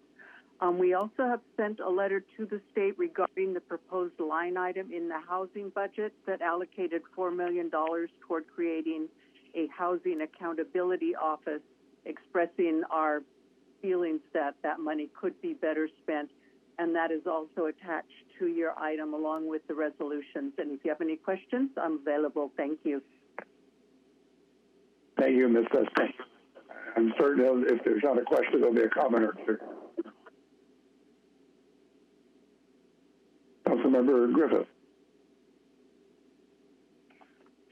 We also have sent a letter to the state regarding the proposed line item in the housing budget that allocated $4 million toward creating a housing accountability office, expressing our feelings that that money could be better spent. And that is also attached to your item along with the resolutions. And if you have any questions, I'm available. Thank you. Thank you, Ms. Cessna. I'm certain if there's not a question, there'll be a comment or two. Councilmember Griffith.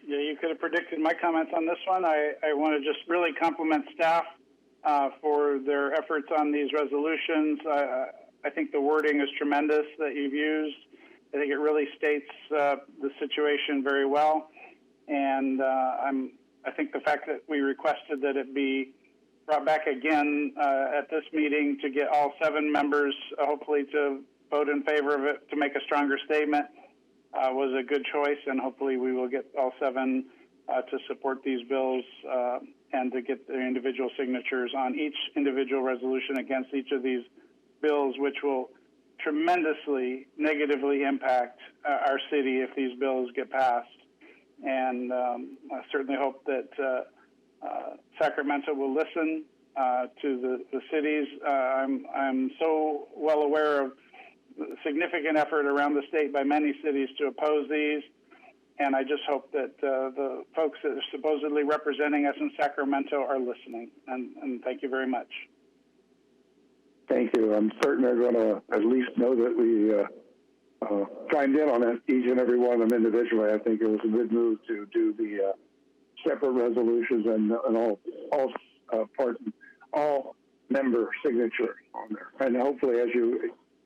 Yeah, you could have predicted my comments on this one. I want to just really compliment staff for their efforts on these resolutions. I think the wording is tremendous that you've used. I think it really states the situation very well. And I think the fact that we requested that it be brought back again at this meeting to get all 7 members, hopefully, to vote in favor of it to make a stronger statement was a good choice, and hopefully we will get all 7 to support these bills and to get their individual signatures on each individual resolution against each of these bills, which will tremendously negatively impact our city if these bills get passed. And I certainly hope that Sacramento will listen to the cities. I'm so well aware of the significant effort around the state by many cities to oppose these, and I just hope that the folks that are supposedly representing us in Sacramento are listening, and thank you very much. Thank you. I'm certain they're going to at least know that we chimed in on it, each and every one of them individually. I think it was a good move to do the separate resolutions and all member signature on there. And hopefully,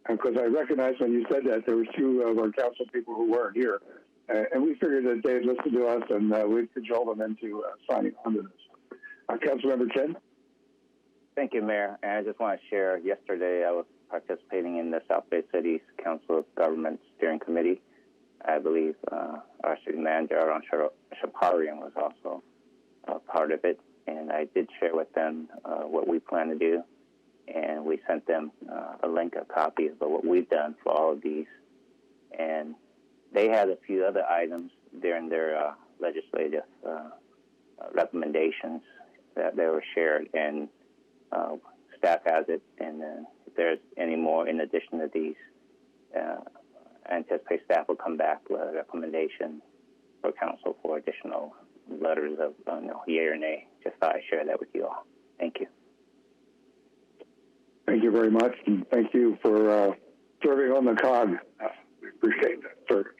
because I recognize when you said that there was two of our council people who weren't here, and we figured that they'd listen to us and we'd cajole them into signing on to this. Councilmember Chen. Thank you, Mayor. And I just want to share, yesterday I was participating in the South Bay City's Council of Government Steering Committee. I believe our city manager, Aaron Shaparian, was also part of it. And I did share with them what we plan to do. And we sent them a link, a copy of what we've done for all of these. And they had a few other items during their legislative recommendations that they were shared. And staff has it. And if there's any more in addition to these, I anticipate staff will come back with a recommendation for council for additional letters of yea or nay. Just thought I'd share that with you all. Thank you. Thank you very much, and thank you for serving on the COG. We appreciate that, sir.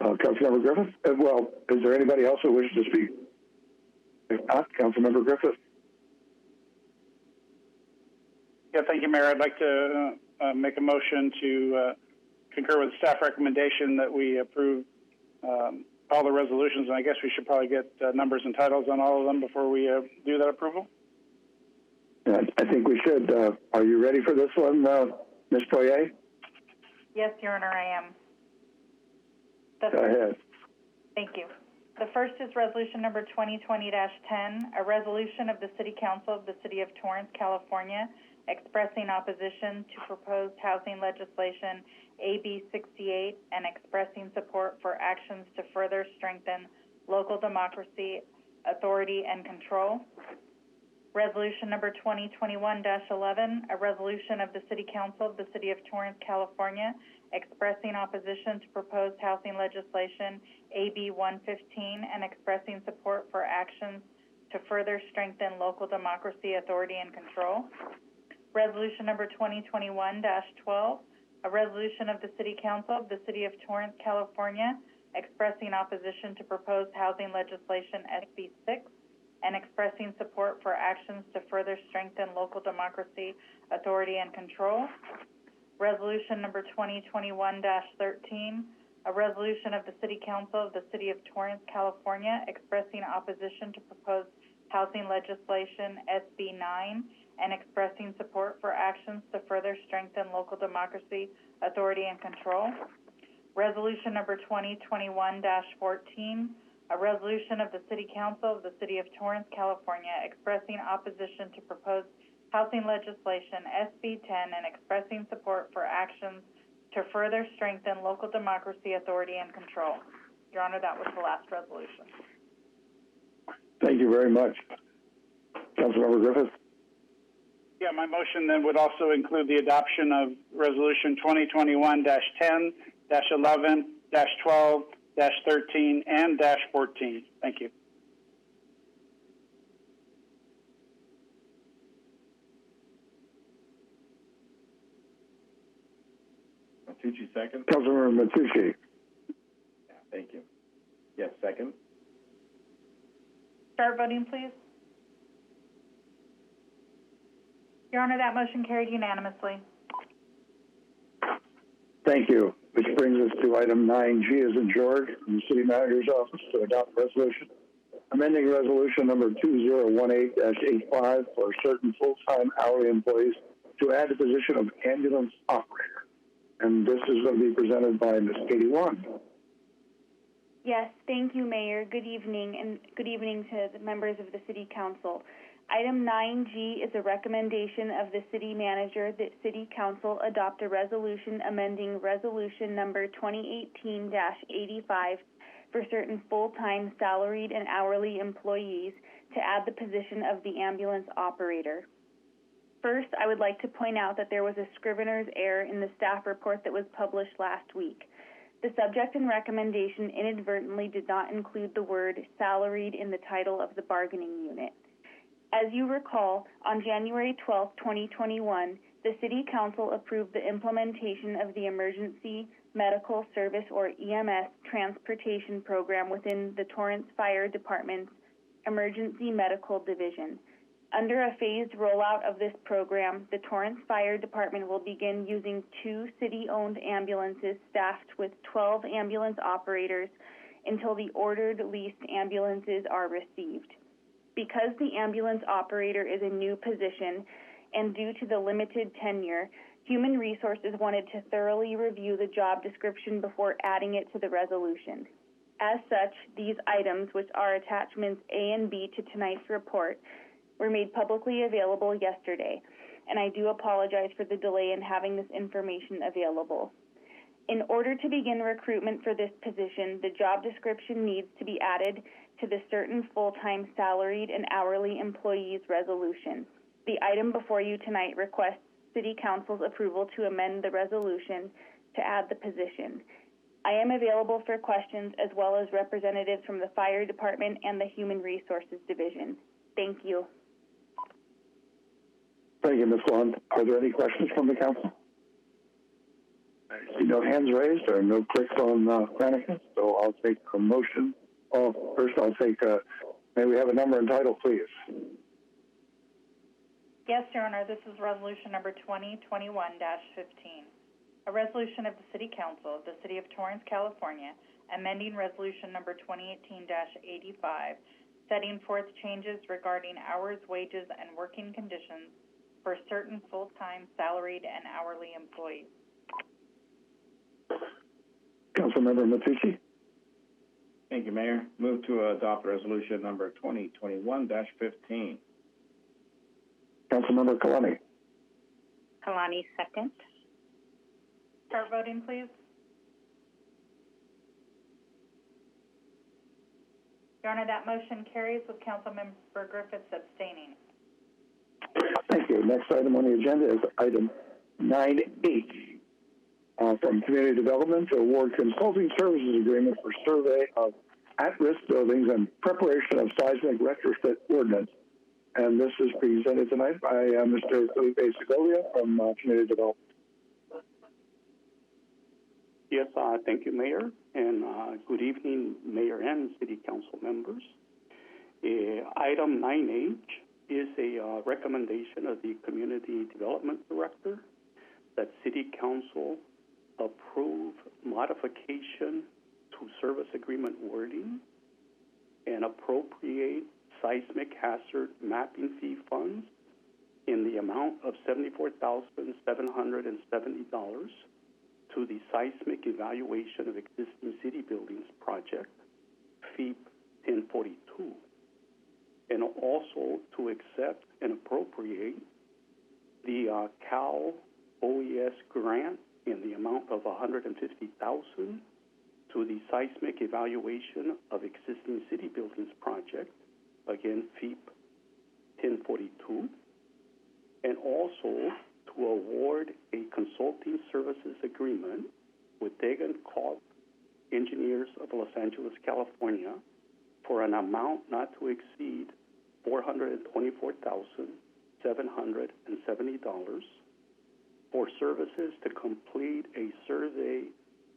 Councilmember Griffith? Well, is there anybody else who wishes to speak? If not, Councilmember Griffith. Yeah, thank you, Mayor. I'd like to make a motion to concur with the staff recommendation that we approve all the resolutions, and I guess we should probably get numbers and titles on all of them before we do that approval. I think we should. Are you ready for this one, Ms. Poirier? Yes, Your Honor, I am. Go ahead. Thank you. The first is resolution number 2020-10, a resolution of the City Council of the City of Torrance, California, expressing opposition to proposed housing legislation AB 68 and expressing support for actions to further strengthen local democracy, authority, and control. Resolution number 2021-11, a resolution of the City Council of the City of Torrance, California, expressing opposition to proposed housing legislation AB 115 and expressing support for actions to further strengthen local democracy, authority, and control. Resolution number 2021-12, a resolution of the City Council of the City of Torrance, California, expressing opposition to proposed housing legislation SB 6 and expressing support for actions to further strengthen local democracy, authority, and control. Resolution number 2021-13, a resolution of the City Council of the City of Torrance, California, expressing opposition to proposed housing legislation SB 9 and expressing support for actions to further strengthen local democracy, authority, and control. Resolution number 2021-14, a resolution of the City Council of the City of Torrance, California, expressing opposition to proposed housing legislation SB 10 and expressing support for actions to further strengthen local democracy, authority, and control. Your Honor, that was the last resolution. Thank you very much. Councilmember Griffith? Yeah, my motion then would also include the adoption of Resolution 2021-10, -11, -12, -13, and -14. Thank you. Matucci, second. Councilmember Matucci. Yeah, thank you. Yes, second. Start voting, please. Your Honor, that motion carried unanimously. Thank you. Which brings us to item 9G as in George, from the City Manager's Office to adopt resolution, amending resolution number 2018-85 for certain full-time hourly employees to add the position of ambulance operator. And this is going to be presented by Ms. Katie Wong. Yes, thank you, Mayor. Good evening, and good evening to the members of the City Council. Item 9G is a recommendation of the City Manager that City Council adopt a resolution amending Resolution number 2018-85 for certain full-time salaried and hourly employees to add the position of the ambulance operator. First, I would like to point out that there was a scrivener's error in the staff report that was published last week. The subject and recommendation inadvertently did not include the word salaried in the title of the bargaining unit. As you recall, on January 12, 2021, the City Council approved the implementation of the Emergency Medical Service, or EMS, transportation program within the Torrance Fire Department's Emergency Medical Division. Under a phased rollout of this program, the Torrance Fire Department will begin using 2 city-owned ambulances staffed with 12 ambulance operators until the ordered leased ambulances are received. Because the ambulance operator is a new position and due to the limited tenure, Human Resources wanted to thoroughly review the job description before adding it to the resolution. As such, these items, which are attachments A and B to tonight's report, were made publicly available yesterday, and I do apologize for the delay in having this information available. In order to begin recruitment for this position, the job description needs to be added to the certain full-time salaried and hourly employees resolution. The item before you tonight requests City Council's approval to amend the resolution to add the position. I am available for questions as well as representatives from the Fire Department and the Human Resources Division. Thank you. Thank you, Ms. Lund. Are there any questions from the council? I see no hands raised or no clicks on mannequins, so I'll take a motion. Oh, first I'll take, may we have a number and title, please? Yes, Your Honor, this is resolution number 2021-15. A resolution of the City Council of the City of Torrance, California, amending resolution number 2018-85, setting forth changes regarding hours, wages, and working conditions for certain full-time salaried and hourly employees. Councilmember Matucci. Thank you, Mayor. Move to adopt resolution number 2021-15. Councilmember Kalani. Kalani, second. Start voting, please. Your Honor, that motion carries with Councilmember Griffiths abstaining. Thank you. Next item on the agenda is item 9H from Community Development to award consulting services agreement for survey of at-risk buildings and preparation of seismic retrofit ordinance. And this is presented tonight by Mr. Felipe Segovia from Community Development. Yes, thank you, Mayor, and good evening, Mayor and City Council members. Item 9H is a recommendation of the Community Development Director that City Council approve modification to service agreement wording and appropriate seismic hazard mapping fee funds in the amount of $74,770 to the Seismic Evaluation of Existing City Buildings Project, FEEP 1042, and also to accept and appropriate the Cal OES grant in the amount of $150,000 to the Seismic Evaluation of Existing City Buildings Project, again, FEEP 1042, and also to award a consulting services agreement with Dagan Cobb Engineers of Los Angeles, California, for an amount not to exceed $424,770 for services to complete a survey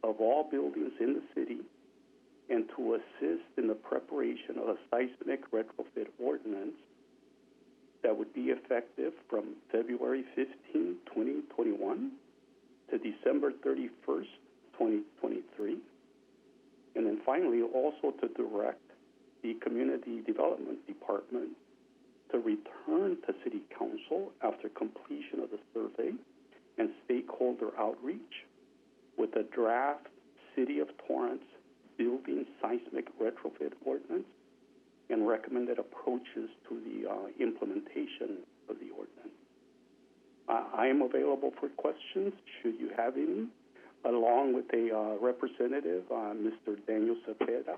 of all buildings in the city and to assist in the preparation of a seismic retrofit ordinance that would be effective from February 15, 2021 to December 31st, 2023. And then finally, also to direct the Community Development Department to return to City Council after completion of the survey and stakeholder outreach with a draft City of Torrance building seismic retrofit ordinance and recommended approaches to the implementation of the ordinance. I am available for questions, should you have any, along with a representative, Mr. Daniel Cepeda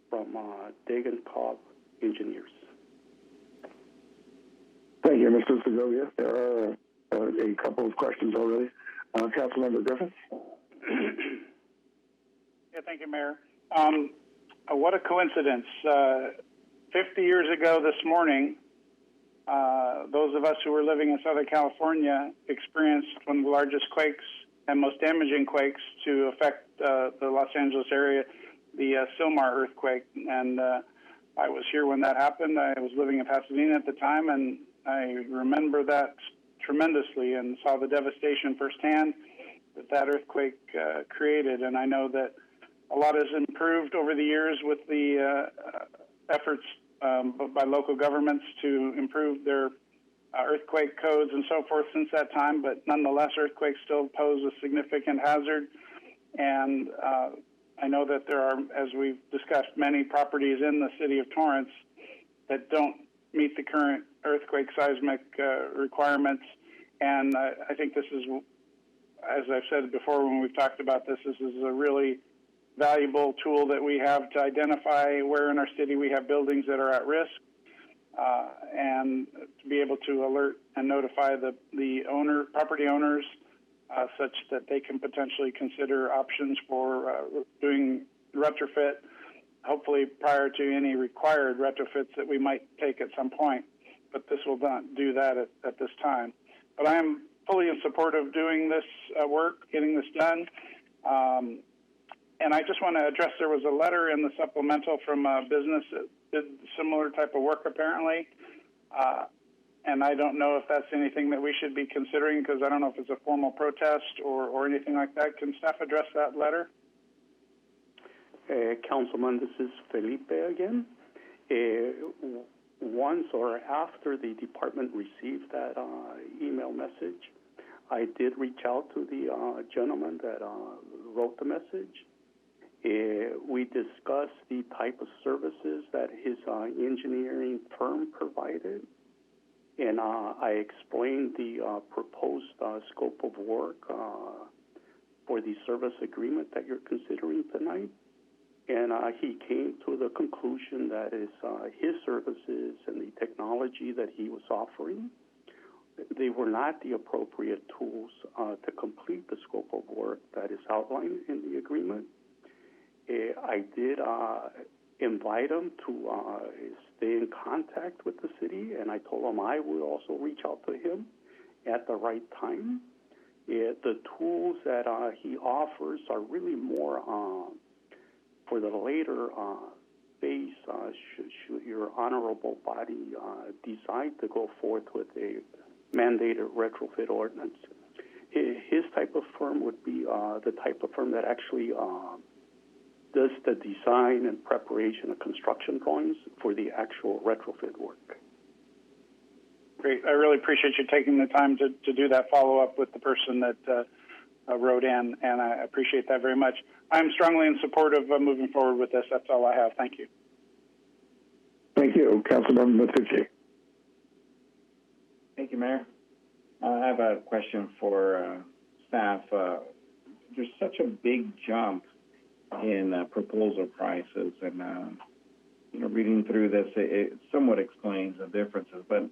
from Dagan Cobb Engineers. Thank you, Mr. Segovia. There are a couple of questions already. Councilmember Griffiths. Yeah, thank you, Mayor. What a coincidence. 50 years ago this morning, those of us who were living in Southern California experienced one of the largest quakes and most damaging quakes to affect the Los Angeles area, the Sylmar earthquake. And I was here when that happened. I was living in Pasadena at the time, and I remember that tremendously and saw the devastation firsthand that earthquake created. And I know that a lot has improved over the years with the efforts by local governments to improve their earthquake codes and so forth since that time, but nonetheless, earthquakes still pose a significant hazard. And I know that there are, as we've discussed, many properties in the city of Torrance that don't meet the current earthquake seismic requirements. And I think this is, as I've said before when we've talked about this, this is a really valuable tool that we have to identify where in our city we have buildings that are at risk, and to be able to alert and notify the property owners such that they can potentially consider options for doing retrofit, hopefully prior to any required retrofits that we might take at some point. But this will not do that at this time. But I am fully in support of doing this work, getting this done. And I just want to address, there was a letter in the supplemental from a business that did similar type of work apparently. And I don't know if that's anything that we should be considering, because I don't know if it's a formal protest or anything like that. Can staff address that letter? Councilman, this is Felipe again. Once or after the department received that email message, I did reach out to the gentleman that wrote the message. We discussed the type of services that his engineering firm provided, and I explained the proposed scope of work for the service agreement that you're considering tonight. And he came to the conclusion that his services and the technology that he was offering, they were not the appropriate tools to complete the scope of work that is outlined in the agreement. I did invite him to stay in contact with the city, and I told him I would also reach out to him at the right time. The tools that he offers are really more for the later phase, should your honorable body decide to go forth with a mandated retrofit ordinance. His type of firm would be the type of firm that actually does the design and preparation of construction drawings for the actual retrofit work. Great. I really appreciate you taking the time to do that follow-up with the person that wrote in, and I appreciate that very much. I'm strongly in support of moving forward with this. That's all I have. Thank you. Thank you. Councilman Matucci. Thank you, Mayor. I have a question for staff. There's such a big jump in proposal prices, and reading through this, it somewhat explains the differences. But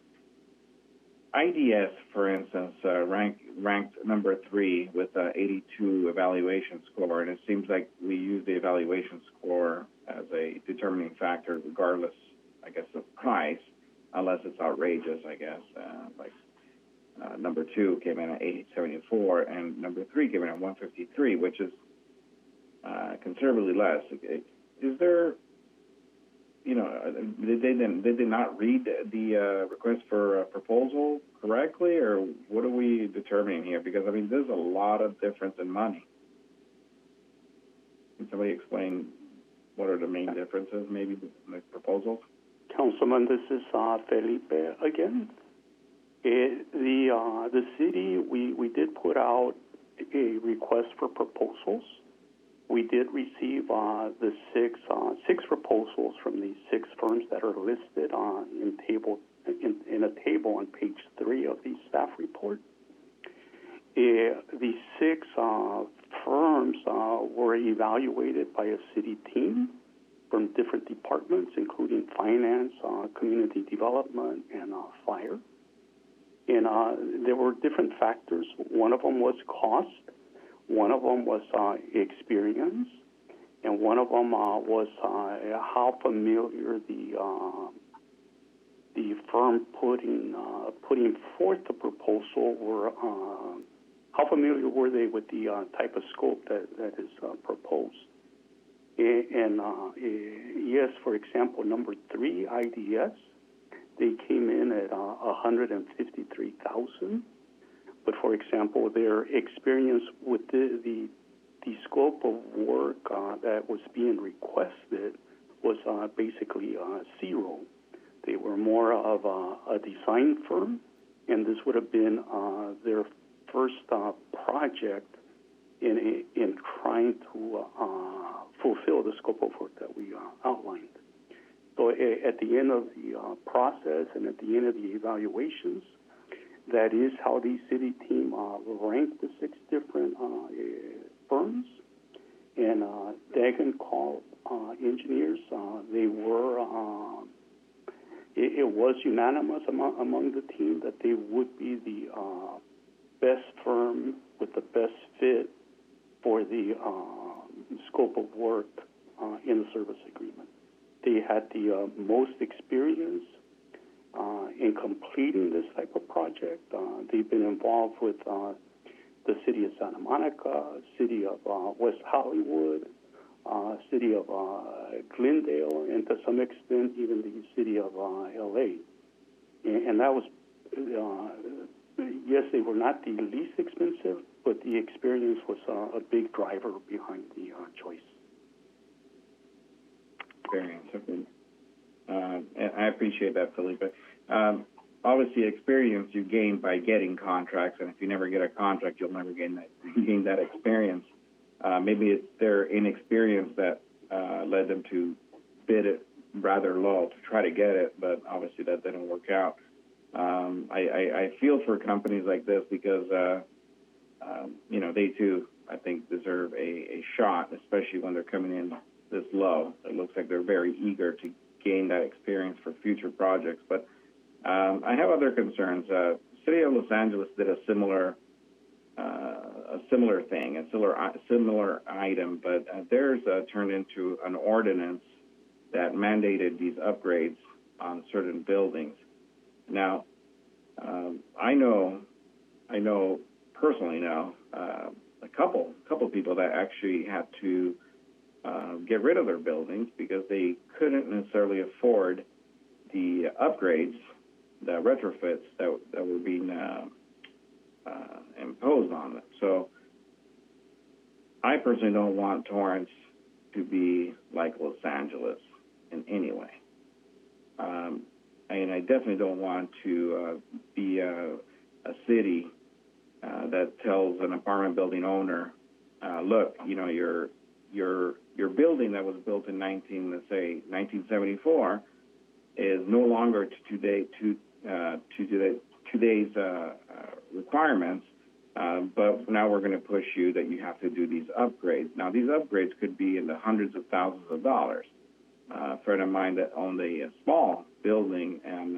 IDS, for instance, ranked number 3 with an 82 evaluation score, and it seems like we use the evaluation score as a determining factor, regardless, I guess, of price, unless it's outrageous, I guess. Number 2 came in at 874, and number 3 came in at 153, which is considerably less. Is there, did they not read the request for a proposal correctly, or what are we determining here? Because, there's a lot of difference in money. Can somebody explain what are the main differences, maybe, in the proposals? Councilman, this is Felipe again. The city, we did put out a request for proposals. We did receive the six proposals from the 6 firms that are listed in a table on page 3 of the staff report. The 6 firms were evaluated by a city team from different departments, including finance, community development, and fire. And there were different factors. One of them was cost. One of them was experience, and one of them was how familiar the firm putting forth the proposal were, how familiar were they with the type of scope that is proposed? And yes, for example, number 3, IDS, they came in at $153,000. But for example, their experience with the scope of work that was being requested was basically 0. They were more of a design firm, and this would have been their first project in trying to fulfill the scope of work that we outlined. So at the end of the process and at the end of the evaluations, that is how the city team ranked the 6 different firms. And Dagon called engineers. They were, it was unanimous among the team that they would be the best firm with the best fit for the scope of work in the service agreement. They had the most experience in completing this type of project. They've been involved with the city of Santa Monica, city of West Hollywood, city of Glendale, and to some extent even the city of LA. And that was, yes, they were not the least expensive, but the experience was a big driver behind the choice. Experience, okay. And I appreciate that, Felipe. Obviously, experience you gain by getting contracts, and if you never get a contract, you'll never gain that experience. Maybe it's their inexperience that led them to bid it rather low to try to get it, but obviously that didn't work out. I feel for companies like this because, they too, I think, deserve a shot, especially when they're coming in this low. It looks like they're very eager to gain that experience for future projects. But I have other concerns. City of Los Angeles did a similar thing, a similar item, but theirs turned into an ordinance that mandated these upgrades on certain buildings. Now, I know personally now a couple people that actually had to get rid of their buildings because they couldn't necessarily afford the upgrades, the retrofits that were being imposed on them. So I personally don't want Torrance to be like Los Angeles in any way. And I definitely don't want to be a city that tells an apartment building owner, look, your building that was built in 1974 is no longer to today's requirements, but now we're going to push you that you have to do these upgrades. Now, these upgrades could be in the hundreds of thousands of dollars. A friend of mine that owned a small building in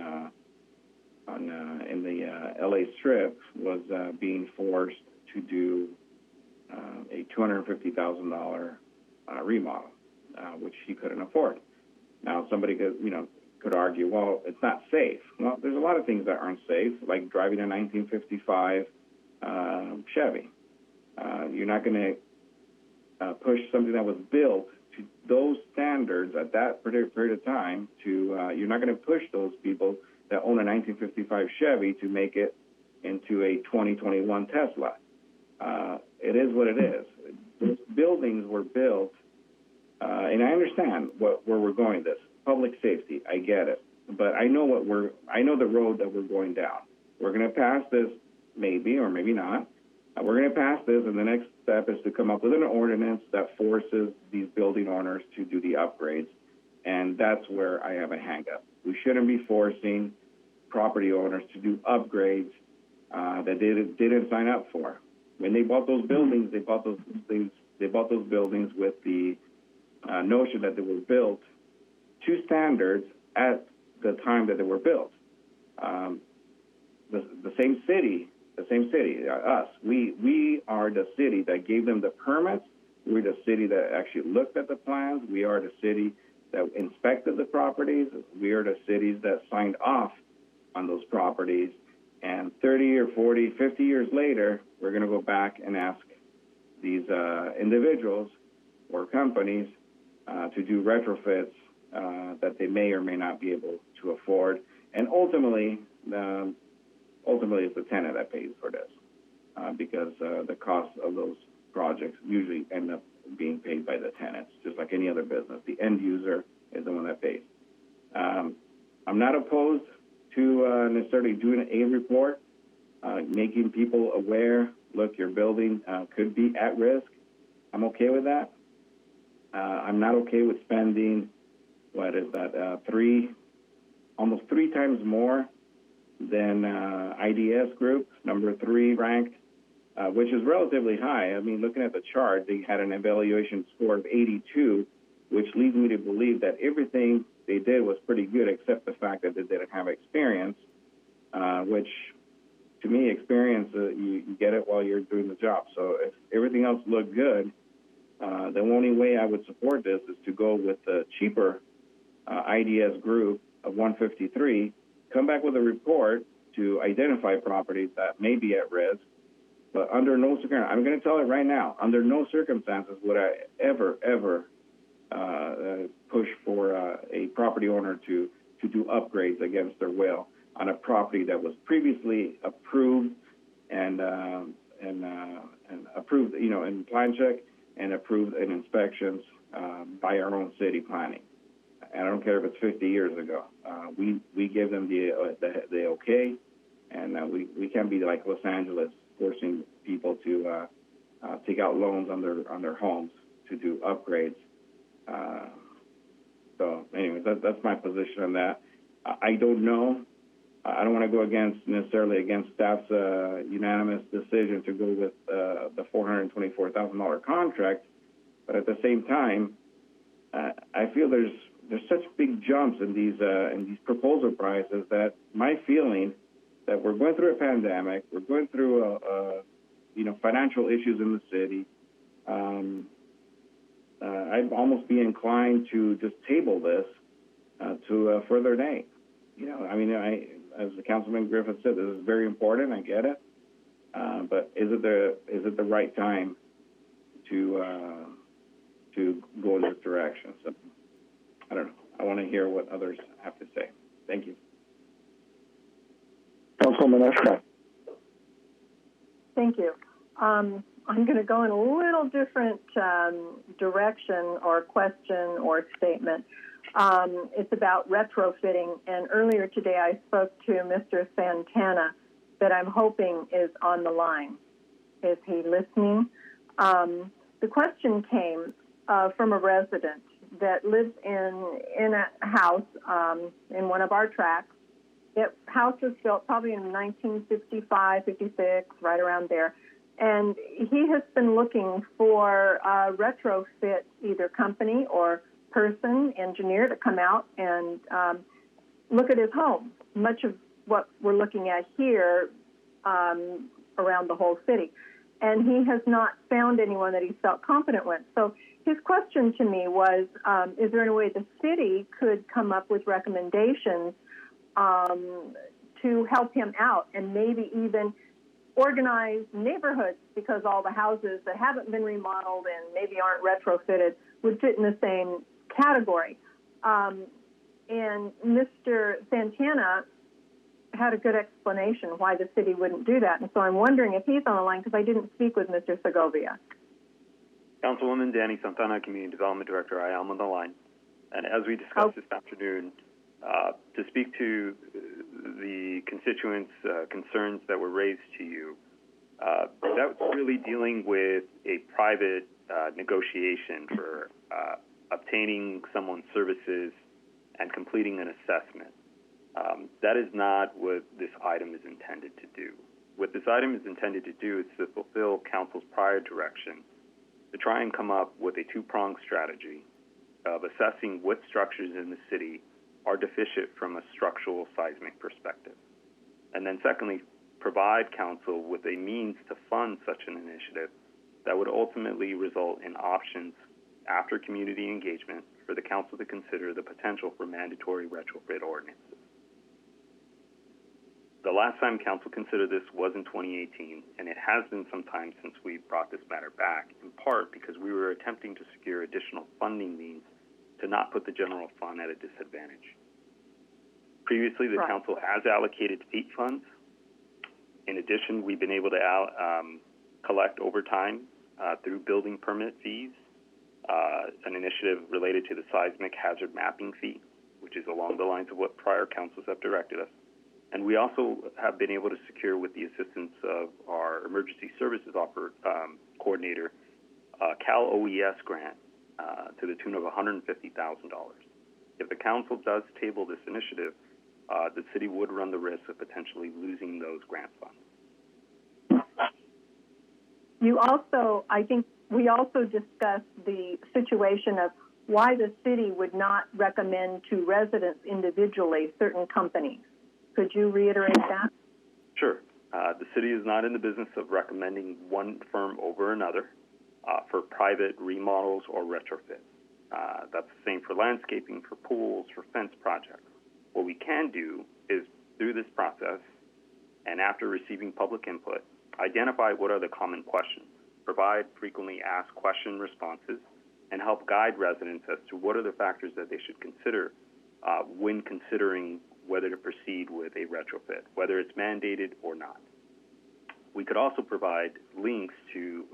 the LA Strip was being forced to do a $250,000 remodel, which he couldn't afford. Now, somebody could argue, well, it's not safe. Well, there's a lot of things that aren't safe, like driving a 1955 Chevy. You're not going to push something that was built to those standards at that particular period of time you're not going to push those people that own a 1955 Chevy to make it into a 2021 Tesla. It is what it is. Those buildings were built, and I understand where we're going this. Public safety, I get it. But I know the road that we're going down. We're going to pass this, maybe or maybe not. We're going to pass this, and the next step is to come up with an ordinance that forces these building owners to do the upgrades, and that's where I have a hang-up. We shouldn't be forcing property owners to do upgrades that they didn't sign up for. When they bought those buildings, they bought those buildings with the notion that they were built to standards at the time that they were built. The same city, us. We are the city that gave them the permits. We're the city that actually looked at the plans. We are the city that inspected the properties. We are the cities that signed off on those properties. And 30 or 40, 50 years later, we're going to go back and ask these individuals or companies to do retrofits that they may or may not be able to afford. And ultimately it's the tenant that pays for this because the cost of those projects usually end up being paid by the tenants, just like any other business. The end user is the one that pays. I'm not opposed to necessarily doing a report, making people aware, look, your building could be at risk. I'm okay with that. I'm not okay with spending, almost three times more than IDS Group, number 3 ranked, which is relatively high. I mean, looking at the chart, they had an evaluation score of 82, which leads me to believe that everything they did was pretty good, except the fact that they didn't have experience, which, to me, experience, you get it while you're doing the job. So if everything else looked good, the only way I would support this is to go with the cheaper IDS Group of 153, come back with a report to identify properties that may be at risk, but under no circumstances, I'm going to tell it right now, under no circumstances would I ever push for a property owner to do upgrades against their will on a property that was previously approved and approved, in plan check and approved in inspections by our own city planning. And I don't care if it's 50 years ago. We give them the okay, and we can't be like Los Angeles, forcing people to take out loans on their homes to do upgrades. So anyway, that's my position on that. I don't know. I don't want to go necessarily against staff's unanimous decision to go with the $424,000 contract, but at the same time, I feel there's such big jumps in these proposal prices that my feeling that we're going through a pandemic, we're going through financial issues in the city. I'd almost be inclined to just table this to a further date. As the Councilman Griffith said, this is very important. I get it, but is it the right time to go in this direction? So I don't know. I want to hear what others have to say. Thank you. Councilman Eshka. Thank you. I'm going to go in a little different direction or question or statement. It's about retrofitting, and earlier today I spoke to Mr. Santana that I'm hoping is on the line. Is he listening? The question came from a resident that lives in a house in one of our tracts. The house was built probably in 1955, 56, right around there. And he has been looking for a retrofit, either company or person, engineer, to come out and look at his home. Much of what we're looking at here around the whole city. And he has not found anyone that he felt confident with. So his question to me was, is there any way the city could come up with recommendations to help him out and maybe even organize neighborhoods, because all the houses that haven't been remodeled and maybe aren't retrofitted would fit in the same category. And Mr. Santana had a good explanation why the city wouldn't do that. And so I'm wondering if he's on the line, because I didn't speak with Mr. Segovia. Councilwoman Danny Santana, Community Development Director, I am on the line. And as we discussed this afternoon, to speak to the constituents' concerns that were raised to you, that was really dealing with a private negotiation for obtaining someone's services and completing an assessment. That is not what this item is intended to do. What this item is intended to do is to fulfill Council's prior direction to try and come up with a two-pronged strategy of assessing what structures in the city are deficient from a structural seismic perspective. And then secondly, provide Council with a means to fund such an initiative that would ultimately result in options after community engagement for the council to consider the potential for mandatory retrofit ordinances. The last time council considered this was in 2018, and it has been some time since we brought this matter back, in part because we were attempting to secure additional funding means to not put the general fund at a disadvantage. Previously, the council has allocated state funds. In addition, we've been able to collect over time through building permit fees, an initiative related to the seismic hazard mapping fee, which is along the lines of what prior councils have directed us. And we also have been able to secure, with the assistance of our emergency services coordinator, Cal OES grant to the tune of $150,000. If the council does table this initiative, the city would run the risk of potentially losing those grant funds. You also, I think we also discussed the situation of why the city would not recommend to residents individually certain companies. Could you reiterate that? Sure. The city is not in the business of recommending one firm over another for private remodels or retrofits. That's the same for landscaping, for pools, for fence projects. What we can do is, through this process, and after receiving public input, identify what are the common questions, provide frequently asked question responses, and help guide residents as to what are the factors that they should consider when considering whether to proceed with a retrofit, whether it's mandated or not. We could also provide links to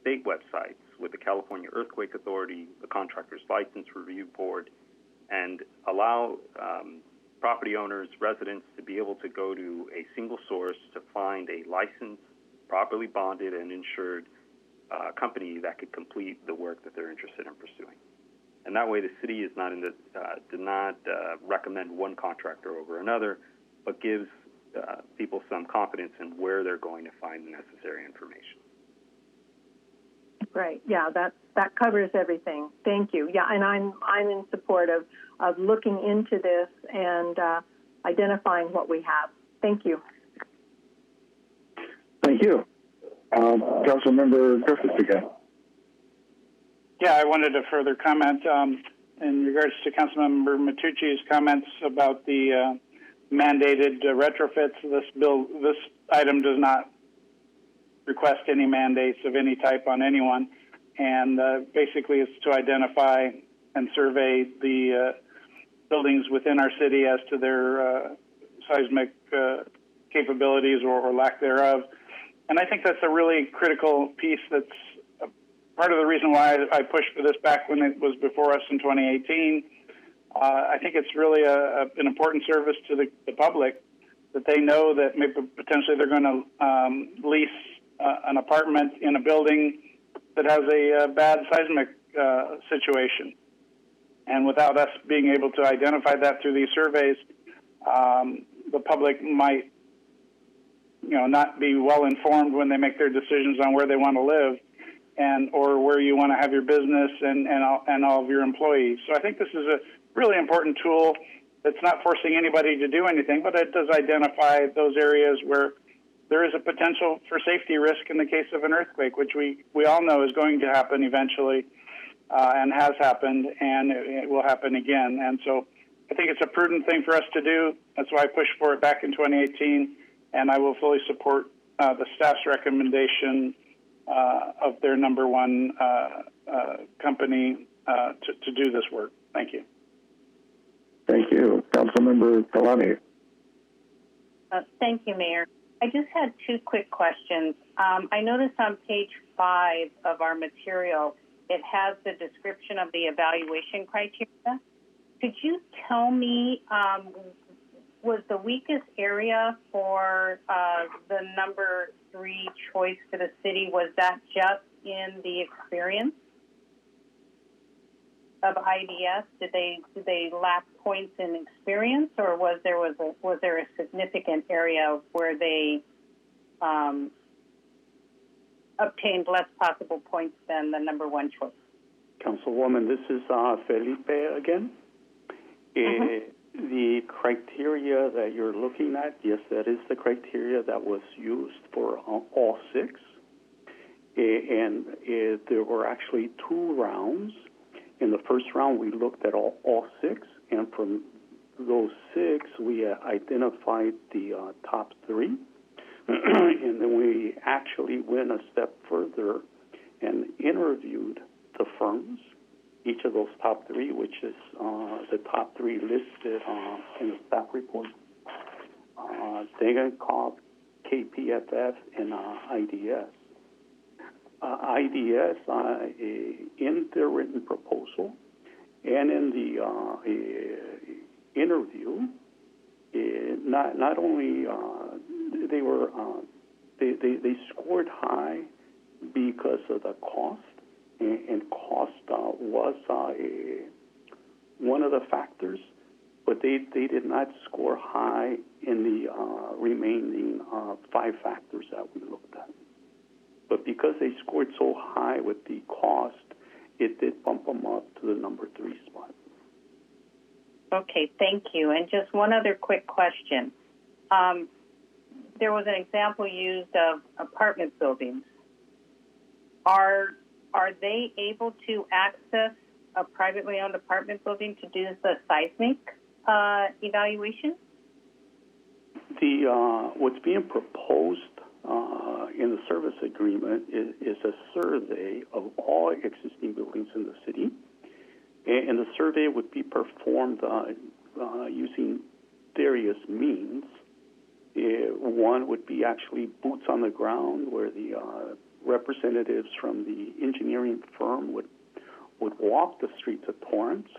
state websites with the California Earthquake Authority, the Contractors License Review Board, and allow property owners, residents to be able to go to a single source to find a licensed, properly bonded and insured company that could complete the work that they're interested in pursuing. And that way the city is not in the, did not recommend one contractor over another, but gives people some confidence in where they're going to find the necessary information. Right. Yeah, that covers everything. Thank you. Yeah, and I'm in support of looking into this and identifying what we have. Thank you. Thank you. Councilmember Griffiths again. Yeah, I wanted to further comment in regards to Councilmember Matucci's comments about the mandated retrofits. This item does not request any mandates of any type on anyone, and basically it's to identify and survey the buildings within our city as to their seismic capabilities or lack thereof. And I think that's a really critical piece that's part of the reason why I pushed for this back when it was before us in 2018. I think it's really an important service to the public, that they know that maybe potentially they're going to lease an apartment in a building that has a bad seismic situation. And without us being able to identify that through these surveys, the public might, not be well informed when they make their decisions on where they want to live, or where you want to have your business and all of your employees. So I think this is a really important tool that's not forcing anybody to do anything, but it does identify those areas where there is a potential for safety risk in the case of an earthquake, which we all know is going to happen eventually, and has happened, and it will happen again. And so I think it's a prudent thing for us to do. That's why I pushed for it back in 2018, and I will fully support the staff's recommendation of their number one company to do this work. Thank you. Thank you. Councilmember Kalani. Thank you, Mayor. I just had two quick questions. I noticed on page 5 of our material, it has the description of the evaluation criteria. Could you tell me, was the weakest area for the number 3 choice for the city, was that just in the experience of IDS? Did they lack points in experience, or was there a significant area where they obtained less possible points than the number 1 choice? Councilwoman, this is Felipe again. The criteria that you're looking at, yes, that is the criteria that was used for all 6. And there were actually 2 rounds, In the first round, we looked at all 6, and from those 6, we identified the top 3. And then we actually went a step further and interviewed the firms, each of those top 3, which is the top 3 listed in the staff report. Degenkolb, KPFF, and IDS. IDS, in their written proposal and in the interview, not only they scored high because of the cost, and cost was one of the factors, but they did not score high in the remaining 5 factors that we looked at. But because they scored so high with the cost, it did bump them up to the number 3 spot. Okay, thank you. And just one other quick question. There was an example used of apartment buildings. Are they able to access a privately owned apartment building to do the seismic evaluation? What's being proposed in the service agreement is a survey of all existing buildings in the city, and the survey would be performed using various means. One would be actually boots on the ground, where the representatives from the engineering firm would walk the streets of Torrance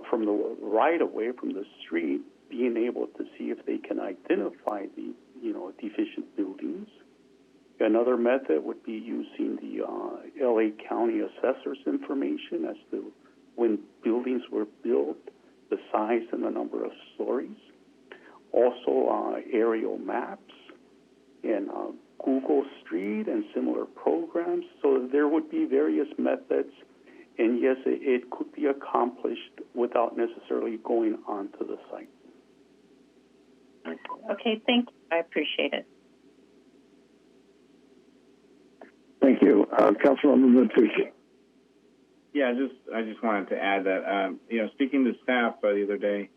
from the right of way from the street, being able to see if they can identify the deficient buildings. Another method would be using the LA County assessor's information as to when buildings were built, the size and the number of stories. Also aerial maps and Google Street and similar programs. So there would be various methods, and yes, it could be accomplished without necessarily going onto the site. Okay, thank you. I appreciate it. Thank you. Councilwoman Matucci. Yeah, I just wanted to add that, speaking to staff the other day,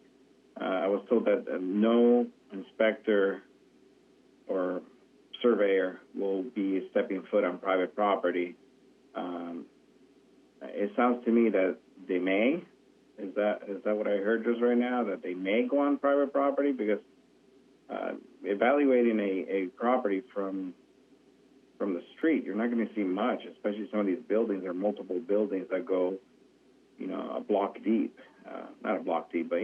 I was told that no inspector or surveyor will be stepping foot on private property. It sounds to me that they may. Is that what I heard just right now? That they may go on private property? Because evaluating a property from the street, you're not going to see much, especially some of these buildings. There are multiple buildings that go, a block deep. Not a block deep, but,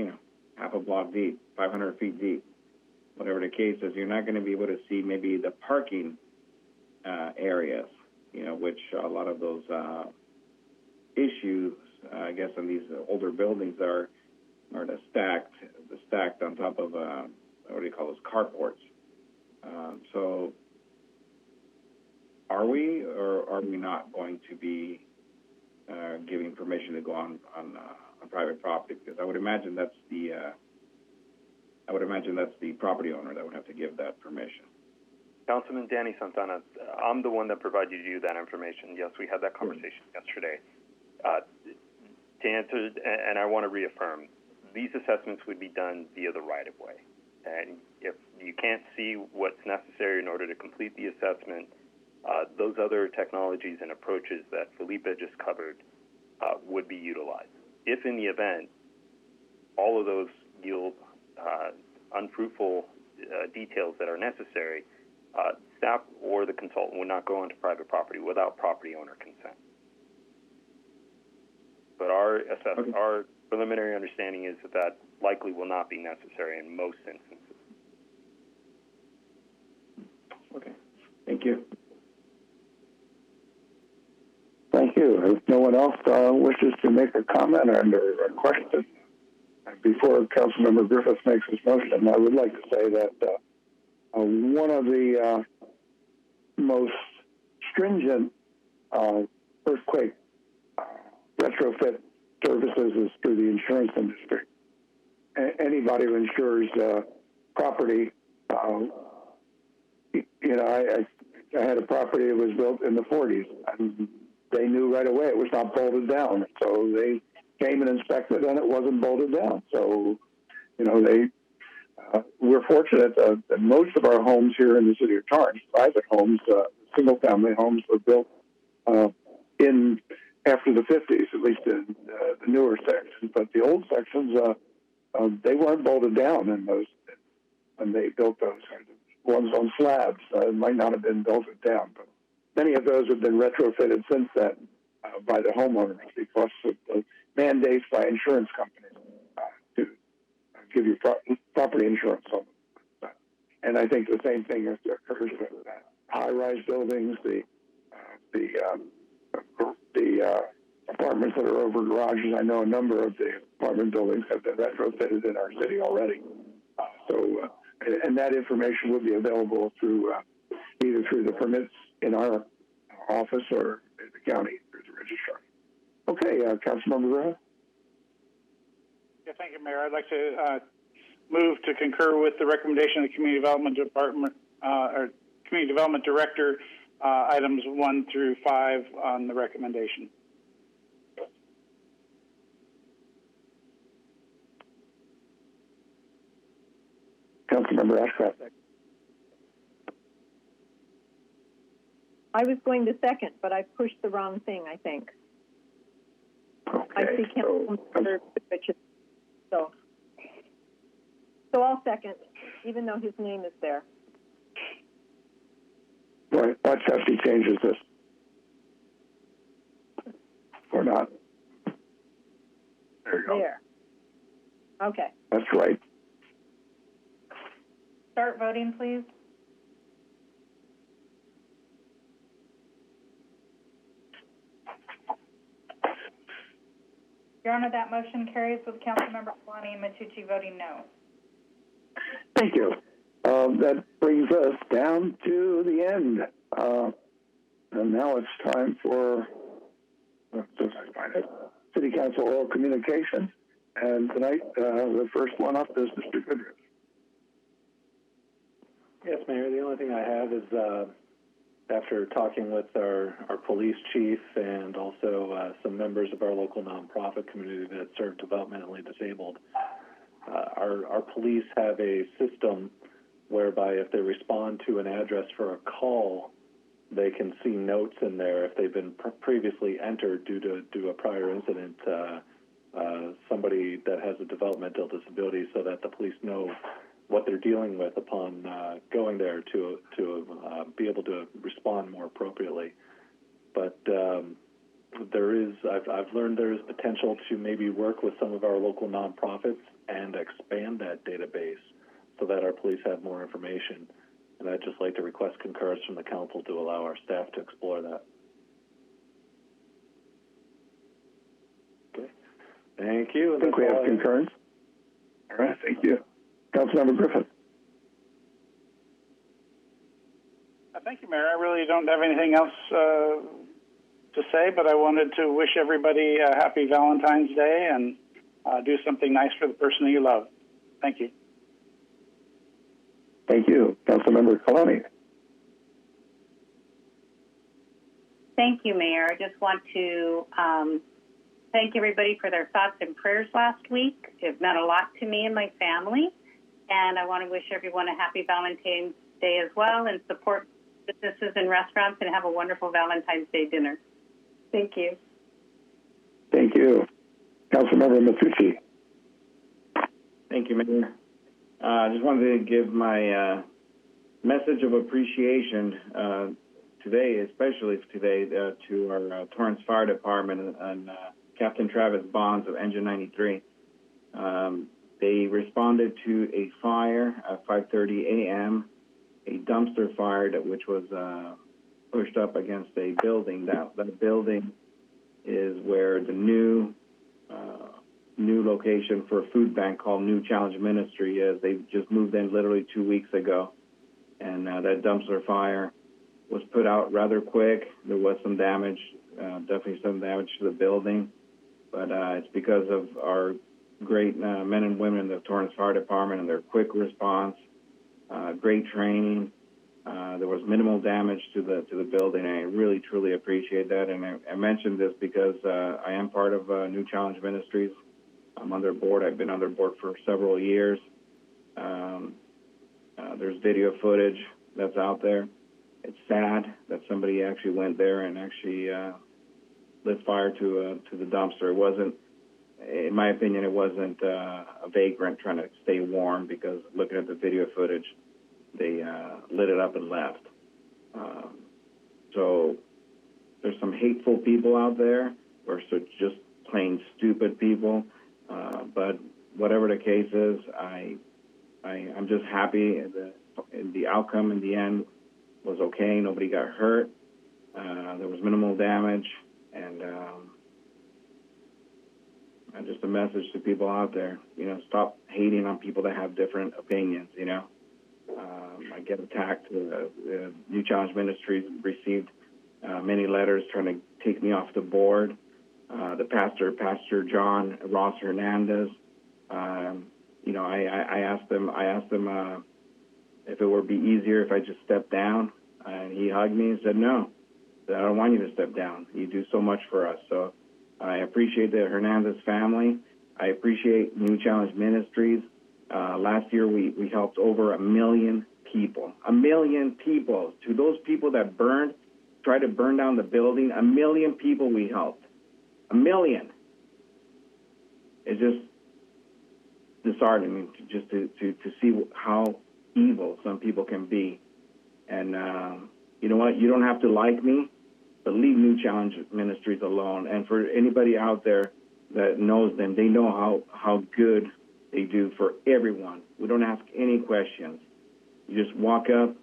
half a block deep, 500 feet deep. Whatever the case is, you're not going to be able to see maybe the parking areas, which a lot of those issues, I guess, on these older buildings are the stacked on top of, what do you call those, carports. So are we or are we not going to be giving permission to go on private property? Because I would imagine that's the property owner that would have to give that permission. Councilman Danny Santana, I'm the one that provided you that information. Yes, we had that conversation yesterday. To answer, and I want to reaffirm, these assessments would be done via the right-of-way. And if you can't see what's necessary in order to complete the assessment, those other technologies and approaches that Felipe just covered would be utilized. If in the event all of those yield unfruitful details that are necessary, staff or the consultant would not go onto private property without property owner consent. But our preliminary understanding is that likely will not be necessary in most instances. Okay. Thank you. Thank you. If no one else wishes to make a comment or a question, before Councilmember Griffith makes his motion, I would like to say that one of the most stringent earthquake retrofit services is through the insurance industry. Anybody who insures property, I had a property that was built in the 40s. And they knew right away it was not bolted down. So they came and inspected, and it wasn't bolted down. So, you know, we're fortunate that most of our homes here in the city of Torrance, private homes, single-family homes, were built in after the 50s, at least in the newer sections. But the old sections, they weren't bolted down in those when they built those. Ones on slabs might not have been bolted down, but many of those have been retrofitted since then by the homeowners because of the mandates by insurance companies to give you property insurance on them. And I think the same thing occurs with high-rise buildings, the apartments that are over garages. I know a number of the apartment buildings have been retrofitted in our city already. And that information will be available through either through the permits in our office or in the county through the registrar. Okay, Councilmember Griffin. Yeah, thank you, Mayor. I'd like to move to concur with the recommendation of the Community Development Department or Community Development Director, items 1 through 5 on the recommendation. Councilmember Ashcraft. I was going to second, but I pushed the wrong thing, I think. Okay, I see Councilmember Richard. So I'll second, even though his name is there. Right. Watch how she changes this. Or not. There you go. There. Okay. That's right. Start voting, please. Your Honor, that motion carries with Councilmember Kalani and Matucci voting no. Thank you. That brings us down to the end. And now it's time for City Council oral communication. And tonight, the first one up is Mr. Goodrich. Yes, Mayor. The only thing I have is after talking with our police chief and also some members of our local nonprofit community that serve developmentally disabled, our police have a system whereby if they respond to an address for a call, they can see notes in there if they've been previously entered due to a prior incident, somebody that has a developmental disability, so that the police know what they're dealing with upon going there to be able to respond more appropriately. But I've learned there is potential to maybe work with some of our local nonprofits and expand that database so that our police have more information. And I'd just like to request concurrence from the council to allow our staff to explore that. Okay. Thank you. I think we have concurrence. All right, thank you. Councilmember Griffin. Thank you, Mayor. I really don't have anything else to say, but I wanted to wish everybody a happy Valentine's Day and do something nice for the person you love. Thank you. Thank you. Councilmember Kalani. Thank you, Mayor. I just want to thank everybody for their thoughts and prayers last week. It meant a lot to me and my family. And I want to wish everyone a happy Valentine's Day as well, and support businesses and restaurants, and have a wonderful Valentine's Day dinner. Thank you. Thank you. Councilmember Matucci. Thank you, Mayor. I just wanted to give my message of appreciation today, especially today, to our Torrance Fire Department and Captain Travis Bonds of Engine 93. They responded to a fire at 5:30 a.m., a dumpster fire which was pushed up against a building. That building is where the new location for a food bank called New Challenge Ministry is. They just moved in literally 2 weeks ago, and that dumpster fire was put out rather quick. There was some damage, definitely some damage to the building, but it's because of our great men and women in the Torrance Fire Department and their quick response, great training, There was minimal damage to the building. I really, truly appreciate that. And I mentioned this because I am part of New Challenge Ministries. I'm on their board. I've been on their board for several years. There's video footage that's out there. It's sad that somebody actually went there and actually lit fire to the dumpster. It wasn't, in my opinion, it wasn't a vagrant trying to stay warm, because looking at the video footage, they lit it up and left. So there's some hateful people out there, or so just plain stupid people. But whatever the case is, I'm just happy the outcome in the end was okay. Nobody got hurt. There was minimal damage, and just a message to people out there, stop hating on people that have different opinions, I get attacked. New Challenge Ministries received many letters trying to take me off the board. The Pastor John Ross Hernandez, I asked him if it would be easier if I just stepped down, and he hugged me and said, no, I don't want you to step down. You do so much for us. So I appreciate the Hernandez family. I appreciate New Challenge Ministries. Last year, we helped over 1 million people. 1 million people. To those people that tried to burn down the building, 1 million people we helped. 1 million. It's just disheartening to see how evil some people can be. And you know what? You don't have to like me, but leave New Challenge Ministries alone. And for anybody out there that knows them, they know how good they do for everyone. We don't ask any questions. You just walk up,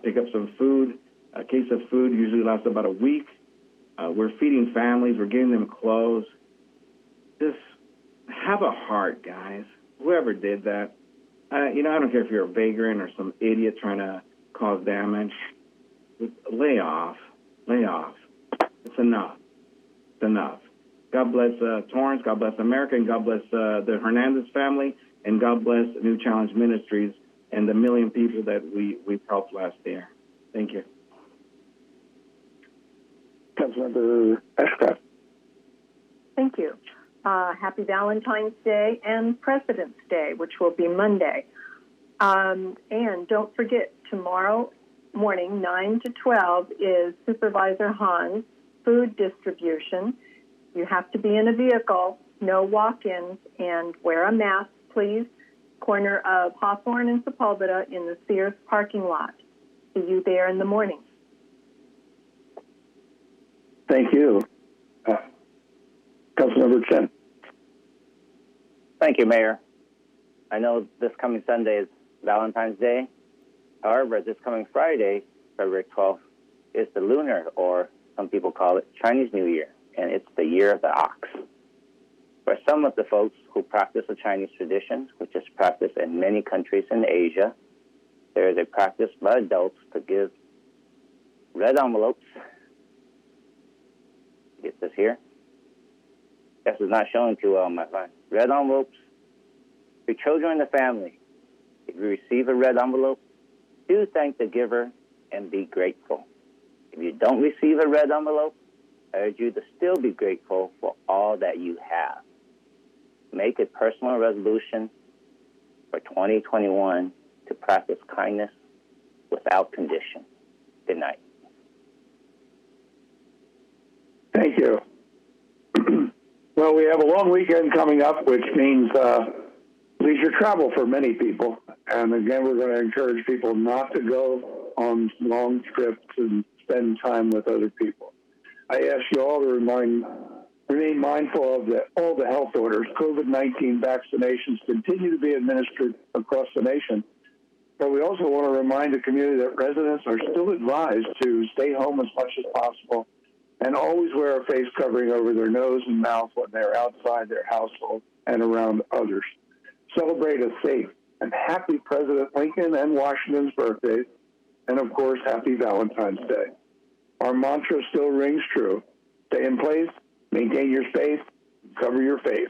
pick up some food. A case of food usually lasts about a week. We're feeding families. We're giving them clothes. Just have a heart, guys. Whoever did that. I don't care if you're a vagrant or some idiot trying to cause damage. Lay off. Lay off. It's enough. It's enough. God bless Torrance, God bless America, and God bless the Hernandez family, and God bless New Challenge Ministries and the 1 million people that we've helped last year. Thank you. Councilmember Ashcraft. Thank you. Happy Valentine's Day and President's Day, which will be Monday. And don't forget, tomorrow morning, 9 to 12, is Supervisor Hahn's food distribution. You have to be in a vehicle, no walk-ins, and wear a mask, please. Corner of Hawthorne and Sepulveda in the Sears parking lot. See you there in the morning. Thank you. Councilmember Chen. Thank you, Mayor. I know this coming Sunday is Valentine's Day. However, this coming Friday, February 12th, is the lunar, or some people call it Chinese New Year, and it's the year of the ox. For some of the folks who practice the Chinese tradition, which is practiced in many countries in Asia, there is a practice by adults to give red envelopes. Get this here. This is not showing too well, my friend. Red envelopes for children in the family. If you receive a red envelope, do thank the giver and be grateful. If you don't receive a red envelope, I urge you to still be grateful for all that you have. Make a personal resolution for 2021 to practice kindness without condition. Good night. Thank you. Well, we have a long weekend coming up, which means leisure travel for many people. And again, we're going to encourage people not to go on long trips and spend time with other people. I ask you all to remain mindful of all the health orders. COVID-19 vaccinations continue to be administered across the nation. But we also want to remind the community that residents are still advised to stay home as much as possible and always wear a face covering over their nose and mouth when they're outside their household and around others. Celebrate a safe and happy President Lincoln and Washington's birthdays, and of course, happy Valentine's Day. Our mantra still rings true. Stay in place, maintain your space, cover your face.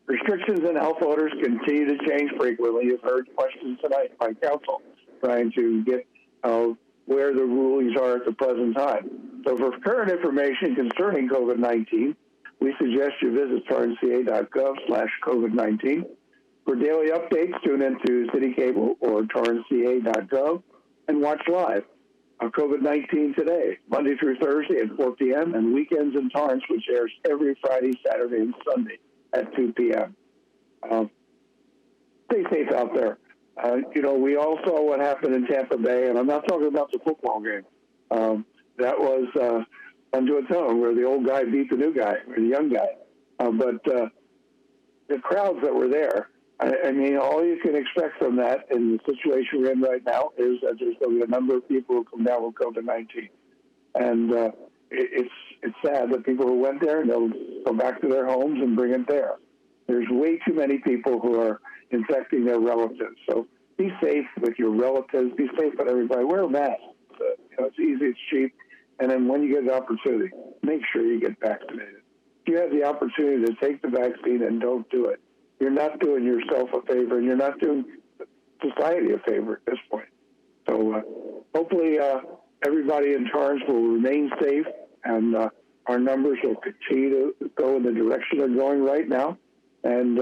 Restrictions and health orders continue to change frequently. You've heard questions tonight by council trying to get where the rulings are at the present time. So for current information concerning COVID-19, we suggest you visit torranceca.gov/COVID-19. For daily updates, tune into City Cable or torranceca.gov and watch live on COVID-19 Today, Monday through Thursday at 4 p.m. and weekends in Torrance, which airs every Friday, Saturday, and Sunday at 2 p.m. Stay safe out there. We all saw what happened in Tampa Bay, and I'm not talking about the football game. That was Unto Its Own, where the old guy beat the new guy, or the young guy. But the crowds that were there, I mean, all you can expect from that in the situation we're in right now is that there's going to be a number of people who come down with COVID-19. And it's sad that people who went there, they'll go back to their homes and bring it there. There's way too many people who are infecting their relatives. So be safe with your relatives. Be safe with everybody. Wear a mask. It's easy. It's cheap. And then when you get an opportunity, make sure you get vaccinated. If you have the opportunity to take the vaccine and don't do it, you're not doing yourself a favor, and you're not doing society a favor at this point. So hopefully everybody in Torrance will remain safe, and our numbers will continue to go in the direction they're going right now, and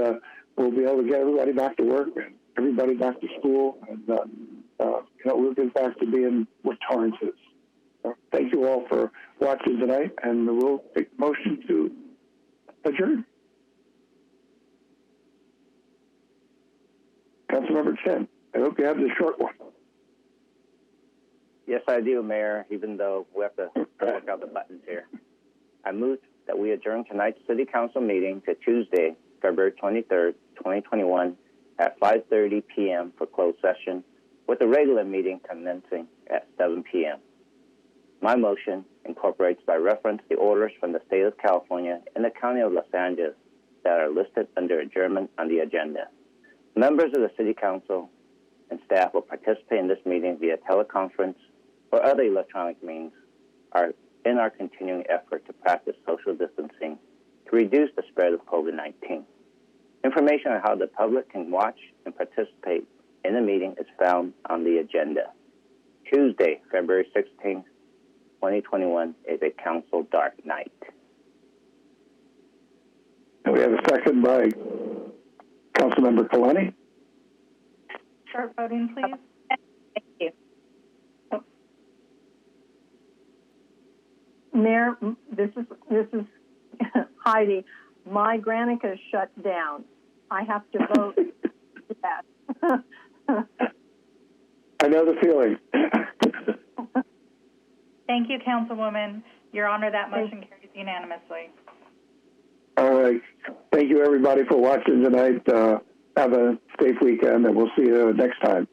we'll be able to get everybody back to work and everybody back to school, and we'll get back to being what Torrance is. So thank you all for watching tonight, and we'll take the motion to adjourn. Councilmember Chen, I hope you have the short one. Yes, I do, Mayor, even though we have to work out the buttons here. I move that we adjourn tonight's City Council meeting to Tuesday, February 23rd, 2021 at 5:30 p.m. for closed session, with the regular meeting commencing at 7 p.m. My motion incorporates by reference the orders from the state of California and the county of Los Angeles that are listed under adjournment on the agenda. Members of the City Council and staff will participate in this meeting via teleconference or other electronic means in our continuing effort to practice social distancing to reduce the spread of COVID-19. Information on how the public can watch and participate in the meeting is found on the agenda. Tuesday, February 16th, 2021 is a council dark night. And we have a second by Councilmember Kalani. Start voting, please. Thank you. Mayor, this is Heidi. My Granica is shut down. I have to vote yes. I know the feeling. Thank you, Councilwoman. Your Honor, that motion carries unanimously. All right. Thank you, everybody, for watching tonight. Have a safe weekend, and we'll see you next time.